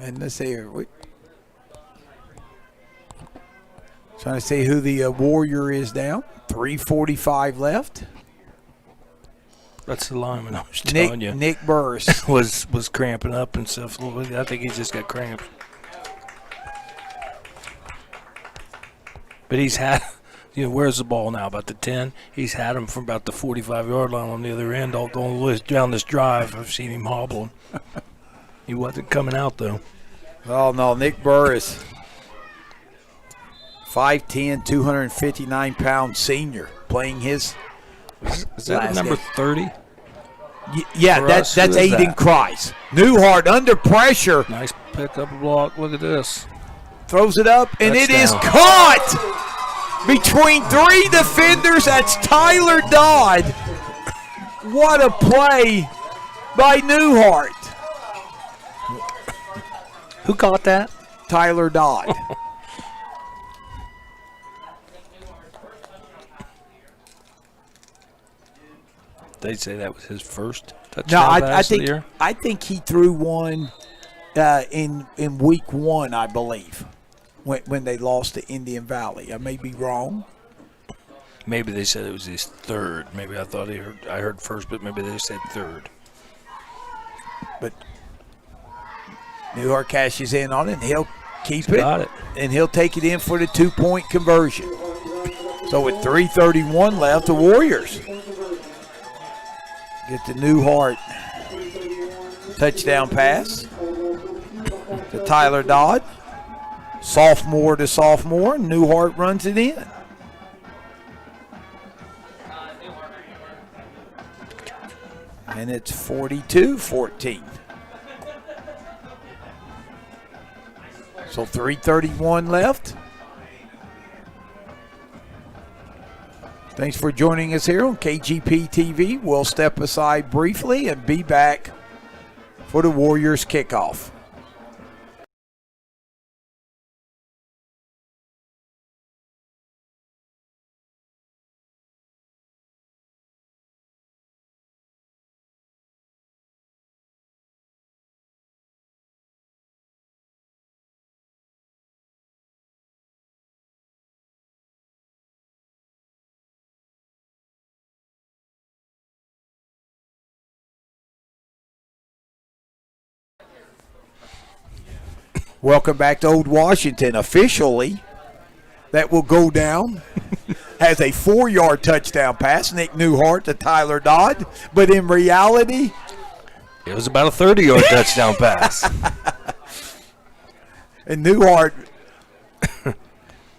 And let's see here. Trying to see who the Warrior is now. 3:45 left. That's the lineman I was telling you. Nick Burris. was cramping up and stuff a little bit. I think he just got cramps. But he's had, where's the ball now? About the 10? He's had him from about the 45-yard line on the other end all the way down this drive. I've seen him hobbling. He wasn't coming out, though. Oh, no, Nick Burris. 5'10", 259-pound senior playing his Is that number 30? Yeah, that's Aiden Kreis. Newhart under pressure. Nice pick-up block. Look at this. Throws it up, and it is caught between 3 defenders. That's Tyler Dodd. What a play by Newhart. Who caught that? Tyler Dodd. They'd say that was his first touchdown pass of the year. I think he threw one in week 1, I believe, when they lost to Indian Valley. I may be wrong. Maybe they said it was his third. Maybe I thought I heard first, but maybe they said third. But Newhart cashes in on it, and he'll keep it. Got it. And he'll take it in for the 2-point conversion. So with 3:31 left, the Warriors get the Newhart touchdown pass to Tyler Dodd. Sophomore to sophomore. Newhart runs it in. And it's 42-14. So 3:31 left. Thanks for joining us here on KGP TV. We'll step aside briefly and be back for the Warriors kickoff. Welcome back to Old Washington. Officially, that will go down as a 4-yard touchdown pass, Nick Newhart to Tyler Dodd. But in reality, it was about a 30-yard touchdown pass. And Newhart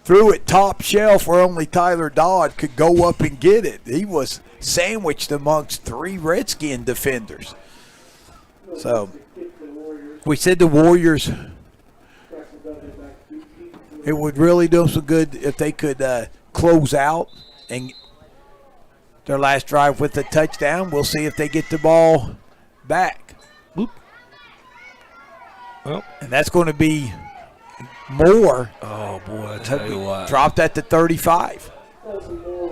threw it top shelf where only Tyler Dodd could go up and get it. He was sandwiched amongst 3 Redskin defenders. So we said the Warriors, it would really do them some good if they could close out and their last drive with a touchdown. We'll see if they get the ball back. Whoop. Well, and that's going to be more. Oh, boy, I tell you what. Dropped at the 35.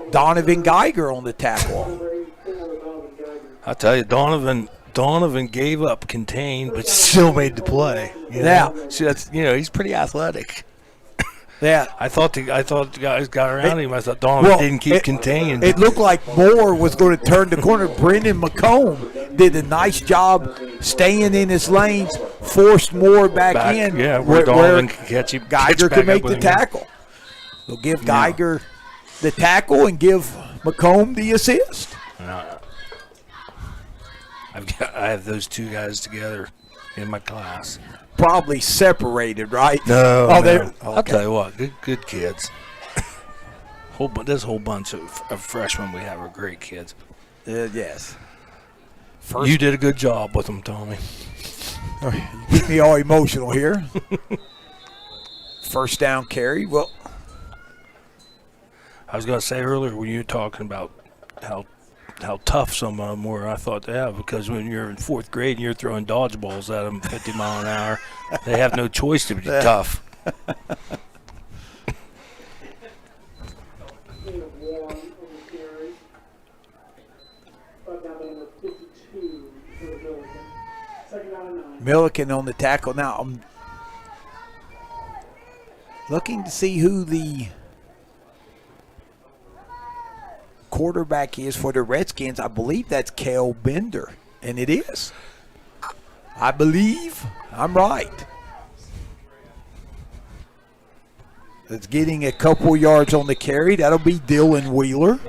Donovan Geiger on the tackle. I tell you, Donovan gave up contained, but still made the play. Yeah. See, that's, he's pretty athletic. Yeah, I thought the guys got around him. I thought Donovan didn't keep contained. It looked like Moore was going to turn the corner. Brendan McComb did a nice job staying in his lanes, forced Moore back in. Yeah, where Donovan can catch him. Geiger can make the tackle. They'll give Geiger the tackle and give McComb the assist. I have those two guys together in my class. Probably separated, right? No. Okay. I'll tell you what, good kids. This whole bunch of freshmen we have are great kids. Yes. You did a good job with them, Tommy. You get me all emotional here. First down carry. Well, I was going to say earlier when you were talking about how tough some of them were, I thought, because when you're in 4th grade and you're throwing dodgeballs at them 50 mile an hour, they have no choice to be tough. Milliken on the tackle. Now, I'm looking to see who the quarterback is for the Redskins. I believe that's Cale Bender, and it is. I believe I'm right. It's getting a couple yards on the carry. That'll be Dylan Wheeler.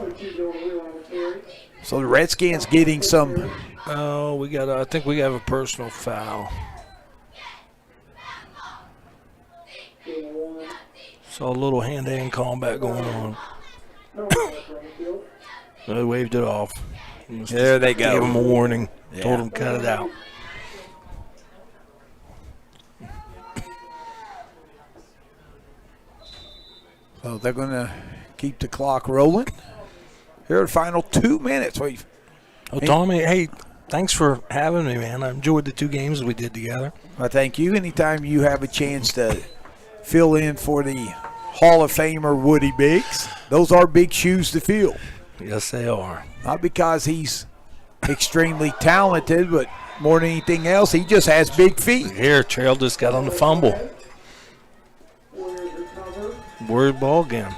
So the Redskins getting some. Oh, I think we have a personal foul. Saw a little hand-to-hand combat going on. They waved it off. There they go. Gave them a warning. Yeah. Told them cut it out. So they're going to keep the clock rolling. Here are the final 2 minutes. Oh, Tommy, hey, thanks for having me, man. I enjoyed the 2 games we did together. I thank you. Anytime you have a chance to fill in for the Hall of Famer Woody Biggs, those are big shoes to fill. Yes, they are. Not because he's extremely talented, but more than anything else, he just has big feet. Here, Trail just got on the fumble. Word ball game.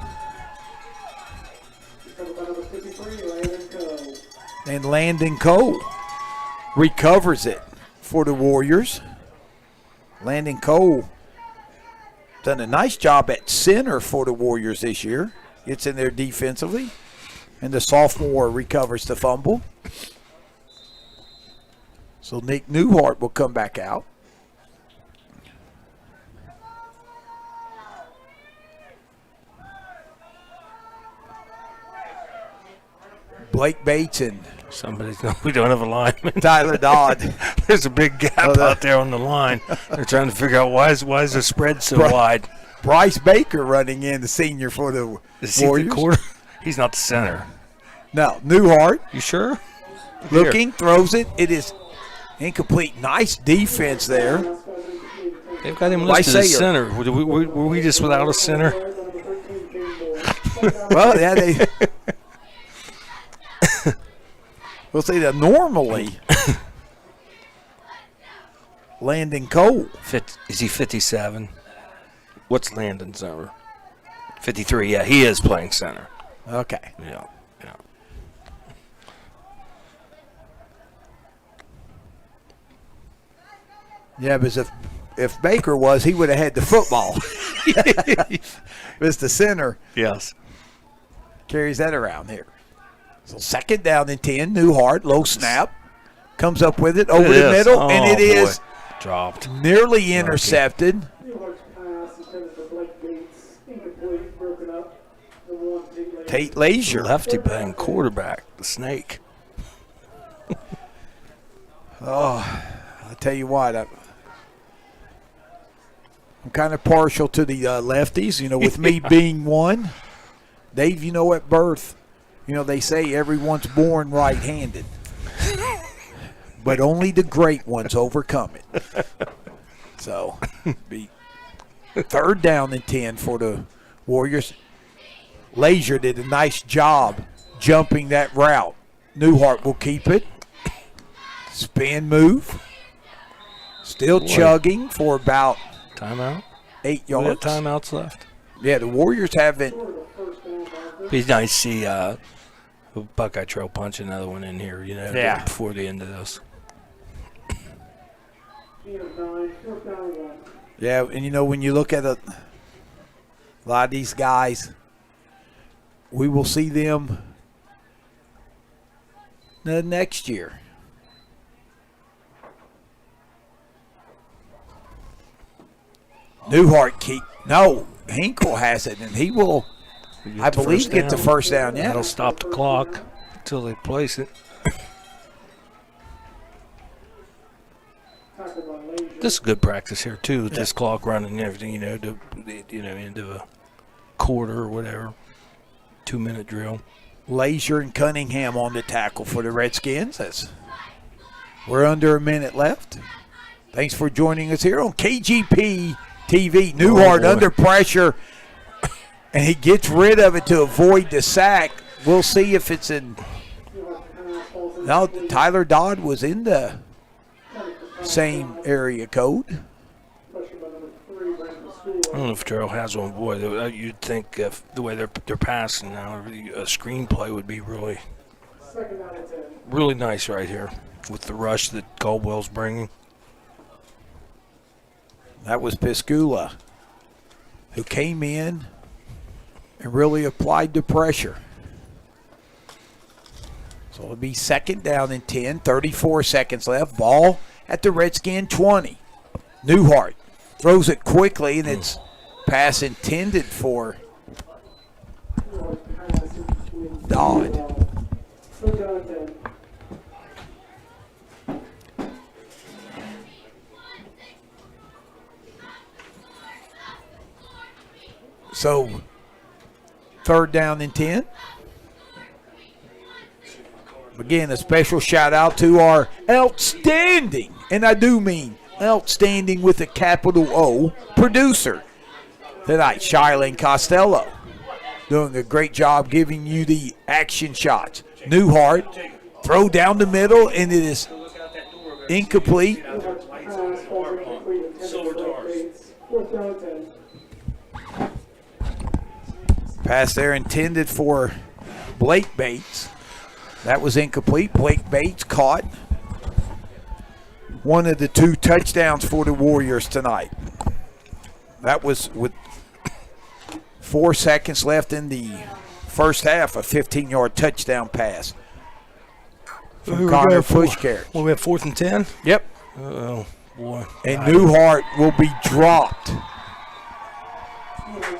And Landon Cole recovers it for the Warriors. Landon Cole done a nice job at center for the Warriors this year. Gets in there defensively. And the sophomore recovers the fumble. So Nick Newhart will come back out. Blake Bates and we don't have a lineman. Tyler Dodd. There's a big gap out there on the line. They're trying to figure out why is the spread so wide. Bryce Baker running in, the senior for the Warriors. He's not the center. No, Newhart. You sure? Looking, throws it. It is incomplete. Nice defense there. They've got him listed as center. Were we just without a center? Well, yeah, they. We'll see that normally. Landon Cole. Is he 57? What's Landon's number? 53. Yeah, he is playing center. Okay. Yeah. Yeah, because if Baker was, he would have had the football. It's the center. Yes. Carries that around here. So 2nd down and 10. Newhart, low snap. Comes up with it over the middle, and it is dropped. Nearly intercepted. Tate Lazier. Lefty playing quarterback, the snake. Oh, I'll tell you what. I'm kind of partial to the lefties, with me being one. Dave, at birth, they say everyone's born right-handed. But only the great ones overcome it. So, be 3rd down and 10 for the Warriors. Lazier did a nice job jumping that route. Newhart will keep it. Spin move. Still chugging for about timeout. 8 yards. We got timeouts left. Yeah, the Warriors haven't. Be nice to see Buckeye Trail punch another one in here, before the end of this. Yeah, and when you look at a lot of these guys, we will see them the next year. Newhart Hinkle has it, and he will, I believe, get the 1st down. Yeah, that'll stop the clock until they place it. This is good practice here too. With this clock running and everything, into a quarter or whatever. 2-minute drill. Lazier and Cunningham on the tackle for the Redskins. We're under a minute left. Thanks for joining us here on KGP TV. Newhart under pressure, and he gets rid of it to avoid the sack. We'll see if it's in. No, Tyler Dodd was in the same area code. I don't know if Terrell has one. Boy, you'd think if the way they're passing now, a screenplay would be really, Second down and 10. really nice right here with the rush that Caldwell's bringing. That was Piscula, who came in and really applied the pressure. So it'll be second down and 10, 34 seconds left. Ball at the Redskin 20. Newhart throws it quickly, and it's pass intended for Dodd. Third down and 10. So third down and 10. Again, a special shout out to our outstanding, and I do mean outstanding with a capital O, producer tonight, Shylene Costello. Doing a great job giving you the action shots. Newhart, throw down the middle, and it is incomplete. Pass falls incomplete. Intended for Blake Bates. Fourth down and 10. Pass there intended for Blake Bates. That was incomplete. Blake Bates caught one of the 2 touchdowns for the Warriors tonight. That was with 4 seconds left in the first half, a 15-yard touchdown pass from Connor Pushcarich. Well, we have 4th and 10? Yep. Oh, boy. And Newhart will be dropped.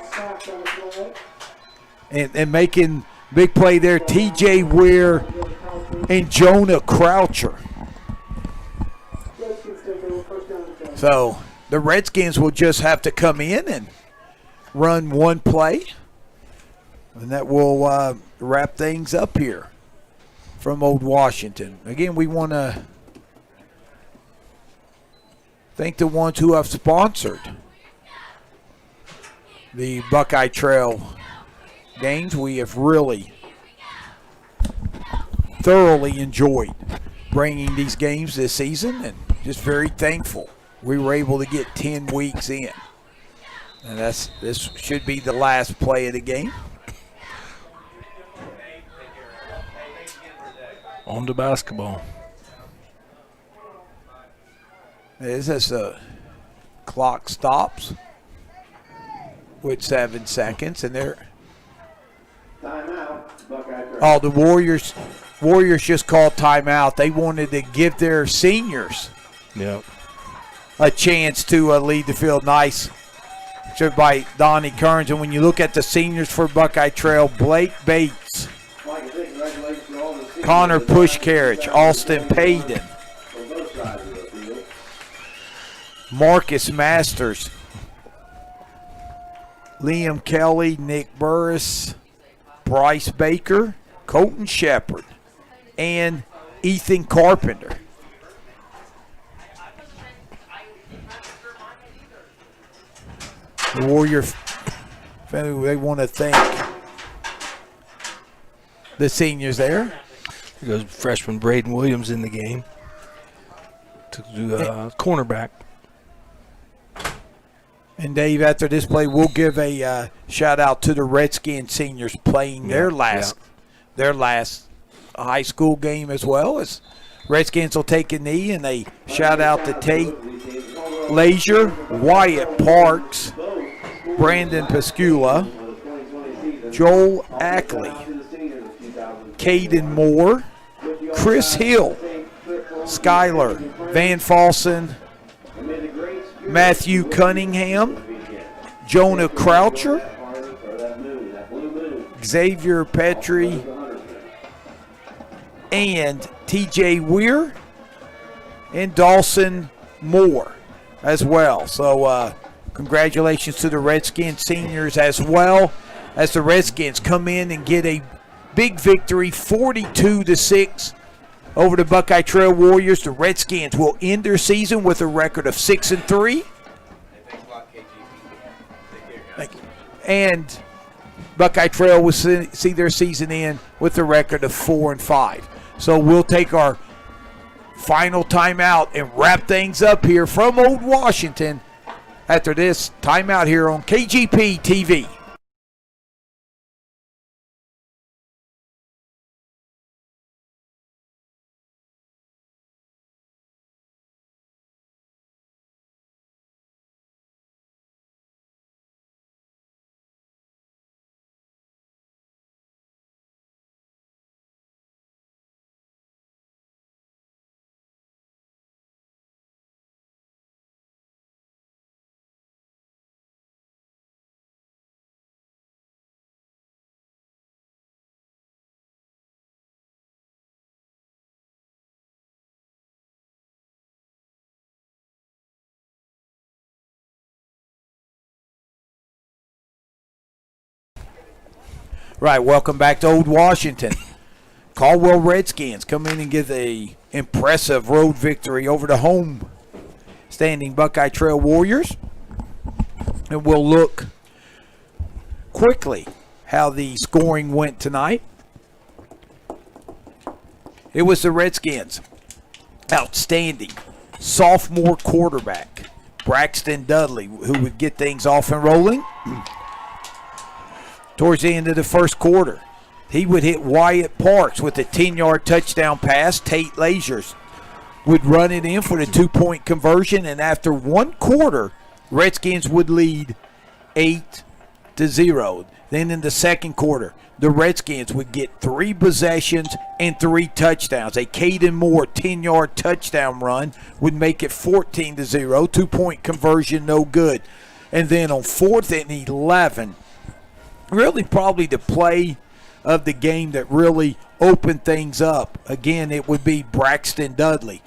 Sacked on the play. And making big play there, T.J. Weir and Jonah Croucher. Redskins take over. First down and 10. So the Redskins will just have to come in and run one play, and that will wrap things up here from Old Washington. Again, we want to thank the ones who have sponsored the Buckeye Trail games. We have really thoroughly enjoyed bringing these games this season, and just very thankful we were able to get 10 weeks in. And this should be the last play of the game. On to basketball. This is the clock stops with 7 seconds, and they're Timeout. Buckeye Trail. oh, the Warriors just called timeout. They wanted to give their seniors Yep. a chance to lead the field. Nice served by Donnie Kearns. And when you look at the seniors for Buckeye Trail, Blake Bates, Like I said, congratulations to all the seniors. Connor Pushcarich, Austin Payton, On both sides of the field. Marcus Masters, Liam Kelly, Nick Burris, Bryce Baker, Colton Shepard, and Ethan Carpenter. The Warrior family, they want to thank the seniors there. There goes freshman Braden Williams in the game. To cornerback. And Dave, after this play, we'll give a shout out to the Redskins seniors playing their last high school game as well. As Redskins will take a knee, and they shout out to Tate Leisure, Wyatt Parks, Brandon Piscula, Joel Ackley, Caden Moore, Chris Hill, Skylar Van Falsen, Matthew Cunningham, Jonah Croucher, Xavier Petrie, and T.J. Weir, and Dawson Moore as well. So congratulations to the Redskins seniors, as well as the Redskins come in and get a big victory, 42-6 over the Buckeye Trail Warriors. The Redskins will end their season with a record of 6-3. Thank you. And Buckeye Trail will see their season end with a record of 4-5. So we'll take our final timeout and wrap things up here from Old Washington after this timeout here on KGP TV. Right, welcome back to Old Washington. Caldwell Redskins come in and get a impressive road victory over the home standing Buckeye Trail Warriors. And we'll look quickly how the scoring went tonight. It was the Redskins' outstanding sophomore quarterback, Braxton Dudley, who would get things off and rolling. Towards the end of the first quarter, he would hit Wyatt Parks with a 10-yard touchdown pass. Tate Lasers would run it in for the 2-point conversion, and after one quarter, Redskins would lead 8-0. Then in the second quarter, the Redskins would get 3 possessions and 3 touchdowns. A Caden Moore 10-yard touchdown run would make it 14-0. 2-point conversion, no good. And then on 4th and 11, really probably the play of the game that really opened things up. Again, it would be Braxton Dudley,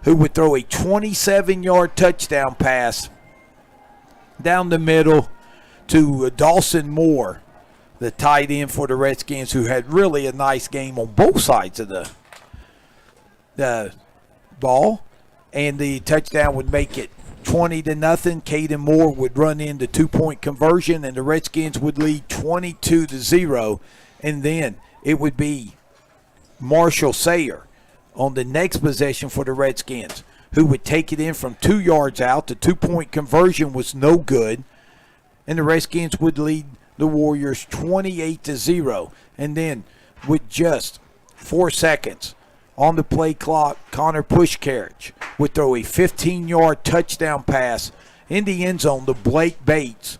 who would throw a 27-yard touchdown pass down the middle to Dawson Moore, the tight end for the Redskins, who had really a nice game on both sides of the ball. And the touchdown would make it 20-0. Caden Moore would run in the 2-point conversion, and the Redskins would lead 22-0. And then it would be Marshall Sayer on the next possession for the Redskins, who would take it in from 2 yards out. The 2-point conversion was no good, and the Redskins would lead the Warriors 28-0. And then with just 4 seconds on the play clock, Connor Pushkarich would throw a 15-yard touchdown pass in the end zone to Blake Bates.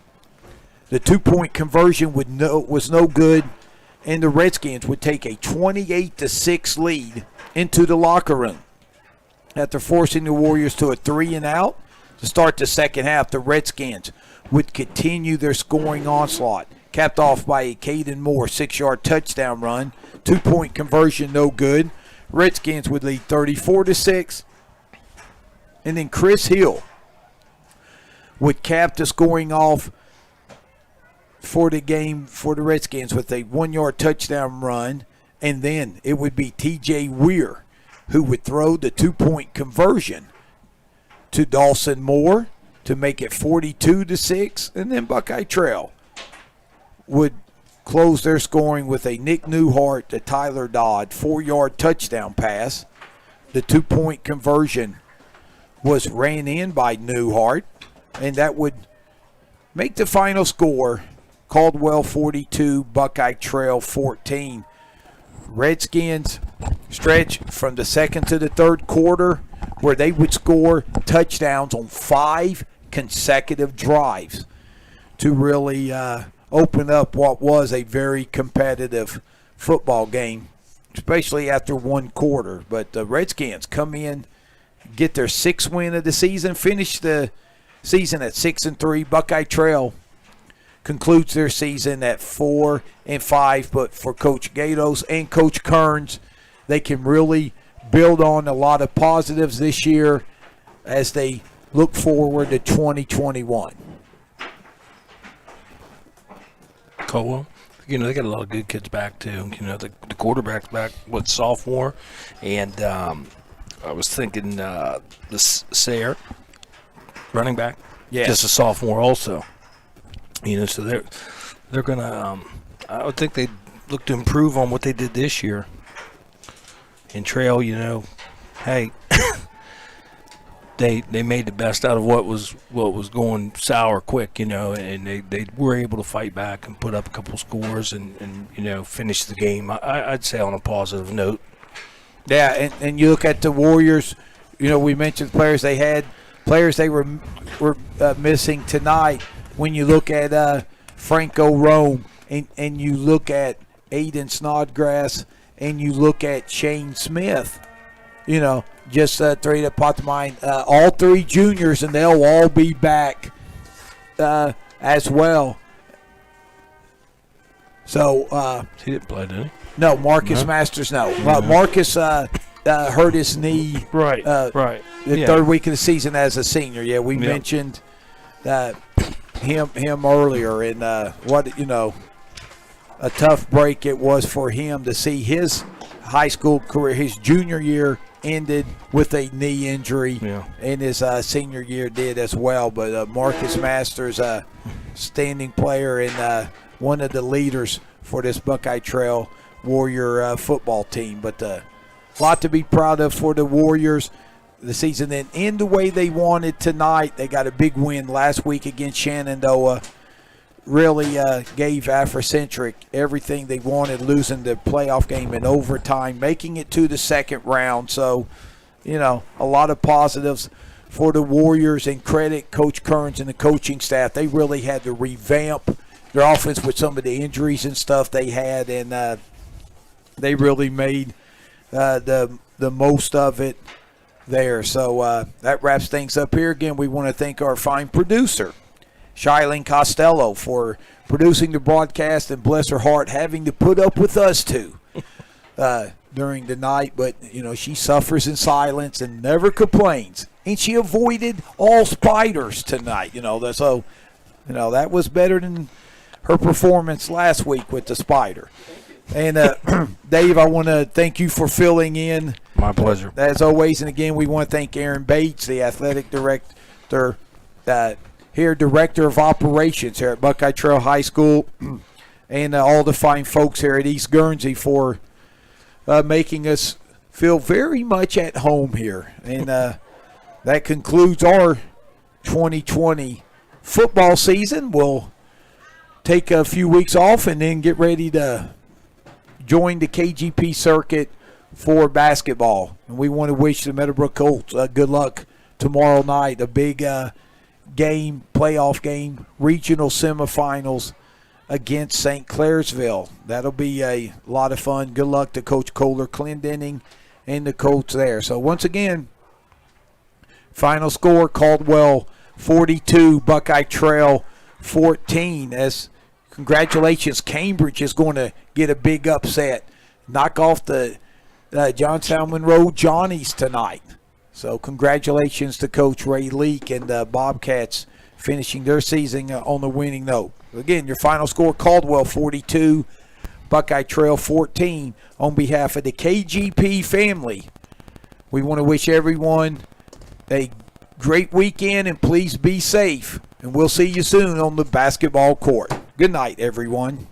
The 2-point conversion was no good, and the Redskins would take a 28-6 lead into the locker room. After forcing the Warriors to a 3-and-out to start the second half, the Redskins would continue their scoring onslaught, capped off by a Caden Moore 6-yard touchdown run. 2-point conversion, no good. Redskins would lead 34-6. And then Chris Hill would cap the scoring off for the game for the Redskins with a 1-yard touchdown run. And then it would be TJ Weir who would throw the 2-point conversion to Dawson Moore to make it 42-6. And then Buckeye Trail would close their scoring with a Nick Newhart to Tyler Dodd 4-yard touchdown pass. The 2-point conversion was ran in by Newhart, and that would make the final score Caldwell 42, Buckeye Trail 14. Redskins stretch from the second to the third quarter where they would score touchdowns on 5 consecutive drives to really open up what was a very competitive football game, especially after one quarter. But the Redskins come in, get their 6th win of the season, finish the season at 6-3. Buckeye Trail concludes their season at 4-5. But for Coach Gatos and Coach Kearns, they can really build on a lot of positives this year as they look forward to 2021. Caldwell, they got a lot of good kids back too. The quarterback's back with sophomore, and I was thinking the Sayer, running back, just a sophomore also. So they're gonna. I would think they look to improve on what they did this year. And Trail, hey, they made the best out of what was going sour quick, and they were able to fight back and put up a couple scores and finish the game. I'd say on a positive note. Yeah, and you look at the Warriors. We mentioned players they had, players they were missing tonight. When you look at Franco Rome and you look at Aiden Snodgrass and you look at Shane Smith, just three that popped to mind. All three juniors, and they'll all be back as well. So he didn't play, did he? No, Marcus Masters. No, Marcus hurt his knee. Right. The third week of the season as a senior. Yeah, we mentioned him earlier, and a tough break it was for him to see his high school career, his junior year ended with a knee injury, and his senior year did as well. But Marcus Masters, standing player and one of the leaders for this Buckeye Trail Warrior football team. But a lot to be proud of for the Warriors. The season didn't end the way they wanted tonight. They got a big win last week against Shenandoah. Really gave Afrocentric everything they wanted, losing the playoff game in overtime, making it to the second round. So, a lot of positives for the Warriors, and credit Coach Kearns and the coaching staff. They really had to revamp their offense with some of the injuries and stuff they had, and they really made the most of it there. So that wraps things up here. Again, we want to thank our fine producer, Shylene Costello, for producing the broadcast, and bless her heart having to put up with us too during the night. But she suffers in silence and never complains, and she avoided all spiders tonight. So that was better than her performance last week with the spider. And Dave, I want to thank you for filling in. My pleasure. As always. And again, we want to thank Aaron Bates, the athletic director, director of operations here at Buckeye Trail High School, and all the fine folks here at East Guernsey for making us feel very much at home here. And that concludes our 2020 football season. We'll take a few weeks off and then get ready to join the KGP circuit for basketball. And we want to wish the Meadowbrook Colts good luck tomorrow night. A big game, playoff game, regional semifinals against St. Clairsville. That'll be a lot of fun. Good luck to Coach Kohler Clendenning and the Colts there. So once again, final score, Caldwell 42, Buckeye Trail 14. As congratulations, Cambridge is going to get a big upset. Knock off the Johnstown Monroe Johnnies tonight. So congratulations to Coach Ray Leak and the Bobcats finishing their season on the winning note. Again, your final score, Caldwell 42, Buckeye Trail 14. On behalf of the KGP family, we want to wish everyone a great weekend, and please be safe. And we'll see you soon on the basketball court. Good night, everyone.